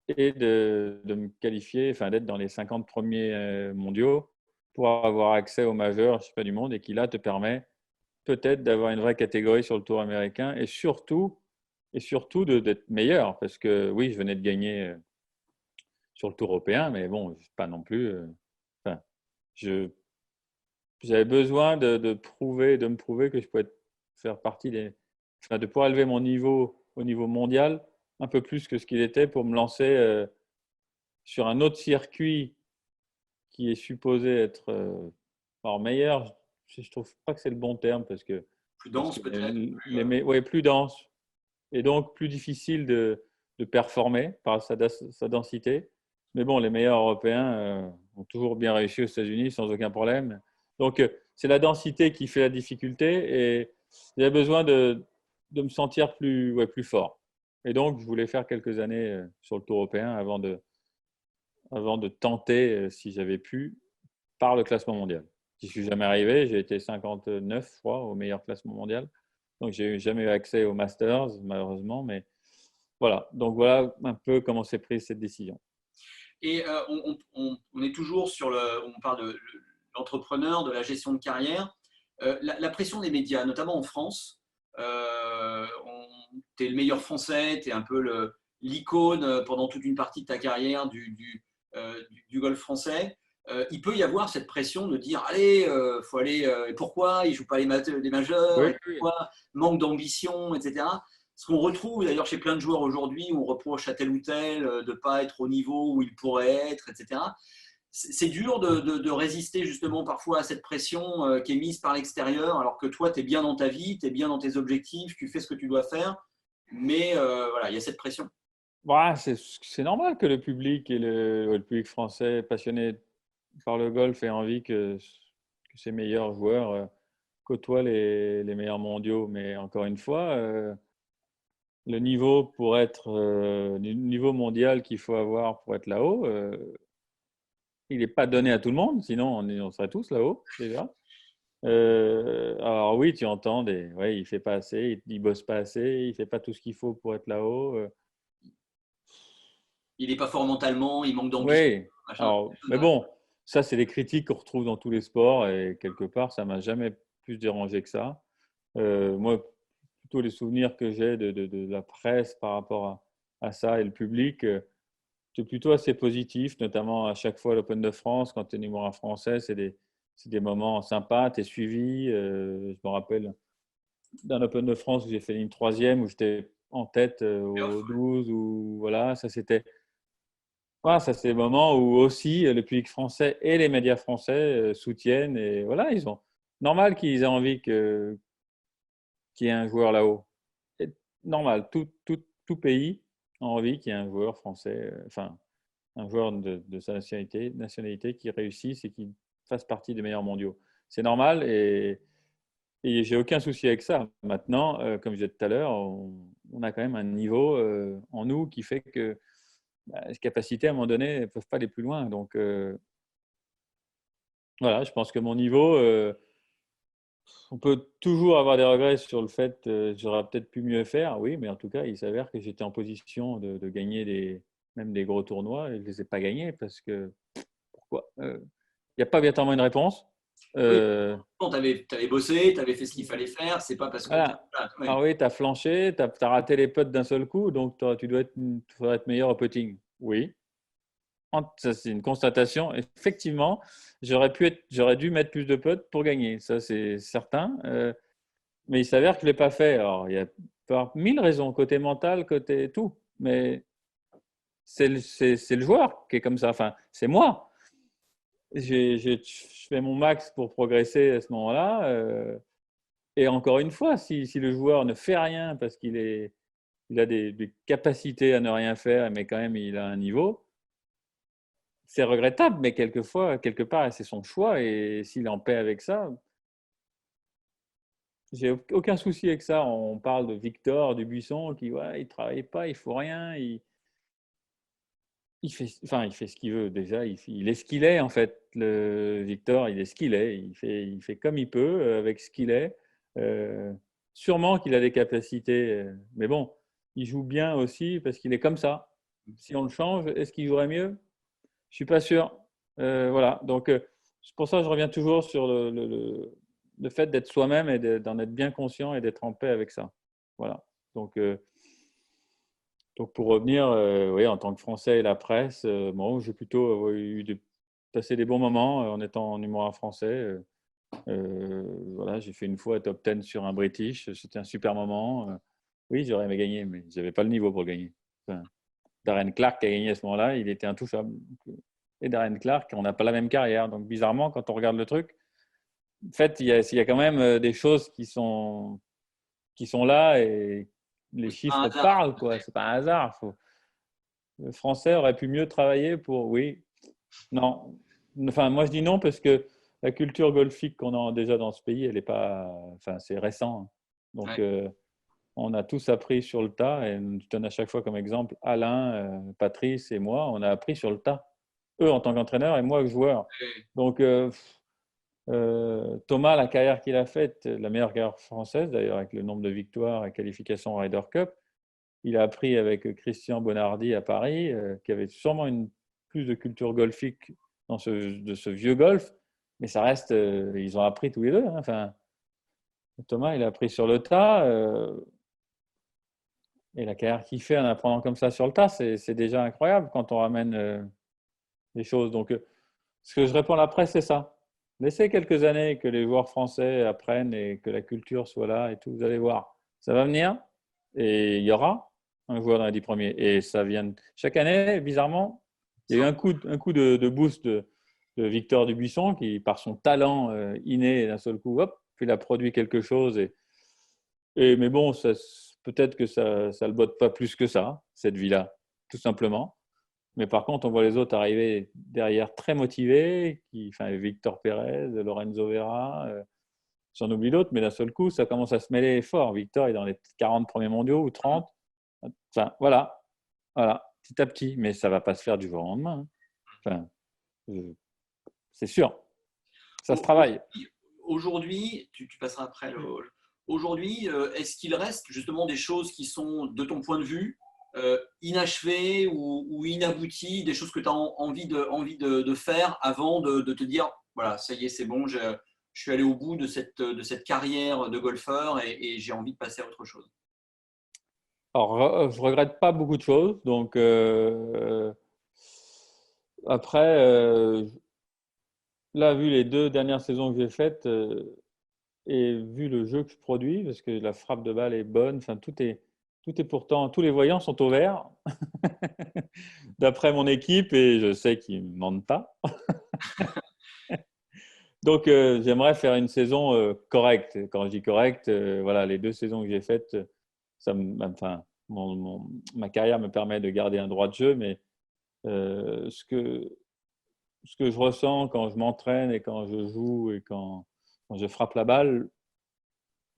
et de me qualifier, enfin d'être dans les 50 premiers mondiaux pour avoir accès aux majeurs, je sais pas, du monde et qui là te permet peut-être d'avoir une vraie catégorie sur le tour américain et surtout d'être meilleur parce que oui, je venais de gagner sur le tour européen, mais bon, pas non plus. Enfin, je, j'avais besoin de me prouver que je pouvais faire partie enfin, de pouvoir élever mon niveau au niveau mondial un peu plus que ce qu'il était pour me lancer sur un autre circuit qui est supposé être alors meilleur. Je trouve pas que c'est le bon terme Plus parce dense que peut-être. ouais, plus dense et donc plus difficile de performer par sa densité. Mais bon, les meilleurs Européens ont toujours bien réussi aux États-Unis sans aucun problème. Donc, c'est la densité qui fait la difficulté et j'ai besoin de me sentir plus fort. Et donc, je voulais faire quelques années sur le Tour européen avant de tenter, si j'avais pu, par le classement mondial. J'y suis jamais arrivé, j'ai été 59 fois au meilleur classement mondial. Donc, j'ai jamais eu accès aux Masters, malheureusement, mais voilà. Donc, voilà un peu comment s'est prise cette décision. Et on est toujours on parle de l'entrepreneur, de la gestion de carrière. La pression des médias, notamment en France, tu es le meilleur français, tu es un peu l'icône pendant toute une partie de ta carrière du golf français. Il peut y avoir cette pression de dire allez, faut aller, pourquoi il ne joue pas les majeurs, Oui, et oui. pourquoi manque d'ambition, etc. Ce qu'on retrouve d'ailleurs chez plein de joueurs aujourd'hui, où on reproche à tel ou tel de ne pas être au niveau où il pourrait être, etc. C'est dur de résister justement parfois à cette pression qui est mise par l'extérieur, alors que toi, tu es bien dans ta vie, tu es bien dans tes objectifs, tu fais ce que tu dois faire, mais voilà, il y a cette pression. Bah, c'est normal que le public et le public français passionné par le golf ait envie que ses meilleurs joueurs côtoient les meilleurs mondiaux. Mais encore une fois, le niveau le niveau mondial qu'il faut avoir pour être là-haut, il n'est pas donné à tout le monde, sinon on serait tous là-haut déjà. Alors oui, tu entends ouais, il fait pas assez, il bosse pas assez, il fait pas tout ce qu'il faut pour être là-haut. Il n'est pas fort mentalement, il manque d'ambition, Oui. machin. Alors, mais bon, ça c'est des critiques qu'on retrouve dans tous les sports et quelque part ça m'a jamais plus dérangé que ça. Moi, plutôt les souvenirs que j'ai de la presse par rapport à ça et le public, c'est plutôt assez positif, notamment à chaque fois à l'Open de France, quand tu es numéro un français, c'est des moments sympas, tu es suivi. Je me rappelle d'un Open de France où j'ai fait ligne troisième, où j'étais en tête au 12, ou voilà, ça c'est des moments où aussi le public français et les médias français soutiennent et voilà, ils ont normal qu'ils aient envie qu'il y ait un joueur là-haut. C'est normal, tout pays a envie qu'il y ait un joueur français, enfin un joueur de sa nationalité qui réussisse et qui fasse partie des meilleurs mondiaux. C'est normal et j'ai aucun souci avec ça. Maintenant, comme je disais tout à l'heure, on a quand même un niveau en nous qui fait que les capacités, à un moment donné, ne peuvent pas aller plus loin. Donc, voilà, je pense que mon niveau On peut toujours avoir des regrets sur le fait que j'aurais peut-être pu mieux faire, oui, mais en tout cas, il s'avère que j'étais en position de gagner même des gros tournois et je ne les ai pas gagnés parce que pourquoi? Il n'y a pas véritablement une réponse. Oui, Euh, tu avais bossé, tu avais fait ce qu'il fallait faire. C'est pas parce que. voilà. Ouais. Alors oui, tu as flanché, tu as raté les putts d'un seul coup, donc tu devrais être meilleur au putting. Oui, ça c'est une constatation. Effectivement, j'aurais dû mettre plus de putts pour gagner, ça c'est certain. Mais il s'avère que je ne l'ai pas fait. Alors, il y a par mille raisons, côté mental, côté tout. Mais c'est le joueur qui est comme ça. Enfin, c'est moi. Je fais mon max pour progresser à ce moment-là. Et encore une fois, si le joueur ne fait rien parce il a des capacités à ne rien faire, mais quand même il a un niveau, c'est regrettable. Mais quelquefois, quelque part, c'est son choix. Et s'il est en paix avec ça, j'ai aucun souci avec ça. On parle de Victor Dubuisson qui, ouais, il travaille pas, il faut rien, il fait ce qu'il veut. Déjà, il est ce qu'il est en fait. Le Victor, il est ce qu'il est. Il fait comme il peut avec ce qu'il est. Euh, Sûrement qu'il a des capacités, mais bon, il joue bien aussi parce qu'il est comme ça. Si on le change, est-ce qu'il jouerait mieux? Je suis pas sûr. Voilà. Donc, c'est pour ça que je reviens toujours sur le fait d'être soi-même et d'en être bien conscient et d'être en paix avec ça. Voilà. Donc, donc pour revenir, oui, en tant que Français et la presse, bon, j'ai plutôt passé des bons moments en étant numéro un français. Voilà, j'ai fait une fois top 10 sur un British. C'était un super moment. Oui, j'aurais aimé gagner, mais je n'avais pas le niveau pour gagner. Enfin, Darren Clarke qui a gagné à ce moment-là, il était intouchable. Et Darren Clarke, on n'a pas la même carrière. Donc, bizarrement, quand on regarde le truc, en fait, il y a quand même des choses qui sont là et les C'est pas un chiffres hasard. parlent, quoi. C'est pas un hasard. Le français aurait pu mieux travailler pour. Oui, non. Enfin, moi, je dis non parce que la culture golfique qu'on a déjà dans ce pays, elle est pas. Enfin, c'est récent. Donc, Ouais. on a tous appris sur le tas. Et je donne à chaque fois comme exemple Alain, Patrice et moi, on a appris sur le tas. Eux en tant qu'entraîneur et moi joueur. Donc, Thomas, la carrière qu'il a faite, la meilleure carrière française d'ailleurs, avec le nombre de victoires et qualifications au Ryder Cup, il a appris avec Christian Bonardi à Paris, qui avait sûrement plus de culture golfique de ce vieux golf, mais ça reste, ils ont appris tous les deux. Hein. Enfin, Thomas, il a appris sur le tas, et la carrière qu'il fait en apprenant comme ça sur le tas, c'est déjà incroyable quand on ramène les choses. Donc, ce que je réponds à la presse, c'est ça. Laissez quelques années que les joueurs français apprennent et que la culture soit là et tout. Vous allez voir, ça va venir et il y aura un joueur dans les 10 premiers. Et ça vient chaque année, bizarrement, il y a eu un coup de boost de Victor Dubuisson qui, par son talent inné, d'un seul coup, hop, il a produit quelque chose. Mais bon, peut-être que ça ne le botte pas plus que ça, cette vie-là, tout simplement. Mais par contre, on voit les autres arriver derrière très motivés, enfin, Victor Pérez, Lorenzo Vera, j'en oublie d'autres, mais d'un seul coup, ça commence à se mêler fort. Victor est dans les 40 premiers mondiaux ou 30. Enfin, voilà, petit à petit, mais ça ne va pas se faire du jour au lendemain. Enfin, c'est sûr, ça se travaille. Aujourd'hui, tu passeras après Aujourd'hui, est-ce qu'il reste justement des choses qui sont, de ton point de vue, inachevées ou inabouties, des choses que tu as envie de faire avant de te dire, voilà, ça y est, c'est bon, je suis allé au bout de cette carrière de golfeur et j'ai envie de passer à autre chose. Alors, je regrette pas beaucoup de choses. Donc, après, là, vu les 2 dernières saisons que j'ai faites, et vu le jeu que je produis, parce que la frappe de balle est bonne, enfin, tout est pourtant, tous les voyants sont au vert, d'après mon équipe, et je sais qu'ils ne mentent pas. Donc, j'aimerais faire une saison correcte. Quand je dis correcte, voilà, les 2 saisons que j'ai faites, enfin, ma carrière me permet de garder un droit de jeu, mais ce que je ressens quand je m'entraîne et quand je joue et quand je frappe la balle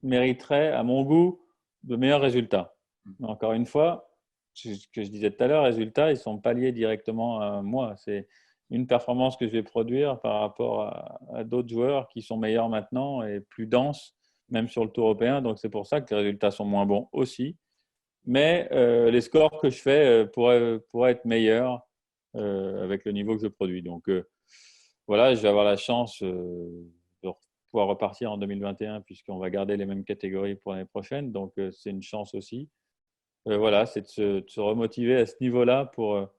mériterait, à mon goût, de meilleurs résultats. Mais encore une fois, ce que je disais tout à l'heure, les résultats, ils sont pas liés directement à moi. une performance que je vais produire par rapport à d'autres joueurs qui sont meilleurs maintenant et plus denses, même sur le tour européen. Donc, c'est pour ça que les résultats sont moins bons aussi. Mais les scores que je fais pourraient être meilleurs avec le niveau que je produis. Donc, voilà, je vais avoir la chance de pouvoir repartir en 2021 puisqu'on va garder les mêmes catégories pour l'année prochaine. Donc, c'est une chance aussi. Voilà, c'est de se remotiver à ce niveau-là pour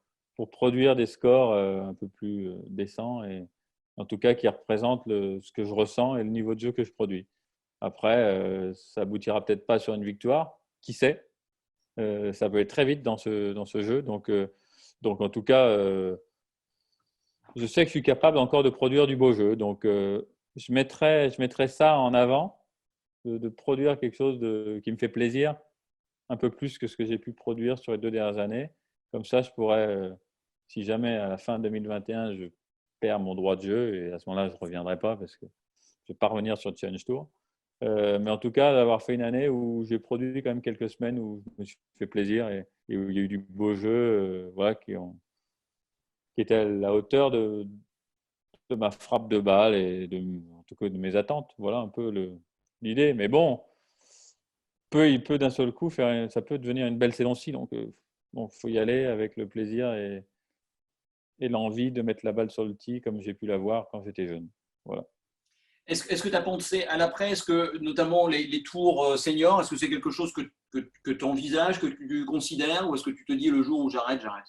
produire des scores un peu plus décents et en tout cas qui représentent ce que je ressens et le niveau de jeu que je produis. Après, ça aboutira peut-être pas sur une victoire, qui sait. Ça peut être très vite dans ce jeu. Donc en tout cas, je sais que je suis capable encore de produire du beau jeu. Donc, je mettrais ça en avant, de produire quelque chose qui me fait plaisir, un peu plus que ce que j'ai pu produire sur les 2 dernières années. Comme ça, je pourrais, si jamais à la fin 2021, je perds mon droit de jeu, et à ce moment-là, je ne reviendrai pas parce que je ne vais pas revenir sur le Challenge Tour. Mais en tout cas, d'avoir fait une année où j'ai produit quand même quelques semaines où je me suis fait plaisir et où il y a eu du beau jeu voilà, qui était à la hauteur de ma frappe de balle et en tout cas de mes attentes. Voilà un peu l'idée. Mais bon, il peut d'un seul coup ça peut devenir une belle saison-ci. Donc, faut y aller avec le plaisir et l'envie de mettre la balle sur le tee comme j'ai pu l'avoir quand j'étais jeune. Voilà. Est-ce que tu as pensé à l'après? Est-ce que notamment les tours seniors, est-ce que c'est quelque chose que tu envisages, que tu considères, ou est-ce que tu te dis le jour où j'arrête, j'arrête?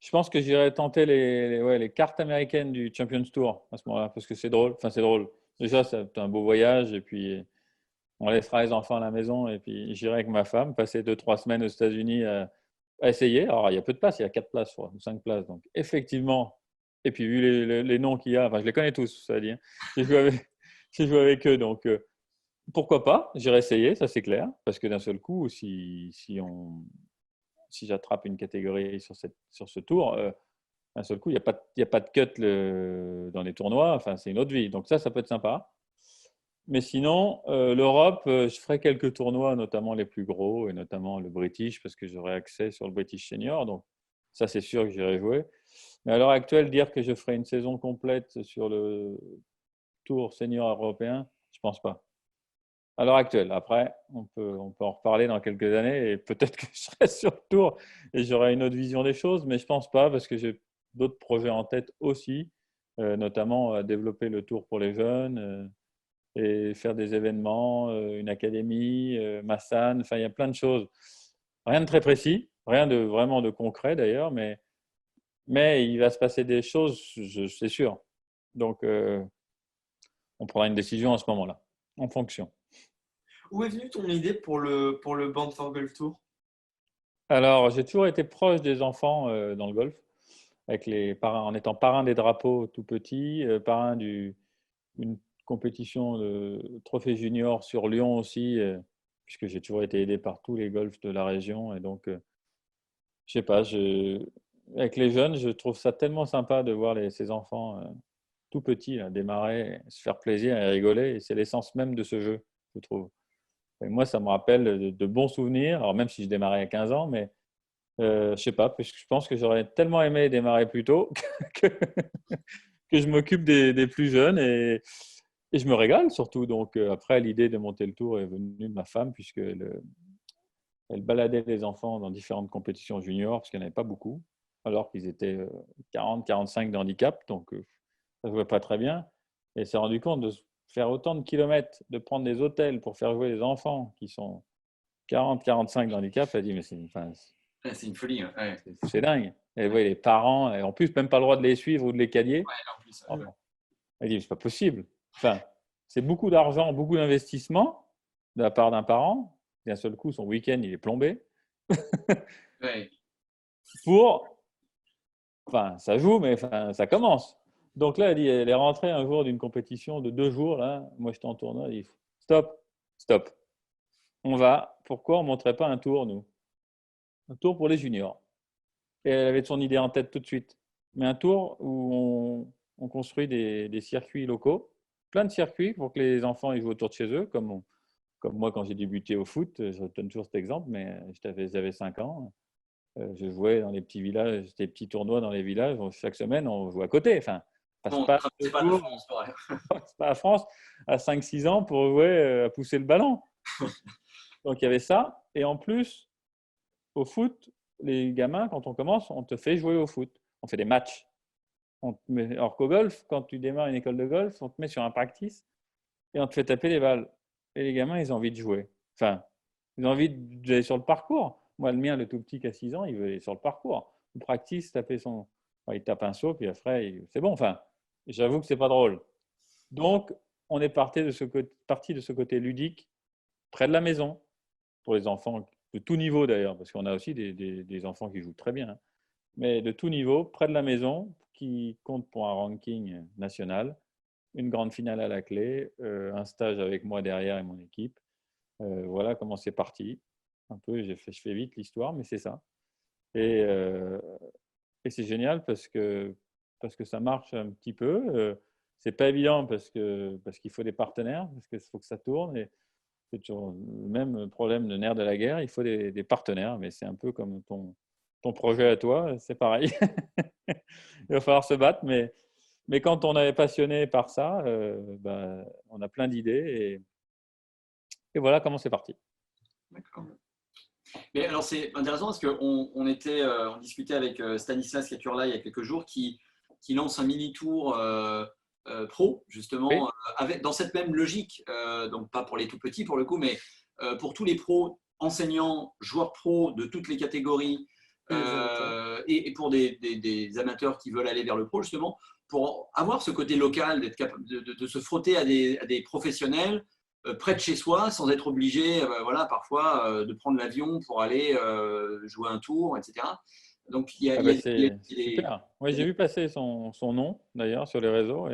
Je pense que j'irai tenter les cartes américaines du Champions Tour à ce moment-là parce que c'est drôle. Enfin, c'est drôle. Déjà, c'est un beau voyage et puis on laissera les enfants à la maison et puis j'irai avec ma femme passer 2-3 semaines aux États-Unis à essayer. Alors, il y a peu de places, il y a 4 places, ou 5 places. Donc, effectivement, et puis vu les noms qu'il y a, enfin, je les connais tous, ça veut dire. J'ai joué avec eux, donc pourquoi pas? J'irai essayer, ça c'est clair, parce que d'un seul coup, si j'attrape une catégorie sur ce tour, d'un seul coup, il n'y a pas de cut dans les tournois. Enfin, c'est une autre vie. Donc ça peut être sympa. Mais sinon, l'Europe, je ferai quelques tournois, notamment les plus gros, et notamment le British, parce que j'aurai accès sur le British Senior. Donc ça, c'est sûr que j'irai jouer. Mais à l'heure actuelle, dire que je ferai une saison complète sur le Tour Senior européen, je ne pense pas. À l'heure actuelle. Après, on peut en reparler dans quelques années et peut-être que je serai sur le tour et j'aurai une autre vision des choses, mais je ne pense pas parce que j'ai d'autres projets en tête aussi, notamment développer le tour pour les jeunes et faire des événements, une académie, Massane, enfin il y a plein de choses. Rien de très précis, rien de vraiment de concret d'ailleurs, mais il va se passer des choses, c'est sûr. Donc, on prendra une décision à ce moment-là, en fonction. Où est venue ton idée pour le Band for Golf Tour? Alors, j'ai toujours été proche des enfants dans le golf, avec les parrains, en étant parrain des drapeaux tout petit, parrain d'une compétition de trophée junior sur Lyon aussi, puisque j'ai toujours été aidé par tous les golfs de la région. Et donc, je sais pas, avec les jeunes, je trouve ça tellement sympa de voir ces enfants tout petits là, démarrer, se faire plaisir et rigoler. Et c'est l'essence même de ce jeu, je trouve. Et moi, ça me rappelle de bons souvenirs, alors même si je démarrais à 15 ans, mais je sais pas, parce que je pense que j'aurais tellement aimé démarrer plus tôt que, que je m'occupe des plus jeunes et je me régale surtout. Donc après, l'idée de monter le tour est venue de ma femme puisqu'elle elle baladait les enfants dans différentes compétitions juniors parce qu'il n'y en avait pas beaucoup, alors qu'ils étaient 40-45 de handicap, donc ça ne jouait pas très bien. Et elle s'est rendu compte de faire autant de kilomètres, de prendre des hôtels pour faire jouer les enfants qui sont 40-45 de handicap. Elle a dit, mais C'est une folie. Ouais. c'est dingue. Et ouais, les parents, et en plus, même pas le droit de les suivre ou de les quadier. Ouais, en plus, Oh, bon. Elle dit, c'est pas possible. Enfin, c'est beaucoup d'argent, beaucoup d'investissement de la part d'un parent. D'un seul coup, son week-end, il est plombé. ouais. Enfin, ça joue, mais enfin, ça commence. Donc là, elle est rentrée un jour d'une compétition de 2 jours. Là, moi, j'étais en tournoi. Elle dit, stop, stop. On va. Pourquoi on ne montrait pas un tour, nous? Un tour pour les juniors. Et elle avait son idée en tête tout de suite. Mais un tour où on construit des circuits locaux, plein de circuits pour que les enfants ils jouent autour de chez eux, comme moi quand j'ai débuté au foot. Je donne toujours cet exemple, mais j'avais 5 ans. Je jouais dans les petits villages, des petits tournois dans les villages. Chaque semaine, on joue à côté. Enfin, on passe Bon, pas c'est deux pas de jours, France, ouais. on passe pas à France à 5-6 ans pour jouer à pousser le ballon. Donc, il y avait ça. Et en plus, au foot, les gamins, quand on commence, on te fait jouer au foot. On fait des matchs. Alors qu'au golf, quand tu démarres une école de golf, on te met sur un practice et on te fait taper les balles. Et les gamins, ils ont envie de jouer. Enfin, ils ont envie d'aller sur le parcours. Moi, le mien, le tout petit qui a 6 ans, il veut aller sur le parcours. Il practice, taper son. Enfin, il tape un saut, puis après, c'est bon. Enfin, j'avoue que c'est pas drôle. Donc, on est parti de ce côté ludique, près de la maison, pour les enfants de tout niveau d'ailleurs, parce qu'on a aussi des enfants qui jouent très bien, hein, mais de tout niveau, près de la maison, qui compte pour un ranking national, une grande finale à la clé, un stage avec moi derrière et mon équipe. Voilà comment c'est parti. Un peu, je fais vite l'histoire, mais c'est ça. Et, euh, et c'est génial parce que ça marche un petit peu. C'est pas évident parce qu'il faut des partenaires, parce qu'il faut que ça tourne. Et c'est toujours le même problème de nerf de la guerre. Il faut des partenaires, mais c'est un peu comme ton projet à toi, c'est pareil. Il va falloir se battre, mais quand on est passionné par ça, on a plein d'idées et voilà comment c'est parti. D'accord. Mais alors, c'est intéressant parce on discutait avec Stanislas Katurla il y a quelques jours qui lance un mini-tour pro, justement, Oui, dans cette même logique. Donc, pas pour les tout petits pour le coup, mais pour tous les pros, enseignants, joueurs pros de toutes les catégories Et les amateurs. et pour des amateurs qui veulent aller vers le pro, justement, pour avoir ce côté local, d'être capable de se frotter à des professionnels près de chez soi sans être obligé, voilà, parfois, de prendre l'avion pour aller jouer un tour, etc. Donc, ah il y ben a, c'est super. Ouais, j'ai vu passer son nom d'ailleurs sur les réseaux.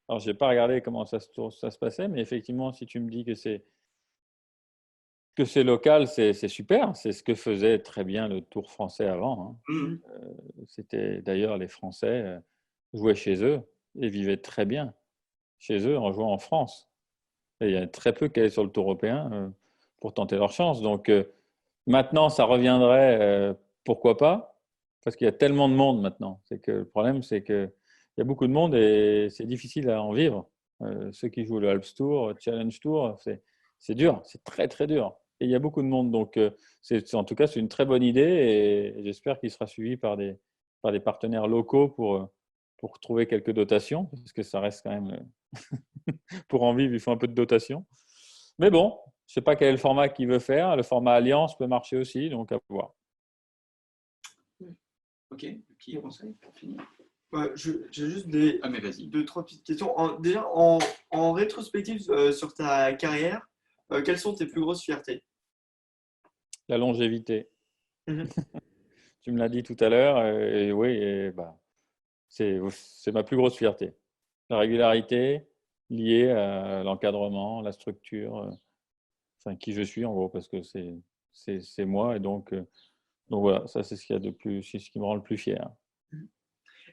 Alors, je n'ai pas regardé comment ça se passait, mais effectivement, si tu me dis que c'est local, c'est super. C'est ce que faisait très bien le Tour français avant, Mhm. hein. C'était d'ailleurs les Français jouaient chez eux et vivaient très bien chez eux en jouant en France. Et il y a très peu qui allaient sur le Tour européen pour tenter leur chance. Donc maintenant, ça reviendrait, pourquoi pas? Parce qu'il y a tellement de monde maintenant. C'est que le problème, c'est qu'il y a beaucoup de monde et c'est difficile à en vivre. Ceux qui jouent le Alps Tour, Challenge Tour, c'est dur, c'est très très dur. Et il y a beaucoup de monde. Donc en tout cas, c'est une très bonne idée et j'espère qu'il sera suivi par des partenaires locaux pour trouver quelques dotations, parce que ça reste quand même pour en vivre, il faut un peu de dotation. Mais bon, je ne sais pas quel est le format qu'il veut faire. Le format Alliance peut marcher aussi, donc à voir. Ok, qui conseille pour finir? Ouais, j'ai juste Ah, mais vas-y. deux, trois petites questions. Déjà, en rétrospective sur ta carrière, quelles sont tes plus grosses fiertés? La longévité, Mhm. tu me l'as dit tout à l'heure, et oui, c'est ma plus grosse fierté. La régularité liée à l'encadrement, la structure, enfin qui je suis en gros, parce que c'est moi, et donc voilà, ça c'est ce qu'il y a de plus, c'est ce qui me rend le plus fier.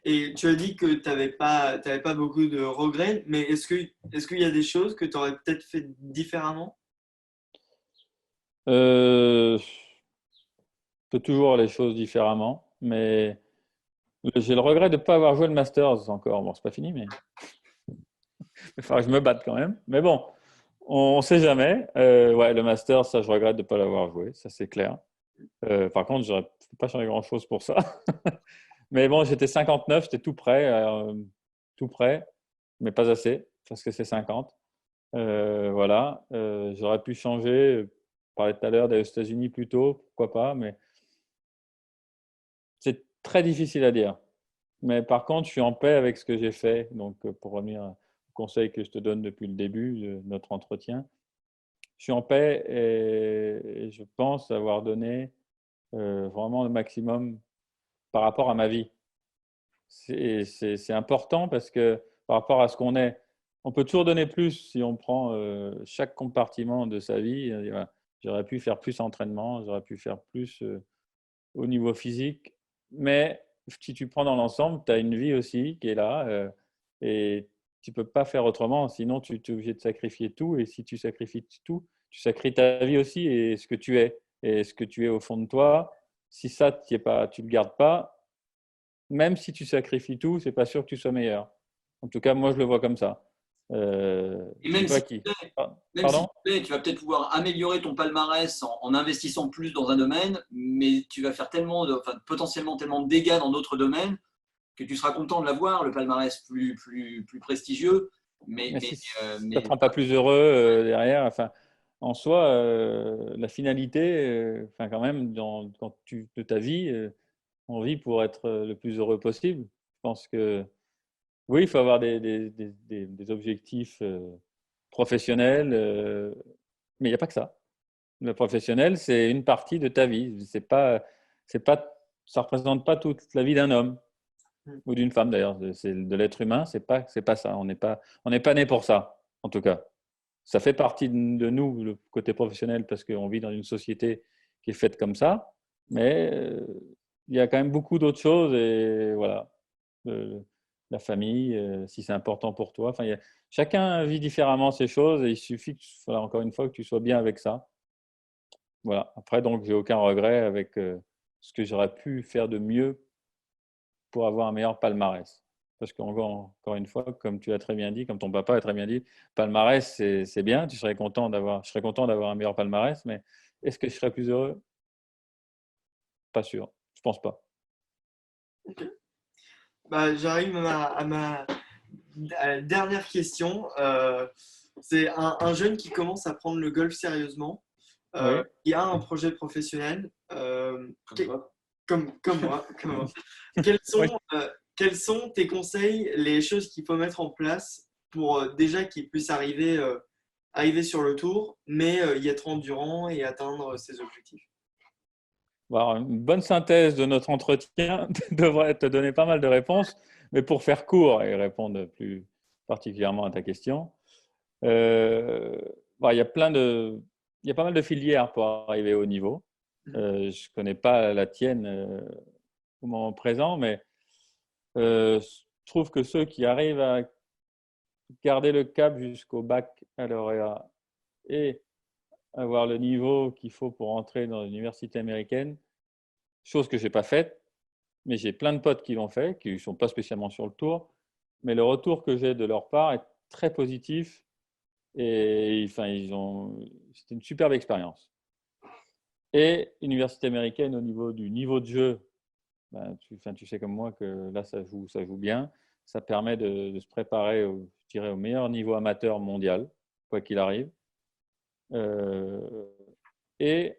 Et tu as dit que t'avais pas beaucoup de regrets, mais est-ce qu'il y a des choses que tu aurais peut-être fait différemment? Je peux toujours les choses différemment, mais j'ai le regret de ne pas avoir joué le Masters encore. Bon, c'est pas fini, mais il faudra que je me batte quand même. Mais bon, on ne sait jamais. Ouais, le Masters, ça, je regrette de ne pas l'avoir joué, ça c'est clair. Par contre, je ne peux pas changer grand-chose pour ça. Mais bon, j'étais 59, j'étais tout prêt, mais pas assez, parce que c'est 50. Voilà, j'aurais pu changer. Je parlais tout à l'heure des États-Unis plus tôt, pourquoi pas, mais c'est très difficile à dire. Mais par contre, je suis en paix avec ce que j'ai fait. Donc, pour revenir au conseil que je te donne depuis le début de notre entretien, je suis en paix et je pense avoir donné vraiment le maximum par rapport à ma vie. C'est important parce que par rapport à ce qu'on est, on peut toujours donner plus si on prend chaque compartiment de sa vie. Voilà, j'aurais pu faire plus d'entraînement, j'aurais pu faire plus au niveau physique. Mais si tu prends dans l'ensemble, tu as une vie aussi qui est là et tu ne peux pas faire autrement. Sinon, tu es obligé de sacrifier tout. Et si tu sacrifies tout, tu sacrifies ta vie aussi et ce que tu es. Et ce que tu es au fond de toi, si ça, tu ne le gardes pas, même si tu sacrifies tout, ce n'est pas sûr que tu sois meilleur. En tout cas, moi, je le vois comme ça. Et Je sais même si pas qui. même si Pardon? tu vas peut-être pouvoir améliorer ton palmarès en investissant plus dans un domaine, mais tu vas faire potentiellement tellement de dégâts dans d'autres domaines que tu seras content de l'avoir, le palmarès plus prestigieux. Mais, Mais mais, si ça ne mais te rend pas plus heureux derrière. Enfin, en soi, la finalité, enfin, quand même, de ta vie, on vit pour être le plus heureux possible. Je pense que oui, il faut avoir des objectifs professionnels, mais il n'y a pas que ça. Le professionnel, c'est une partie de ta vie. Ça représente pas toute la vie d'un homme ou d'une femme d'ailleurs. C'est de l'être humain, c'est pas ça. On n'est pas né pour ça, en tout cas. Ça fait partie de nous, le côté professionnel, parce qu'on vit dans une société qui est faite comme ça. Mais il y a quand même beaucoup d'autres choses et voilà. Le- la famille, si c'est important pour toi. Enfin, chacun vit différemment ces choses et il suffit, voilà, encore une fois, que tu sois bien avec ça. Voilà. Après, donc, j'ai aucun regret avec ce que j'aurais pu faire de mieux pour avoir un meilleur palmarès. Parce qu'encore une fois, comme tu as très bien dit, comme ton papa a très bien dit, palmarès, c'est bien, je serais content d'avoir un meilleur palmarès, mais est-ce que je serais plus heureux? Pas sûr, je pense pas. Bah, j'arrive à la dernière question. C'est un jeune qui commence à prendre le golf sérieusement, Oui. qui a un projet professionnel, comme toi. comme moi. Comme moi. Quels Oui. sont, quels sont tes conseils, les choses qu'il faut mettre en place pour déjà qu'il puisse arriver sur le tour, mais y être endurant et atteindre ses objectifs? Alors, une bonne synthèse de notre entretien devrait te donner pas mal de réponses, mais pour faire court et répondre plus particulièrement à ta question, euh, il y a il y a pas mal de filières pour arriver au niveau. Je ne connais pas la tienne au moment présent, mais je trouve que ceux qui arrivent à garder le cap jusqu'au baccalauréat et avoir le niveau qu'il faut pour entrer dans l'université américaine, chose que je n'ai pas faite, mais j'ai plein de potes qui l'ont fait, qui ne sont pas spécialement sur le tour, mais le retour que j'ai de leur part est très positif et enfin, c'était une superbe expérience. Et université américaine, au niveau du niveau de jeu, ben, tu sais comme moi que là, ça joue bien. Ça permet de se préparer, je dirais, au meilleur niveau amateur mondial, quoi qu'il arrive. Euh, et,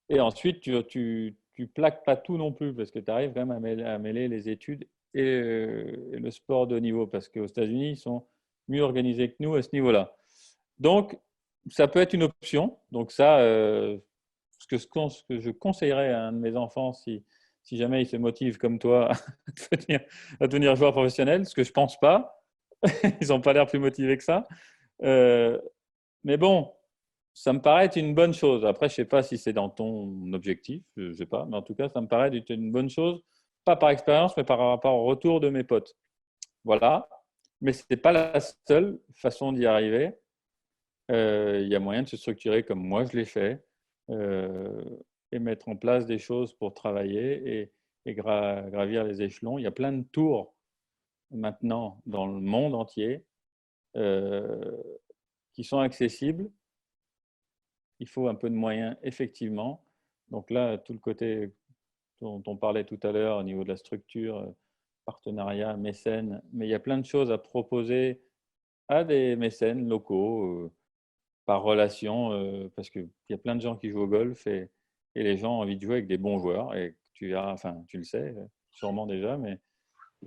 et ensuite, tu plaques pas tout non plus, parce que tu arrives quand même à mêler les études et le sport de haut niveau, parce qu'aux États-Unis, ils sont mieux organisés que nous à ce niveau-là. Donc, ça peut être une option. Donc ça, ce que je conseillerais à un de mes enfants, si jamais il se motive comme toi à devenir joueur professionnel, ce que je pense pas, ils n'ont pas l'air plus motivés que ça. Euh, mais bon, ça me paraît être une bonne chose. Après, je ne sais pas si c'est dans ton objectif, je ne sais pas, mais en tout cas, ça me paraît être une bonne chose, pas par expérience, mais par rapport au retour de mes potes. Voilà. Mais ce n'est pas la seule façon d'y arriver. Il y a moyen de se structurer comme moi je l'ai fait euh, et mettre en place des choses pour travailler et gravir les échelons. Il y a plein de tours maintenant dans le monde entier euh, qui sont accessibles. Il faut un peu de moyens, effectivement. Donc là, tout le côté dont on parlait tout à l'heure au niveau de la structure, partenariat, mécène, mais il y a plein de choses à proposer à des mécènes locaux. Par relation, parce qu'il y a plein de gens qui jouent au golf et les gens ont envie de jouer avec des bons joueurs. Et enfin, tu le sais sûrement déjà, mais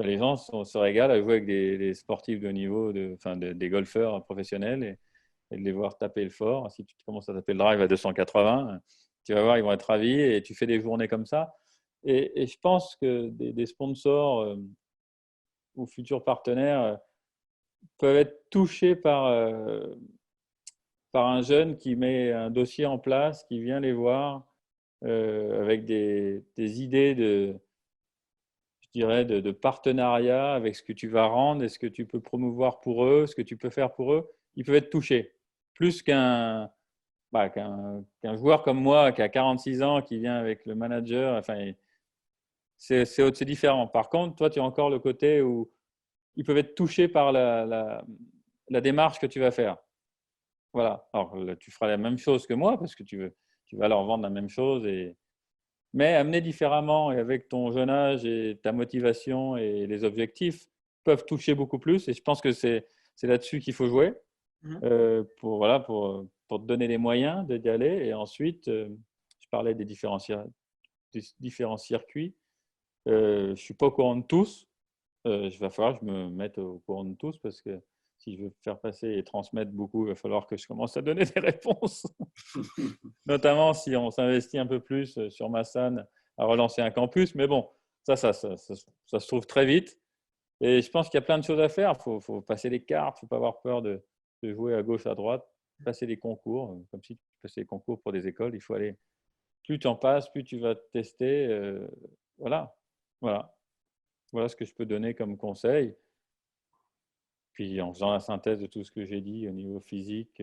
les gens se régalent à jouer avec des sportifs de haut niveau, enfin, des golfeurs professionnels et de les voir taper le fort. Si tu commences à taper le drive à 280, tu vas voir, ils vont être ravis et tu fais des journées comme ça. Et je pense que des sponsors ou futurs partenaires peuvent être touchés par un jeune qui met un dossier en place, qui vient les voir avec des idées je dirais, de partenariat avec ce que tu vas rendre et ce que tu peux promouvoir pour eux, ce que tu peux faire pour eux, ils peuvent être touchés. Plus qu'un joueur comme moi qui a 46 ans, qui vient avec le manager, enfin, c'est différent. Par contre, toi, tu as encore le côté où ils peuvent être touchés par la démarche que tu vas faire. Voilà. Alors, tu feras la même chose que moi parce que tu vas leur vendre la même chose. Mais amener différemment et avec ton jeune âge et ta motivation et les objectifs peuvent toucher beaucoup plus. Et je pense que c'est là-dessus qu'il faut jouer pour te donner les moyens d'y aller. Et ensuite, je parlais des différents circuits. Je ne suis pas au courant de tous. Il va falloir que je me mette au courant de tous parce que si je veux faire passer et transmettre beaucoup, il va falloir que je commence à donner des réponses. Notamment si on s'investit un peu plus sur Massane à relancer un campus. Mais bon, ça se trouve très vite. Et je pense qu'il y a plein de choses à faire. Il faut passer les cartes, il ne faut pas avoir peur de jouer à gauche, à droite, passer des concours. Comme si tu passais des concours pour des écoles, il faut aller. Plus tu en passes, plus tu vas te tester. Voilà ce que je peux donner comme conseil. Puis en faisant la synthèse de tout ce que j'ai dit au niveau physique,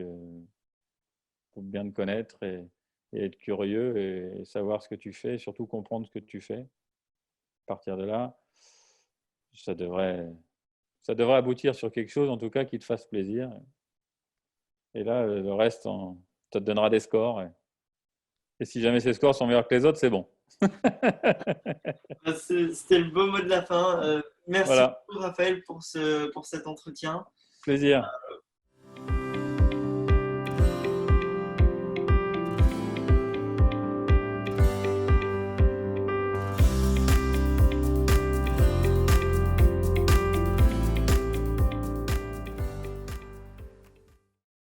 pour bien te connaître et être curieux et savoir ce que tu fais, et surtout comprendre ce que tu fais. À partir de là, ça devrait aboutir sur quelque chose, en tout cas, qui te fasse plaisir. Et là, le reste, ça te donnera des scores. Et si jamais ces scores sont meilleurs que les autres, c'est bon. C'était le beau mot de la fin. Merci Voilà. beaucoup, Raphaël, pour cet entretien. Plaisir.